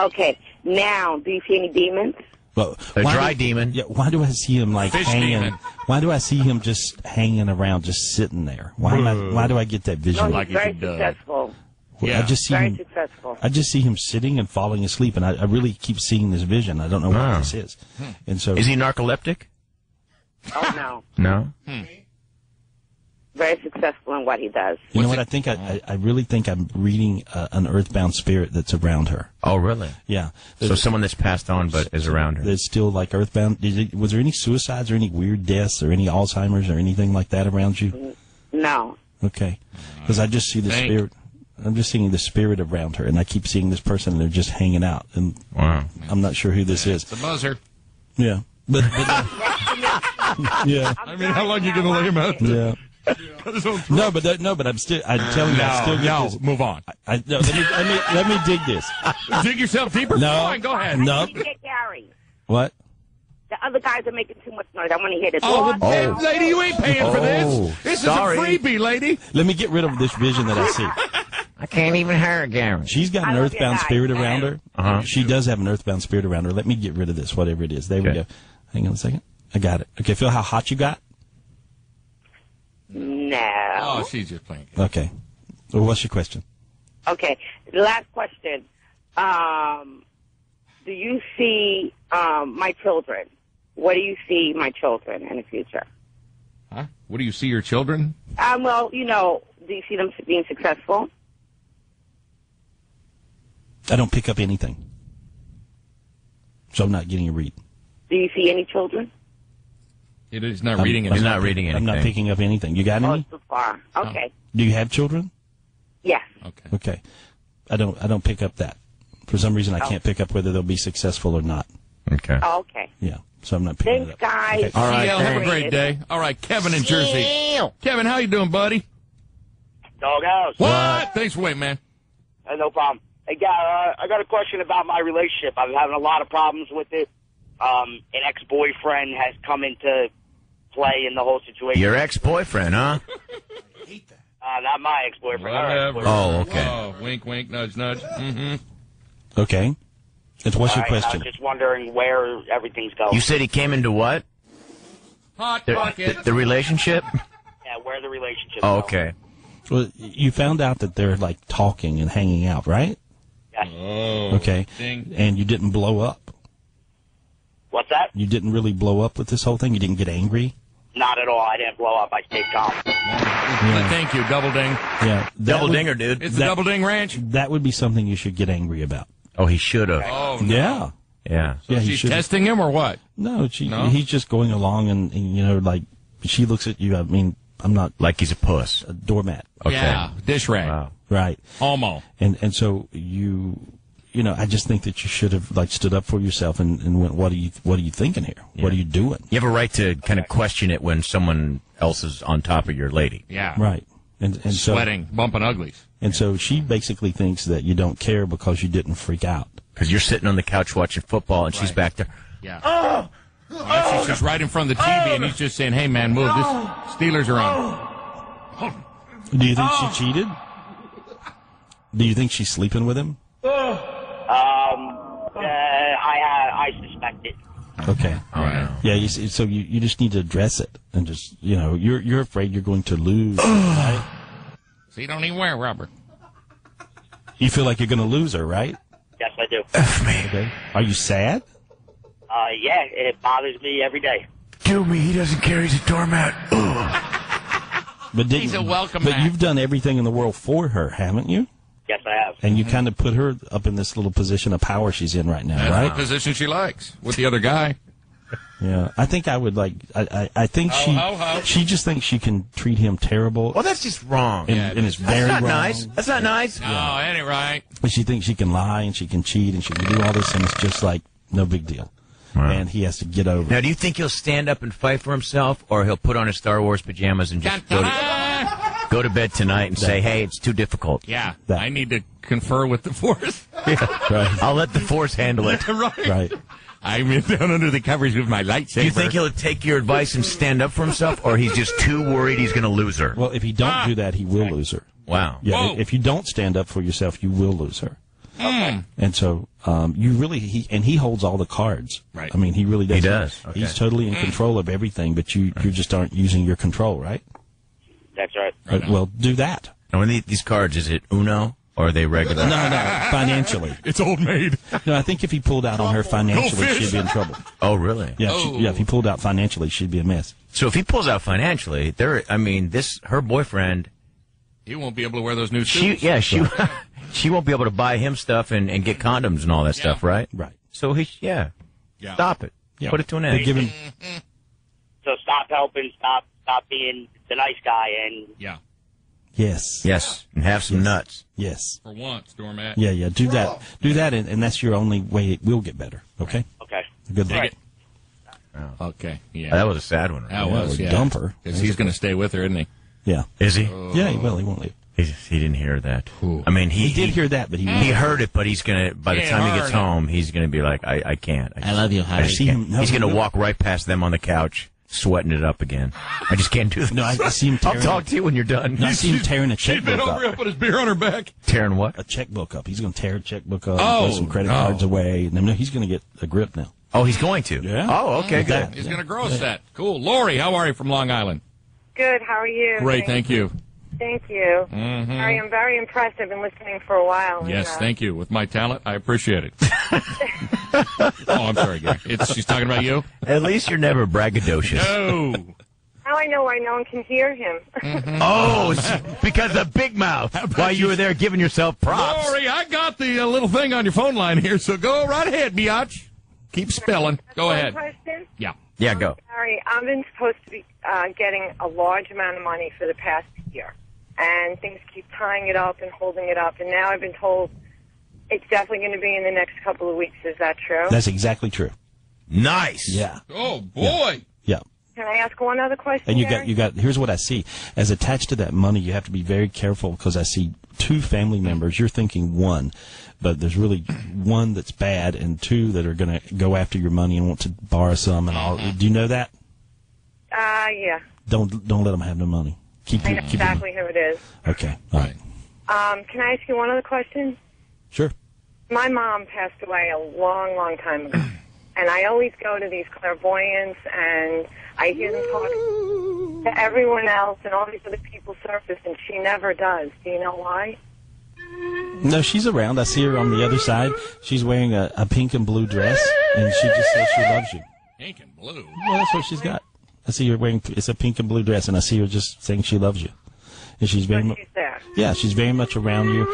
Okay. Now, do you see any demons? Well, A dry demon. Yeah. Why do I see him like Fish hanging? demon. Why do I see him just hanging around, just sitting there? Why do I get that No, vision? he's Like he very should, successful. Yeah. I just see Very him. successful. I just see him sitting and falling asleep, and I really keep seeing this vision. I don't know what this is. And so, Is he narcoleptic? Oh, no. No. Very successful in what he does. you know what? I think I really think I'm reading an earthbound spirit that's around her. Oh, really? Yeah. So someone that's passed on but is around her. That's still like earthbound. Was there any suicides or any weird deaths or any Alzheimer's or anything like that around you? No. Okay. Because I just see the spirit. I'm just seeing the spirit around her, and I keep seeing this person, and they're just hanging out. And Wow. I'm not sure who this is. It's a buzzer. Yeah. But yeah. I mean, how long you going to lay him out there? Yeah. No, but I'm telling you, I still get this. Move on. No, let me dig this. Dig yourself deeper? No. Fine, go ahead. No. I need to get Gary. What? The other guys are making too much noise. I want to hear the Oh, door. well, lady, you ain't paying for this. This sorry. is a freebie, lady. Let me get rid of this vision that I see. I can't even hear it, Gary. She's got I an love your earthbound guy. spirit around her. Uh-huh. She does have an earthbound spirit around her. Let me get rid of this, whatever it is. There we Okay. go. Hang on a second. I got it. Okay, feel how hot you got? No. Oh, she's just playing. Okay. Well, what's your question? Okay. The last question. Do you see my children? What do you see my children in the future? Huh? What do you see your children? Well, do you see them being successful? I don't pick up anything. So I'm not getting a read. Do you see any children? He's not reading it. He's not reading anything. I'm not picking up anything. You got any? So far. Okay. Do you have children? Yes. Okay. I don't pick up that. For some reason, I can't pick up whether they'll be successful or not. Okay. Oh, okay. Yeah. So I'm not picking it up. Thanks, guys. Okay. All right. Have a great day. All right, Kevin in Jersey. Kevin, how you doing, buddy? Doghouse. What? Thanks for waiting, man. No problem. Hey, guy, I got a question about my relationship. I've been having a lot of problems with it. An ex-boyfriend has come into play in the whole situation. Your ex-boyfriend, huh? Not my ex-boyfriend. Whatever. Oh, okay. Oh, wink, wink, nudge, nudge. Mm-hmm. Okay. And what's your I question? was just wondering where everything's going. You said he came into what? Hot pocket. The relationship? Yeah, where the relationship Oh, going. okay. Well, you found out that they're like talking and hanging out, right? Yes. Oh. Okay. Ding. And you didn't blow up. What's that? You didn't really blow up with this whole thing? You didn't get angry? Not at all. I didn't blow up. I stayed calm. Thank you, Double Ding. Yeah. Double dinger, dude. It's the Double Ding Ranch. That would be something you should get angry about. Oh, he should have. Oh, no. Yeah. Yeah. Yeah, he She's should. testing him or what? No, No? he's just going along and, like, she looks at you, I mean, I'm not Like he's a puss. a doormat. Okay. Yeah, dish rag. Wow. Right. Homo. And so I just think that you should have, like, stood up for yourself and went, what are you thinking here? Yeah. What are you doing? You have a right to kind of question it when someone else is on top of your lady. Yeah. Right. And so, Sweating, bumping uglies. and so she basically thinks that you don't care because you didn't freak out. Because you're sitting on the couch watching football and she's Right. back there. Yeah. She's just right in front of the TV and he's just saying, hey, man, move. This Steelers are on. Do you think she cheated? Do you think she's sleeping with him? I suspect it. Okay. All right. Yeah, so you just need to address it and just, you're afraid you're going to lose, right? So you don't even wear rubber. You feel like you're going to lose her, right? Yes, I do. Okay. Are you sad? Yeah, it bothers me every day. Kill me. He doesn't care. He's a doormat. But He's a welcome But mat. you've done everything in the world for her, haven't you? Yes, I have. And you kind of put her up in this little position of power she's in right now, That's right? the position she likes with the other guy. Yeah. I think I would I think ho. she just thinks she can treat him terrible. Well, that's just wrong. And it's That's very not wrong. nice. That's not nice. No, that ain't right. And she thinks she can lie and she can cheat and she can do all this and it's just like no big deal. Wow. And he has to get over Now, it. do you think he'll stand up and fight for himself, or he'll put on his Star Wars pajamas and just go to bed tonight and say, hey, it's too difficult? Yeah, That. I need to confer with the Force. Right. I'll let the Force handle it. Right. I'm down under the covers with my lightsaber. Do you think he'll take your advice and stand up for himself, or he's just too worried he's going to lose her? Well, if you don't do that, he will lose her. Wow. Yeah, Whoa. if you don't stand up for yourself, you will lose her. Mm. And so you really he holds all the cards. Right. I mean, he really does. He does. Okay. He's totally in control of everything, but you just aren't using your control, right? That's right. Well, do that. Now, when these cards, is it Uno, or are they regular? No, financially. It's old maid. No, I think if he pulled out on her financially, fish. she'd be in trouble. Oh, really? Yeah, Oh. if he pulled out financially, she'd be a mess. So if he pulls out financially, her boyfriend, He won't be able to wear those new suits. she won't be able to buy him stuff and get condoms and all that stuff, right? Right. So stop it. Yeah. Put it to an They end. give him. So stop helping, stop being the nice guy, and Yeah, Yes. Yes, and have some nuts. Yes. for once, doormat. Yeah. Do that, and that's your only way it will get better. Okay. okay. Good Take luck. it. Okay, yeah. That was a sad one. Right? That was, yeah. Dump her. Because he's going to stay with her, isn't he? Yeah. Is he? Yeah. He won't leave. He didn't hear that. Ooh. I mean, He did hear that, but he heard it, but he's gonna. By the He time he heard gets it. home, he's gonna be like, I can't. I love you, I honey. just see can't. him- no, He's gonna no. walk right past them on the couch, sweating it up again. I just can't do this. No, I see him I'll tearing. talk to you when you're done. No, I see him tearing a She's been checkbook over here, up. put his beer on her back. Tearing what? A checkbook up. He's going to tear a checkbook up. Oh, throw some credit no. cards away. No, he's going to get a grip now. Oh, he's going to. Yeah. Oh, okay, good. He's going to grow a set. Cool. Lori, how are you from Long Island? Good. How are you? Great, thank you. Thank you. Mhm. Harry, I'm very impressed. I've been listening for a while. Yes, and, thank you. With my talent, I appreciate it. Oh, I'm sorry, Gary. She's talking about you? At least you're never braggadocious. No. Now I know why no one can hear him. Oh, because of Big Mouth. While you were there giving yourself props. Lori, I got the little thing on your phone line here, so go right ahead, biatch. Keep spelling. Go One ahead. question? Yeah. Yeah, go. Harry, I've been supposed to be getting a large amount of money for the past year, and things keep tying it up and holding it up, and now I've been told it's definitely going to be in the next couple of weeks. Is that true? That's exactly true. Nice. Yeah. Oh, boy. Yeah. Can I ask one other question, And Gary? you got. Here's what I see. As attached to that money, you have to be very careful because I see 2 family members. You're thinking 1, but there's really 1 that's bad and 2 that are going to go after your money and want to borrow some and all. Do you know that? Yeah. Don't let them have no money. I know exactly who it is. Okay. All right. Can I ask you one other question? Sure. My mom passed away a long, long time ago, and I always go to these clairvoyants, and I hear them talk to everyone else, and all these other people surface, and she never does. Do you know why? No, she's around. I see her on the other side. She's wearing a pink and blue dress, and she just says she loves you. Pink and blue? Well, that's what she's got. I see her wearing, it's a pink and blue dress, and I see her just saying she loves you. And she's very much, yeah, she's very much around you.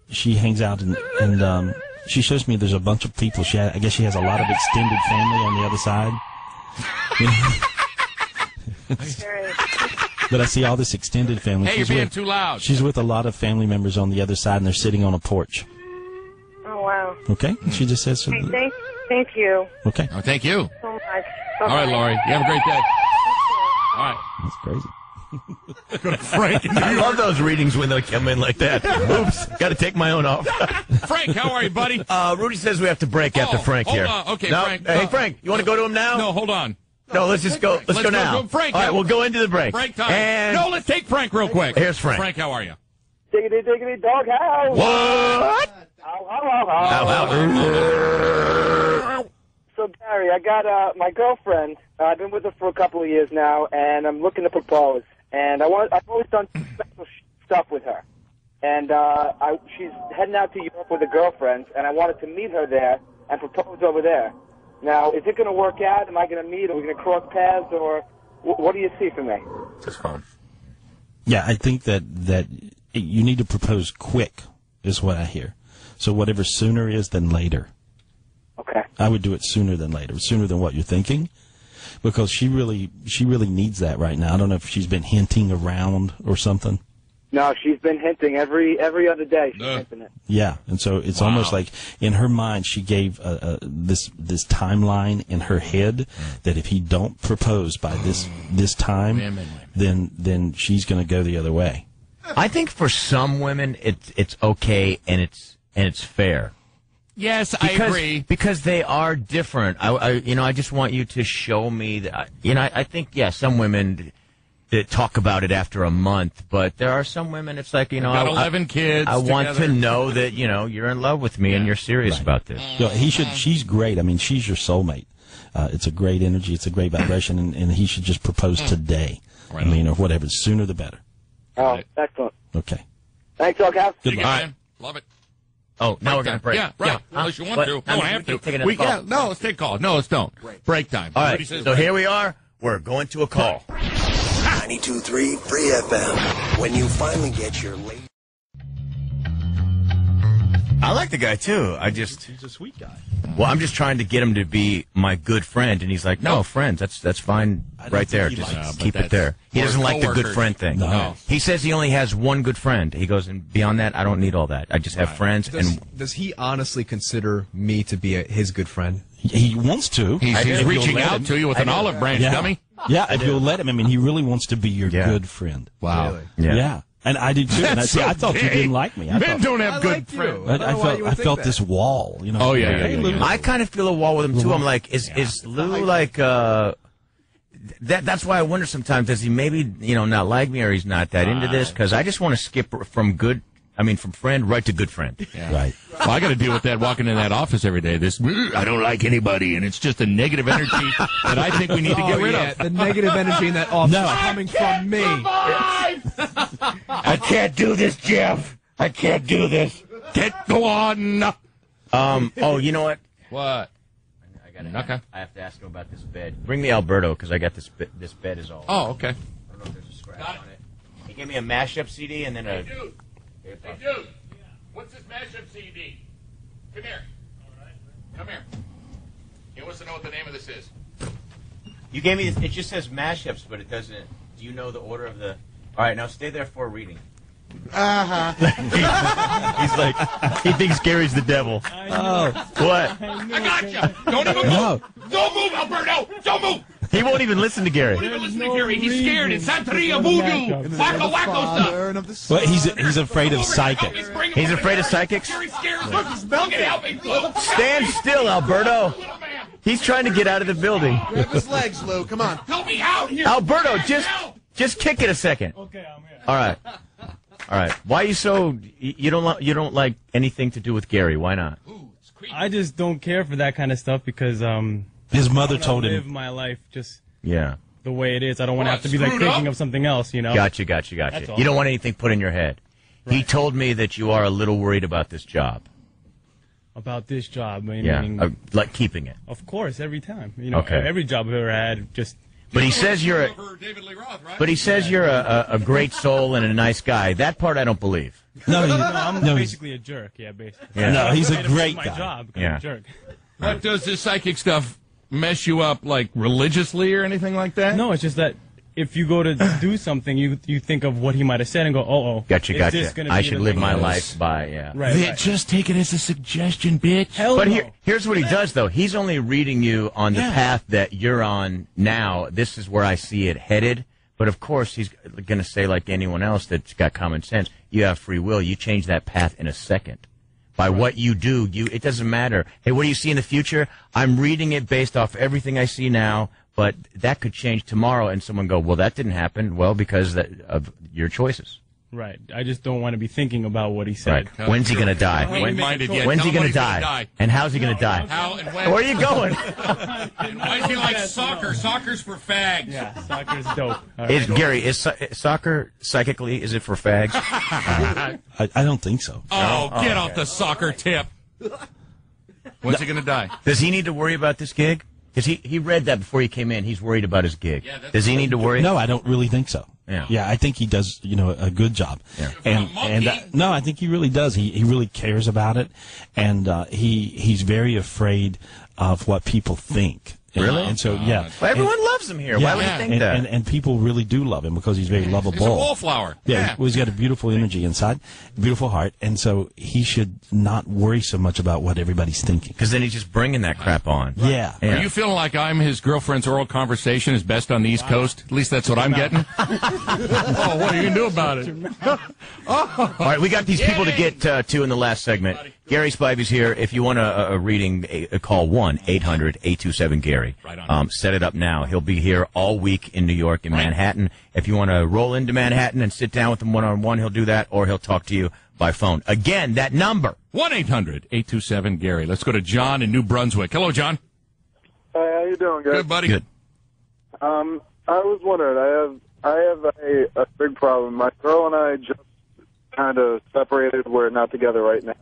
She hangs out, and she shows me there's a bunch of people. I guess she has a lot of extended family on the other side. But I see all this extended family. Hey, you're being too loud. She's with a lot of family members on the other side, and they're sitting on a porch. Oh, wow. Okay? She just says... Hey, thank you Okay. Oh, thank you. so much. All right, Lori. You have a great day. All right. That's crazy. Go to Frank. I love those readings when they come in like that. Oops, got to take my own off. Frank, how are you, buddy? Rudy says we have to break after Frank hold here. on. Okay, no? Frank. Hey, Frank, you want to go to him now? No, hold on. No, let's just go. Let's go now. Frank, all right, we'll go into the break. Break time. And No, let's take Frank real quick. Here's Frank. Frank, how are you? Diggity, diggity, doghouse. What? So, Gary, I got my girlfriend. I've been with her for a couple of years now, and I'm looking to propose. And I've always done special stuff with her. And she's heading out to Europe with a girlfriend, and I wanted to meet her there and propose over there. Now, is it going to work out? Am I going to meet? Are we going to cross paths? Or what do you see for me? Just fun. Yeah, I think that you need to propose quick is what I hear. So whatever sooner is than later. Okay. I would do it sooner than later, sooner than what you're thinking, because she really needs that right now. I don't know if she's been hinting around or something. No, she's been hinting every other day. She's hinting it. Yeah, and so it's almost like in her mind she gave this timeline in her head that if he don't propose by this time, then she's going to go the other way. I think for some women it's okay and it's fair. Yes, I agree. Because they are different. I just want you to show me that. I think some women that talk about it after a month, but there are some women. It's like got 11 kids. I want together. to know that you're in love with me and you're serious about this. He should. She's great. I mean, she's your soulmate. It's a great energy. It's a great vibration, and he should just propose today. Right. I mean, or whatever. Sooner the better. Oh, excellent. Okay. Thanks, Doghouse. Good luck. Man. Love it. Oh, now we're going to break. Yeah, right. Unless you want to. I Don't have to. We can. No, let's take calls. No, let's don't. Break time. All right, so here we are. We're going to a call. 92.3 Free FM. When you finally get your late... I like the guy, too. He's a sweet guy. Well, I'm just trying to get him to be my good friend, and he's like, no, friends, that's fine right there. Just keep it there. He doesn't like the good friend thing. No. He says he only has one good friend. He goes, and beyond that, I don't need all that. I just have friends. Does he honestly consider me to be his good friend? He wants to. He's reaching out to you with an olive branch, dummy. Yeah, if you'll let him. I mean, he really wants to be your good friend. Wow. Really? Yeah. And I did too. And I thought you didn't like me. Men don't have good friends. I felt this wall. Oh yeah. I kind of feel a wall with him too. I'm like, is Lou like? That's why I wonder sometimes. Does he maybe not like me, or he's not that into this? Because I just want to skip from good I mean, from friend right to good friend. Yeah. Right. Well, I got to deal with that walking in that office every day. This, I don't like anybody, and it's just a negative energy that I think we need to get rid of. The negative energy in that office is coming from me. I can't do this, Jeff. I can't do this. Go on. Oh, you know what? What? I have to ask him about this bed. Bring me Alberto, because I got this bed is all. Oh, okay. I don't know if there's a scratch on it. He gave me a mashup CD and then a... Hey, dude. What's this mashup CD? Come here. Come here. He wants to know what the name of this is. You gave me this. It just says mashups, but it doesn't... Do you know the order of the... All right, now stay there for a reading. He's like, he thinks Gary's the devil. Oh. What? I got you. Don't even move. Don't move, Alberto. Don't move. He won't even listen to Gary. Don't even listen to Gary. He's scared. It's Santeria voodoo. Wacko stuff. Well, he's afraid of psychics. He's afraid of psychics? Gary's scared. Look, he's melting. Help me. Stand still, Alberto. He's trying to get out of the building. Grab his legs, Lou. Come on. Help me out here. Alberto, just kick it a second. Okay, I'm here. All right. All right. Why are you so... You don't like anything to do with Gary. Why not? I just don't care for that kind of stuff because his mother told him live my life just the way it is. I don't want to have to be like thinking of something else, you know. Gotcha. You don't want anything put in your head. Right. He told me that you are a little worried about this job. About this job, I mean, Yeah, like keeping it. Of course, every time. You know, Okay. every job I've ever had, just. But he says you're a great soul and a nice guy. That part I don't believe. I'm basically a jerk. Yeah, basically. Yeah. No, he's a Afraid of great my guy. job. I'm Yeah. a jerk. What does this psychic stuff mess you up, like religiously or anything like that? No, it's just that if you go to do something, you think of what he might have said and go, Gotcha. is this gonna I be should the live thing my that is- life by, Right. Just take it as a suggestion, bitch. Hell But no. here's what he does, though. He's only reading you on the path that you're on now. This is where I see it headed. But, of course, he's going to say, like anyone else that's got common sense, you have free will. You change that path in a second. By what you do, it doesn't matter. Hey, what do you see in the future? I'm reading it based off everything I see now, but that could change tomorrow. And someone go, well, that didn't happen. Well, because of your choices. Right. I just don't want to be thinking about what he said. Right. When's he going to die? When's he going to die? And how's he going to die? How and when? Where are you going? And why is he like soccer? Soccer's for fags. Yeah, soccer's dope. Gary, is soccer psychically, is it for fags? I don't think so. Oh, get off the soccer tip. When's he going to die? Does he need to worry about this gig? Because he read that before he came in. He's worried about his gig. Does he need to worry? No, I don't really think so. Yeah. I think he does, a good job. Yeah. And no, I think he really does. He really cares about it, and he's very afraid of what people think. Really? And so, yeah. Well, everyone loves him here. Why would you think that? And people really do love him because he's very lovable. He's a wallflower. Yeah, well, he's got a beautiful energy inside, beautiful heart, and so he should not worry so much about what everybody's thinking. Because then he's just bringing that crap on. Yeah. Are you feeling like I'm his girlfriend's oral conversation is best on the East Coast? At least that's what I'm getting. Oh, what are you going to do about it? All right, we got these people to get to in the last segment. Gary Spivey's here. If you want a reading, call 1-800-827-GARY. Right on. Set it up now. He'll be here all week in New York and Manhattan. If you want to roll into Manhattan and sit down with him one-on-one, he'll do that, or he'll talk to you by phone. Again, that number. 1-800-827-GARY. Let's go to John in New Brunswick. Hello, John. Hey, how you doing, guys? Good, buddy. Good. I was wondering, I have a big problem. My girl and I just kind of separated. We're not together right now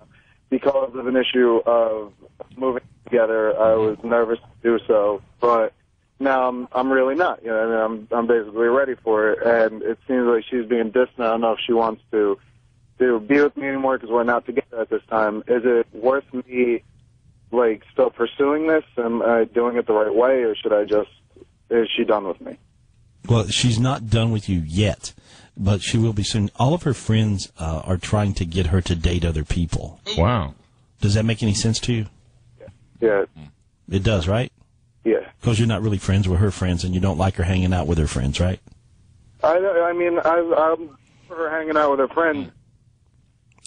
because of an issue of moving together. I was nervous to do so, but now I'm really not. You know, I mean, I'm basically ready for it, and it seems like she's being distant. I don't know if she wants to be with me anymore because we're not together at this time. Is it worth me, like, still pursuing this? Am I doing it the right way, or is she done with me? Well, she's not done with you yet, but she will be soon. All of her friends are trying to get her to date other people. Wow. Does that make any sense to you? Yeah. It does, right? Yeah. Because you're not really friends with her friends, and you don't like her hanging out with her friends, right? I mean, I'm for her hanging out with her friends.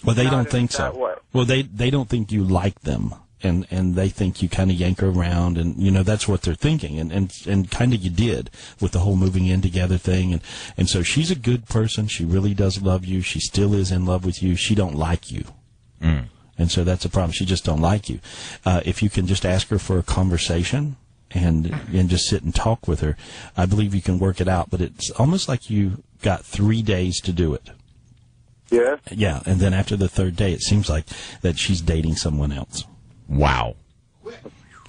Well, they Not don't in think that so. way. Well, they don't think you like them. and they think you kind of yank her around, and that's what they're thinking, and kind of you did with the whole moving in together thing, and so she's a good person. She really does love you. She still is in love with you. She don't like you. And so that's a problem. She just don't like you. If you can just ask her for a conversation and just sit and talk with her, I believe you can work it out. But it's almost like you got 3 days to do it. Yeah? Yeah, and then after the third day, it seems like that she's dating someone else. Wow.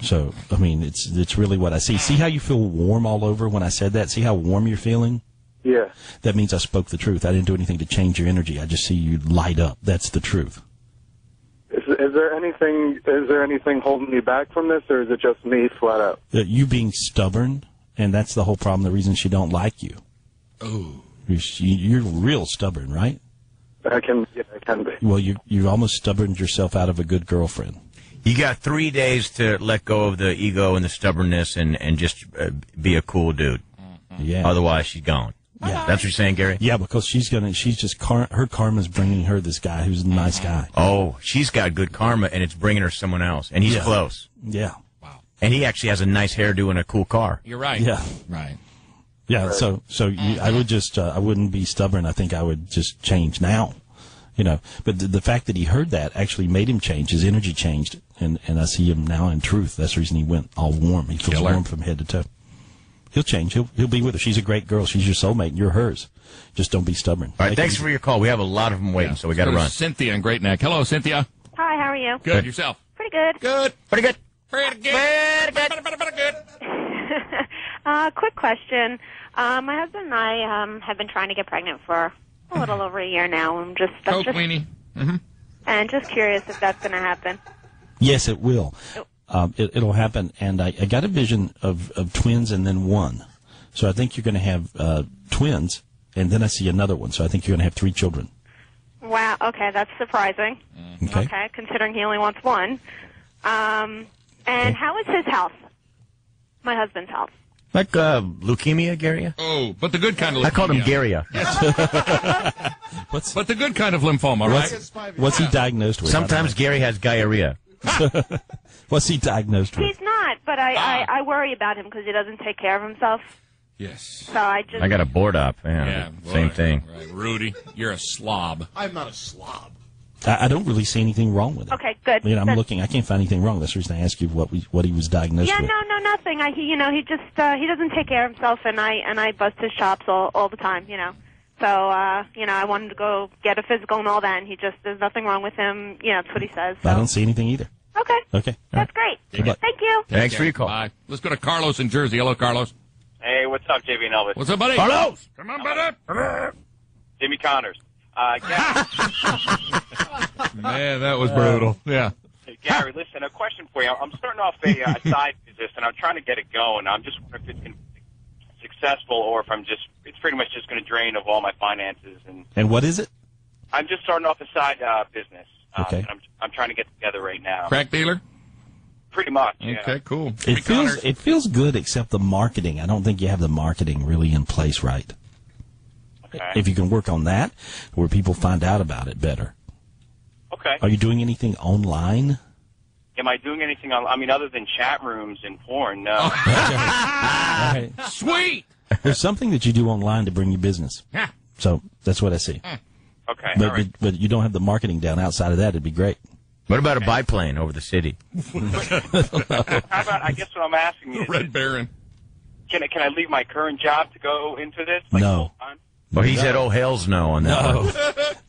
So, I mean, it's really what I see. See how you feel warm all over when I said that? See how warm you're feeling? Yeah. That means I spoke the truth. I didn't do anything to change your energy. I just see you light up. That's the truth. Is there anything holding me back from this, or is it just me flat out? You being stubborn, and that's the whole problem, the reason she don't like you. Oh. You're real stubborn, right? I can be. Well, you almost stubborned yourself out of a good girlfriend. You got 3 days to let go of the ego and the stubbornness and just be a cool dude. Yeah. Otherwise, she's gone. Yeah. That's what you're saying, Gary? Yeah, because her karma's bringing her this guy who's a nice guy. Oh, she's got good karma, and it's bringing her someone else. And he's close. Yeah. Wow. And he actually has a nice hairdo and a cool car. You're right. Yeah. Right. Yeah, so I would just, I wouldn't be stubborn. I think I would just change now. But the fact that he heard that actually made him change. His energy changed, and I see him now in truth. That's the reason he went all warm. He feels warm from head to toe. He'll change. He'll be with her. She's a great girl. She's your soulmate. You're hers. Just don't be stubborn. All right, thanks for your call. We have a lot of them waiting, so we got to run. Cynthia in Great Neck. Hello, Cynthia. Hi, how are you? Good. Yourself? Pretty good. Good. Pretty good. Pretty good. Pretty good. Quick question. My husband and I have been trying to get pregnant for a little over a year now. I'm just weenie. Mm-hmm. And just curious if that's going to happen. Yes, it will. It'll happen. And I got a vision of twins and then one. So I think you're going to have twins, and then I see another one. So I think you're going to have 3 children. Wow. Okay, that's surprising. Okay, considering he only wants one. And how is his health? My husband's health. Like leukemia, Gary? Oh, but the good kind of leukemia. I called him Gary. But the good kind of lymphoma, right? What's he diagnosed with? Sometimes Gary has diarrhea. What's he diagnosed with? He's not, but I worry about him because he doesn't take care of himself. Yes. So I got a board op. Yeah, same thing. Right. Rudy, you're a slob. I'm not a slob. I don't really see anything wrong with it. Okay, good. I'm looking. I can't find anything wrong. That's the reason I asked you what he was diagnosed with. No, nothing. He just he doesn't take care of himself, and I bust his chops all the time. So I wanted to go get a physical and all that, and there's nothing wrong with him. That's what he says. So. I don't see anything either. Okay. That's great. Thank you. Thanks for your call. Bye. Let's go to Carlos in Jersey. Hello, Carlos. Hey, what's up, JV and Elvis? What's up, buddy? Carlos! Come on, buddy. Jimmy Connors. Man, that was brutal. Yeah. Hey, Gary, listen, a question for you. I'm starting off a side business, and I'm trying to get it going. I'm just wondering if it's going to be successful or if it's pretty much just going to drain of all my finances. And what is it? I'm just starting off a side business. Okay. And I'm trying to get together right now. Crack dealer? Pretty much, yeah. Okay, cool. It feels good, except the marketing. I don't think you have the marketing really in place right. Okay. If you can work on that, where people find out about it better. Okay. Are you doing anything online? Am I doing anything other than chat rooms and porn? No. All right. Sweet! There's something that you do online to bring you business. Yeah. So that's what I see. Okay, But, all right. but you don't have the marketing down. Outside of that, it'd be great. What about a biplane over the city? How about, I guess what I'm asking you is, Red Baron. can I leave my current job to go into this? No. Well, he said, oh, hell's no on that one.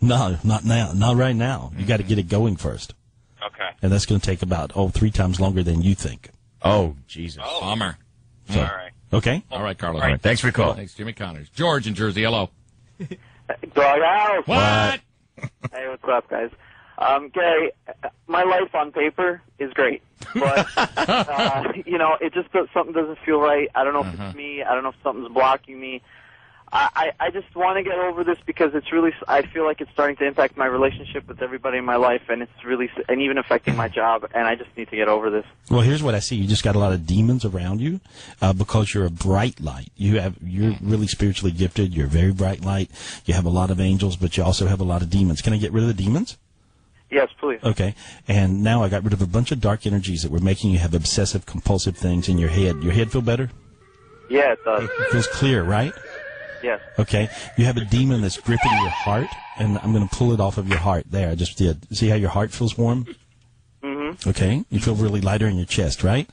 No, not now. Not right now. You got to get it going first. Okay. And that's going to take about 3 times longer than you think. Oh, Jesus. Bummer. So, all right. Okay. All right, Carlos. All right, thanks for your call. Thanks, Jimmy Connors. George in Jersey. Hello. Doghouse. What? Hey, what's up, guys? Gary, my life on paper is great, but it just something doesn't feel right. I don't know if it's me. I don't know if something's blocking me. I just want to get over this because it's really. I feel like it's starting to impact my relationship with everybody in my life, and it's really and even affecting my job. And I just need to get over this. Well, here's what I see. You just got a lot of demons around you because you're a bright light. You're really spiritually gifted. You're a very bright light. You have a lot of angels, but you also have a lot of demons. Can I get rid of the demons? Yes, please. Okay. And now I got rid of a bunch of dark energies that were making you have obsessive compulsive things in your head. Your head feel better? Yeah, it does. It feels clear, right? Yes. Okay. You have a demon that's gripping your heart, and I'm going to pull it off of your heart. There, I just did. See how your heart feels warm? Mm-hmm. Okay. You feel really lighter in your chest, right?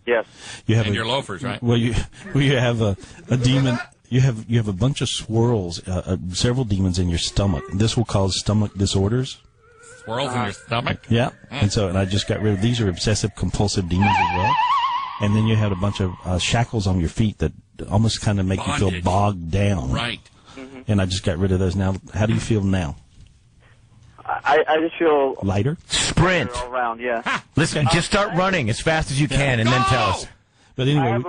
Yes. You have And your loafers, right? Well, you have a demon. You have a bunch of swirls, several demons in your stomach. This will cause stomach disorders. Swirls in your stomach? Yeah. And I just got rid of these are obsessive compulsive demons as well. And then you had a bunch of shackles on your feet that almost kind of make you feel bogged down. Right. Mm-hmm. And I just got rid of those. Now, how do you feel now? I just feel lighter. Sprint. all around. Yeah. Listen, just start running as fast as you can, and then tell us. But anyway,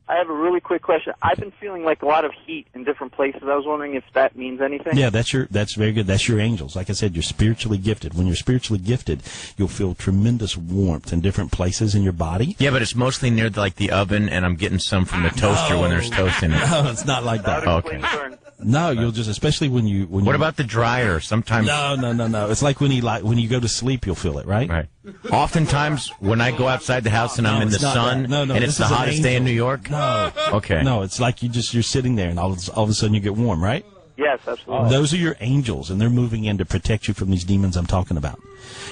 I have a really quick question. I've been feeling like a lot of heat in different places. I was wondering if that means anything. yeah, that's very good. That's your angels. Like I said, you're spiritually gifted. When you're spiritually gifted, you'll feel tremendous warmth in different places in your body. Yeah, but it's mostly near the oven, and I'm getting some from the toaster when there's toast in it. No, it's not like that. Okay. No, you'll just, especially when you. What about the dryer? Sometimes. No. It's like when you go to sleep, you'll feel it, right? Right. Oftentimes, when I go outside the house and I'm in the sun, and it's the hottest day in New York. No. Okay. No, it's like you're sitting there, and all of a sudden you get warm, right? Yes, absolutely. Those are your angels, and they're moving in to protect you from these demons I'm talking about.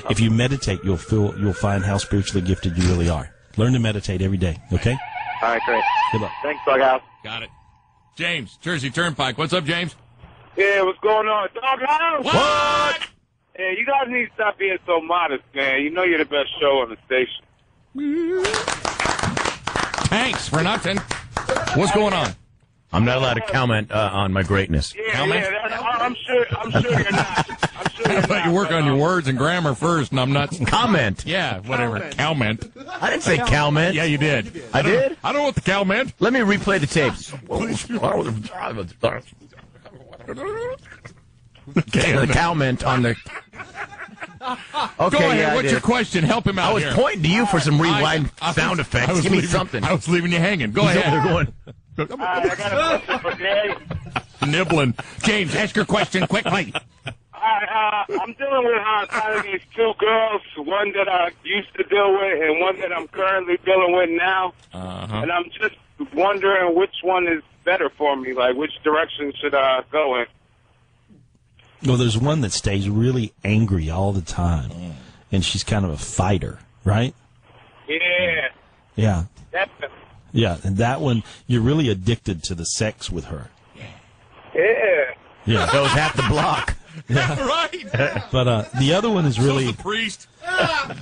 If you meditate, you'll find how spiritually gifted you really are. Learn to meditate every day. Okay. All right, great. Good luck. Thanks, Doghouse. Got it. James, Jersey Turnpike. What's up, James? Yeah, what's going on? Doghouse! What? Hey, you guys need to stop being so modest, man. You know you're the best show on the station. Thanks for nothing. What's going on? I'm not allowed to comment on my greatness. I'm sure you're not. I'm sure How about you work on your words and grammar first, and I'm not... Comment. Yeah, whatever. Comment. I didn't say comment. Yeah, you did. I did? I don't know what the cow meant. Let me replay the tapes. Okay, the cow meant on the... Okay, Go ahead. yeah, What's your question? Help him out I was here. pointing to you for some rewind sound effects. Give me something. I was leaving you hanging. Go ahead. They're going... I got a question for Gary. Nibbling. James, ask your question quickly. I'm dealing with kind of these two girls, one that I used to deal with and one that I'm currently dealing with now. And I'm just wondering which one is better for me, like which direction should I go in? Well, there's one that stays really angry all the time, and she's kind of a fighter, right? Yeah. Yeah. Definitely. Yeah, and that one, you're really addicted to the sex with her. Yeah. Yeah. Goes half the block. Yeah. Right. But the other one is really... So the priest.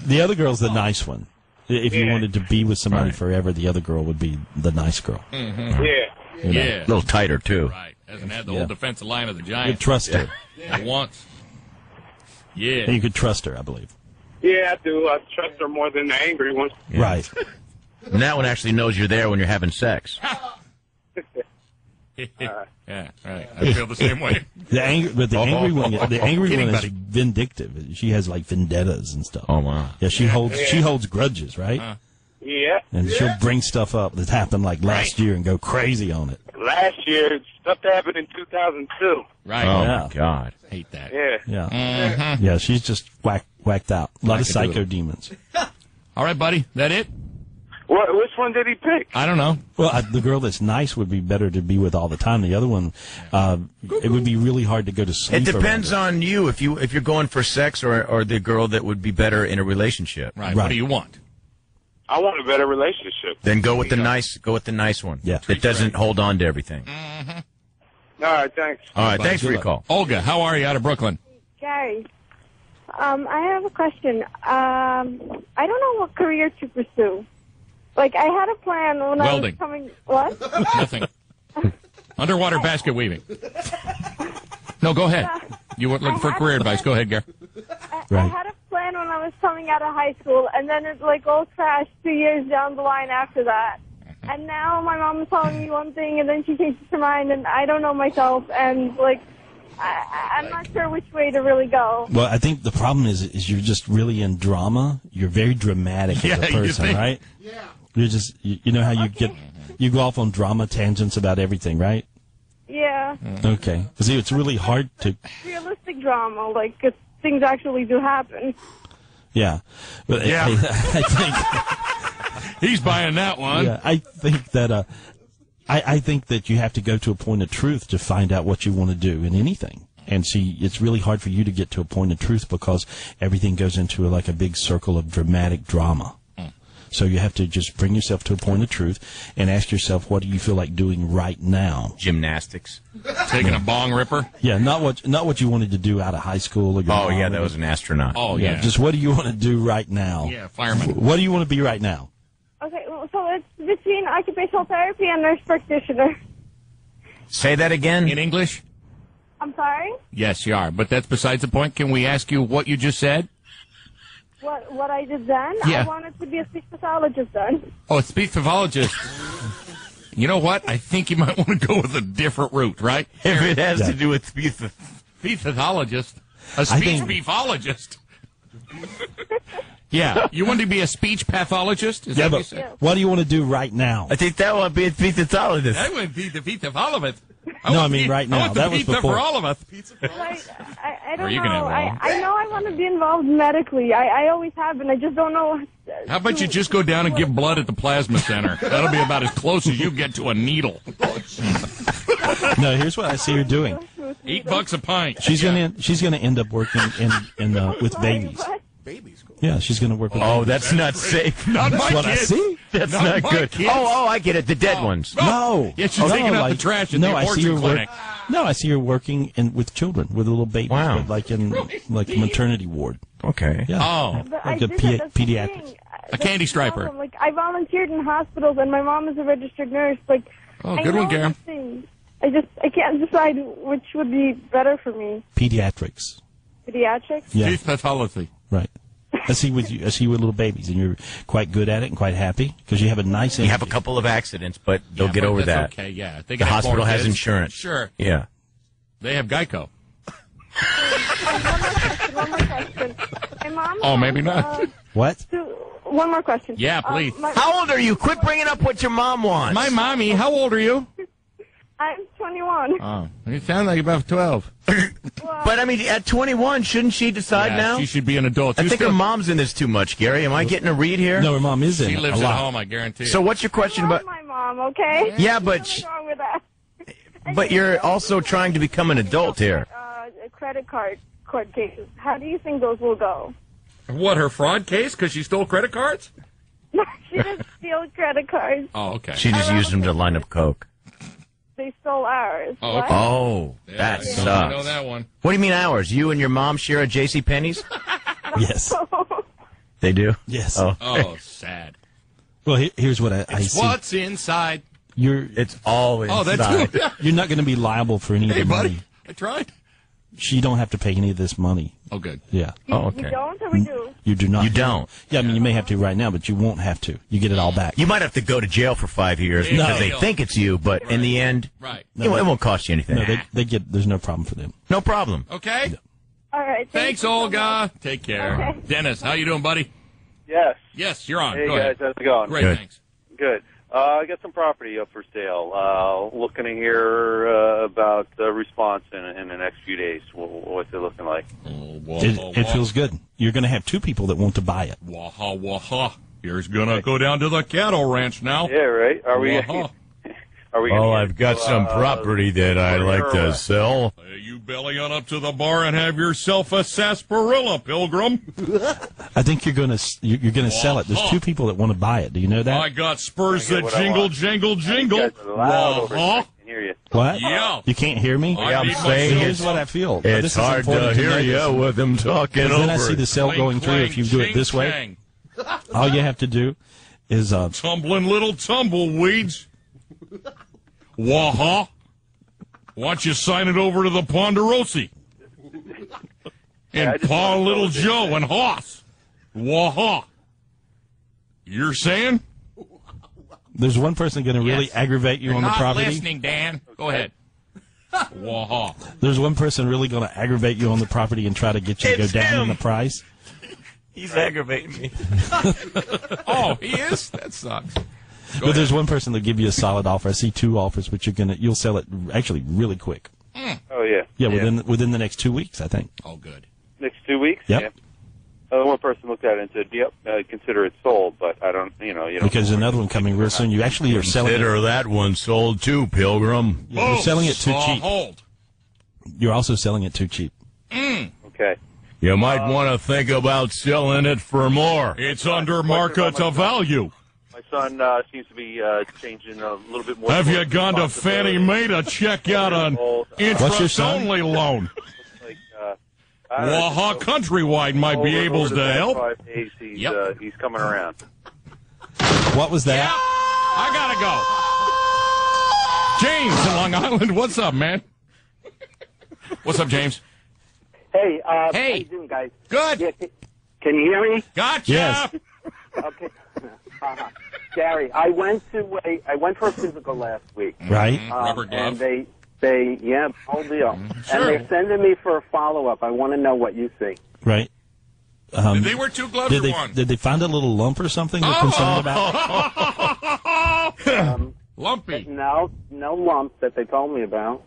The other girl's the nice one. If you wanted to be with somebody forever, the other girl would be the nice girl. Mm-hmm. Yeah. You know? Yeah. A little tighter, too. Right. Hasn't had the whole defensive line of the Giants. You could trust her. Once. Yeah. And you could trust her, I believe. Yeah, I do. I trust her more than the angry one. Yeah. Right. And that one actually knows you're there when you're having sex. Yeah, right. I feel the same way. The angry one is vindictive. She has like vendettas and stuff. Oh wow. Yeah, she holds grudges, right? Yeah. And she'll bring stuff up that happened like last year and go crazy on it. Last year, stuff that happened in 2002. Right. Oh Yeah. my God. Hate that. Yeah. Yeah. Mm-hmm. Yeah, she's just whacked out. A lot of psycho demons. All right, buddy. That it? Which one did he pick? I don't know. Well, the girl that's nice would be better to be with all the time. The other one, it would be really hard to go to sleep. It depends on you if you're going for sex or the girl that would be better in a relationship. Right. What do you want? I want a better relationship. Then go with the nice one. Yeah. That doesn't hold on to everything. Mm-hmm. All right, thanks. All right, thanks for your call. Olga, how are you out of Brooklyn? Gary, I have a question. I don't know what career to pursue. Like, I had a plan when I was coming... What? Nothing. Underwater basket weaving. No, go ahead. You were looking for career advice. Go ahead, Gary. I had a plan when I was coming out of high school, and then it, like, all crashed 2 years down the line after that. And now my mom is telling me one thing, and then she changes her mind, and I don't know myself, and, like, I'm not sure which way to really go. Well, I think the problem is you're just really in drama. You're very dramatic as a person, right? Yeah. You're just, you know how you go off on drama tangents about everything, right? Yeah. Okay. See, it's really hard to... Realistic drama, like, it's things actually do happen. Yeah. But Yeah. I think he's buying that one. Yeah, I think that I think that you have to go to a point of truth to find out what you want to do in anything. And see, it's really hard for you to get to a point of truth because everything goes into like a big circle of dramatic drama. So you have to just bring yourself to a point of truth and ask yourself, what do you feel like doing right now? Gymnastics. Taking a bong ripper? Yeah, not what you wanted to do out of high school. Or your Oh, mom yeah, or that was an astronaut. Oh, yeah. Just what do you want to do right now? Yeah, fireman. What do you want to be right now? Okay, well, so it's between occupational therapy and nurse practitioner. Say that again. In English? I'm sorry? Yes, you are. But that's besides the point. Can we ask you what you just said? What I did then? Yeah. I wanted to be a speech pathologist then. Oh, a speech pathologist. You know what? I think you might want to go with a different route, right? If it has to do with speech pathologist. A speech pathologist. Yeah. You want to be a speech pathologist? Is that what you said? What do you want to do right now? I think that would be a speech pathologist. I want to be the pizza for all of us. No, I mean right now. I want the That was pizza before. for all of us. I don't you know. can enroll. I know I want to be involved medically. I always have been. I just don't know. How about you just go down and give blood at the plasma center? That'll be about as close as you get to a needle. No, here's what I see her doing. $8 a pint. She's gonna end up working in with babies. Yeah, she's gonna work with. Oh, babies. that's not safe. Not That's my what kids. I see. That's Not not my good. kids. Oh, I get it. The dead ones. No. Yeah, she's taking out the trash at the I see her abortion clinic. No, I see her working with children, with little babies, Wow. but like in like a maternity ward. Okay. Yeah. Oh. But Like I a did that. That's the pediatrics. thing. A candy striper. Problem. Like I volunteered in hospitals, and my mom is a registered nurse. Like, Oh, I good know one, Garen. these things. I can't decide which would be better for me. Pediatrics. Pediatrics. Yeah. Speech pathology. Right. I see with you. I see with little babies, and you're quite good at it and quite happy because you have a nice. You have a energy. couple of accidents, but they'll Yeah, get but over that's that. Okay, yeah. They The can have hospital more has kids. insurance. Sure. Yeah. They have Geico. One more question. My mom. Oh, maybe not. What? One more question. Yeah, please. How old are you? Quit bringing up what your mom wants. My mommy, how old are you? I'm 21. Oh, you sound like about 12. But I mean, at 21, shouldn't she decide Yeah, now? she should be an adult. I You think still- her mom's in this too much, Gary. Am I getting a read here? No, her mom is in She it lives a at lot. home, I guarantee you. So what's your question I love about? my mom. Okay. Yeah, but Nothing wrong with that. but you're also trying to become an adult here. Credit card court cases. How do you think those will go? What, her fraud case because she stole credit cards? She didn't steal credit cards. Oh, okay. She just used them to line up coke. They stole ours. Oh, What? okay. Oh, Yeah, that I sucks. know that one. What do you mean ours? You and your mom share a J.C. Penney's? Yes. They do. Yes. Oh, Oh, sad. Well, here's what I It's see. what's inside. it's all inside. Oh, that's good. You're not going to be liable for any of Hey, the buddy. money. I tried. She don't have to pay any of this money. Oh, good. Yeah. Oh, You okay. don't, or we do? You do not. You don't. Yeah, I mean, you may have to right now, but you won't have to. You get it all back. You might have to go to jail for 5 years No. because they think it's you, but in the end, Right. it won't cost you anything. No, they get. There's no problem for them. No problem. Okay. All right. Thanks, you so Olga. Take care. Okay. Dennis, how you doing, buddy? Yes. Yes, you're on. Hey, Go guys. ahead. How's it going? Great, Good. thanks. Good. I got some property up for sale. Looking to hear about the response in the next few days. What's it looking like? It feels good. You're going to have two people that want to buy it. Waha, waha. Here's gonna go down to the cattle ranch now. Yeah, right. Are we? Waha. Are we? Oh, I've got some property that I'd like to sell. Hey, you belly on up to the bar and have yourself a sarsaparilla, Pilgrim. I think you're going to sell it. There's two people that want to buy it. Do you know that? I got spurs I get that what I jingle, want. jingle, jingle. You guys are loud over here. I Waha. can hear you. What? Yeah. You can't hear me? I need I'm saying my Here's silver. what I feel. It's This is hard important to hear know you this. with them talking Because then I see over. the sale going through if you do it this way. Ching, All you have to do is tumbling little tumbleweeds. Waha. Why don't you sign it over to the Ponderosi? Yeah, I And just Pa wanna know Little this. Joe and Hoss. Waha. You're saying? there's one person going to really Yes. aggravate you You're on the not property. listening, Dan. Go ahead. Waha. There's one person really going to aggravate you on the property and try to get you to go It's down in him. the price. He's aggravating me. Oh, he is? That sucks. But there's one person that'll give you a solid offer. I see two offers, which you'll sell it actually really quick. Oh yeah. Yeah, within the next 2 weeks, I think. Oh, good. Next 2 weeks? Yep. Yeah. One person looked at it and said, "Yep, consider it sold," but I don't, you don't. Because there's another one coming real soon. You actually are selling it. Consider that one sold too, Pilgrim. Yeah, you're selling it too cheap. Hold. You're also selling it too cheap. Okay. You might want to think about selling it for more. It's under market value. My son seems to be changing a little bit more. Have you gone to Fannie Mae to check out an interest-only loan? Waha Countrywide might be able to help. 5 days, he's coming around. What was that? I gotta go. James in Long Island, what's up, man? What's up, James? Hey, Hey. how you doing, guys? Good. Yeah, can you hear me? Gotcha. Yes. Okay. Gary, I went for a physical last week. Right. Rubber glove. And they whole deal. Sure. And they're sending me for a follow-up. I want to know what you think. Right. Did they wear two gloves Did or they, one? did they find a little lump or something they're concerned about? Lumpy. No lump that they told me about.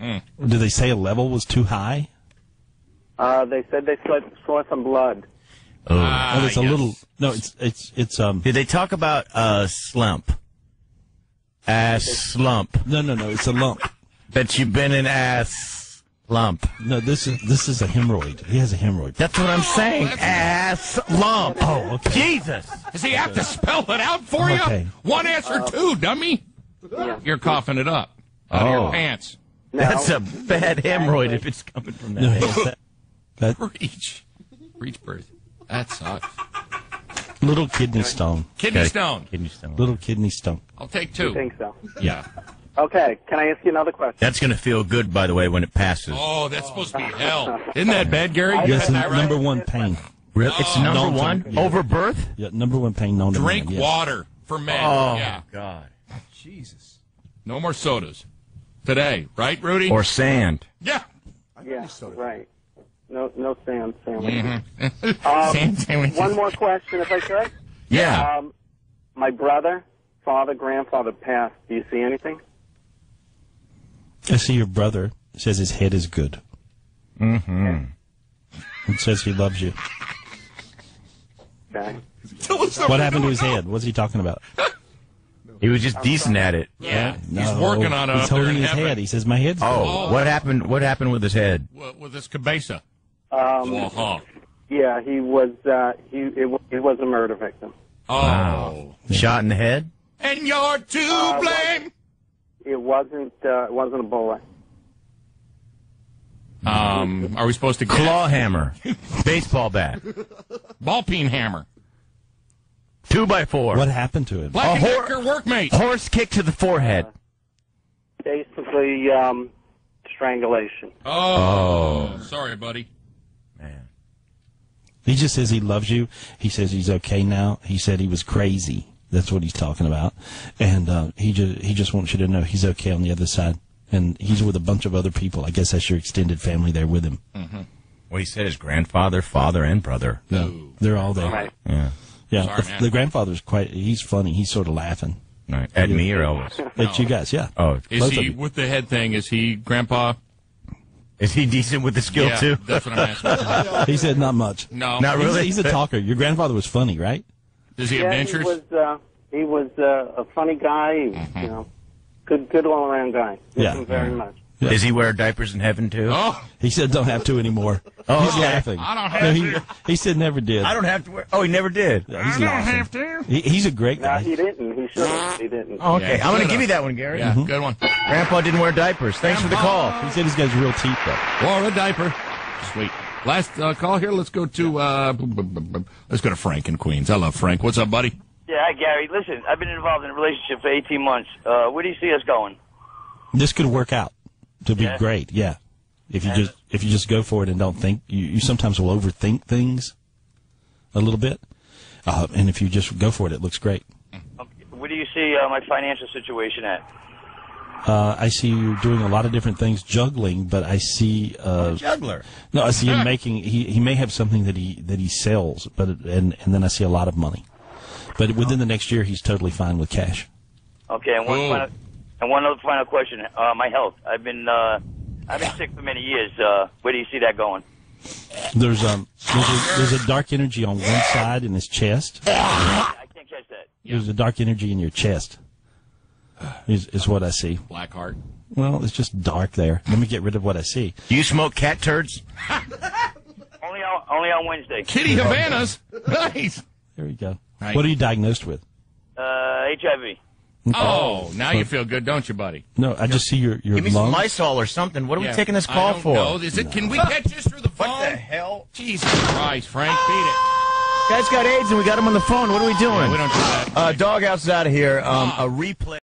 Did they say a level was too high? They said they saw some blood. Oh, it's a yes. little. No, it's Did they talk about slump? Ass slump. No, it's a lump. Bet you've been an ass lump. No, this is a hemorrhoid. He has a hemorrhoid. That's what I'm saying. Ass lump. Oh, okay. Jesus. Does he have to spell it out for you? Okay. One answer, two, dummy. Yeah. You're coughing it up out of your pants. That's a bad hemorrhoid if it's coming from that. No, head. that Reach birth. That sucks. little kidney stone. Kidney stone. Kidney stone. Little kidney stone. I'll take You two. think so? Yeah. Okay. Can I ask you another question? That's going to feel good, by the way, when it passes. Oh, that's supposed to be hell. Isn't that bad, Gary? You Yes, had that right? number one pain. Really? It's number Known to- one? yeah. Over birth? Yeah, number one pain known to Drink man, yes. water for men. Oh, Yeah. God. Jesus. No more sodas today, right, Rudy? Or sand. Yeah. Yeah. Right. No sand sandwich. Sand sandwiches. One more question, if I could. Yeah. My brother, grandfather passed. Do you see anything? I see your brother says his head is good. Mm-hmm. It says he loves you. Okay. What happened to his head? What's he talking about? He was just decent at it. Yeah. No, He's working on it He's up there holding in his heaven. head. He says, my head's good. Oh, what happened? What happened with his head? With his cabeza. Yeah, he was. He was a murder victim. Oh. Wow. Shot in the head? And you're to blame. It wasn't. It wasn't a bullet. Are we supposed to get Claw hammer. Baseball bat. ball peen hammer? 2x4. What happened to him? Black and Decker workmate. Horse kick to the forehead. Basically, strangulation. Oh. Sorry, buddy. Man. He just says he loves you. He says he's okay now. He said he was crazy. That's what he's talking about. And he just wants you to know he's okay on the other side. And he's with a bunch of other people. I guess that's your extended family there with him. Mm-hmm. Well, he said his grandfather, father, and brother. No, they're all there. Right. Yeah. Yeah, Sorry, man. the grandfather's he's funny. He's sort of laughing. Right. At me or Elvis? At you guys, yeah. Oh, Is Both he of you. with the head thing? Is he Grandpa? is he decent with the skill, Yeah, too? that's what I'm asking. He said not much. No. Not really? He's a talker. Your grandfather was funny, right? Does he have Yeah, dentures? he was a funny guy. You know, good all around guy. Miss Yeah. him very much. Yeah. Does he wear diapers in heaven, too? Oh. He said don't have to anymore. Oh, He's okay. laughing. I don't have No, he said never did. I don't have to wear... Oh, he never did. Yeah, he's laughing. to. He's a great No, guy. he didn't. He should have. He didn't. Oh, okay. Yeah, I'm going to should've. give you that one, Gary. Yeah, good one. Grandpa didn't wear diapers. Thanks for the call. He said he's got real teeth, though. Or a diaper. Sweet. Last call here. Let's go to Frank in Queens. I love Frank. What's up, buddy? Yeah, hi, Gary. Listen, I've been involved in a relationship for 18 months. Where do you see us going? This could work out to be Yeah. great. Yeah, if you just go for it and don't think, you sometimes will overthink things a little bit, and if you just go for it, it looks great. Where do you see my financial situation at? I see you doing a lot of different things, juggling, but I see Juggler. no, I see him making. He may have something that he sells, but and then I see a lot of money. But within the next year, he's totally fine with cash. Okay, and one other final question. My health. I've been sick for many years. Where do you see that going? There's a dark energy on one side in his chest. I can't catch that. There's a dark energy in your chest. Is what I see. Black heart. Well, it's just dark there. Let me get rid of what I see. Do you smoke cat turds? Only on Wednesday. Kitty Havanas. Nice. There we go. Right. What are you diagnosed with? HIV. Oh, now you feel good, don't you, buddy? No, I just see your Give me some lungs. Lysol or something. What are we taking this call for? No, is it? Can we catch this through the phone? What the hell? Jesus Christ, Frank, beat it. Guy's got AIDS and we got him on the phone. What are we doing? Yeah, we don't do that. Doghouse is out of here. A replay.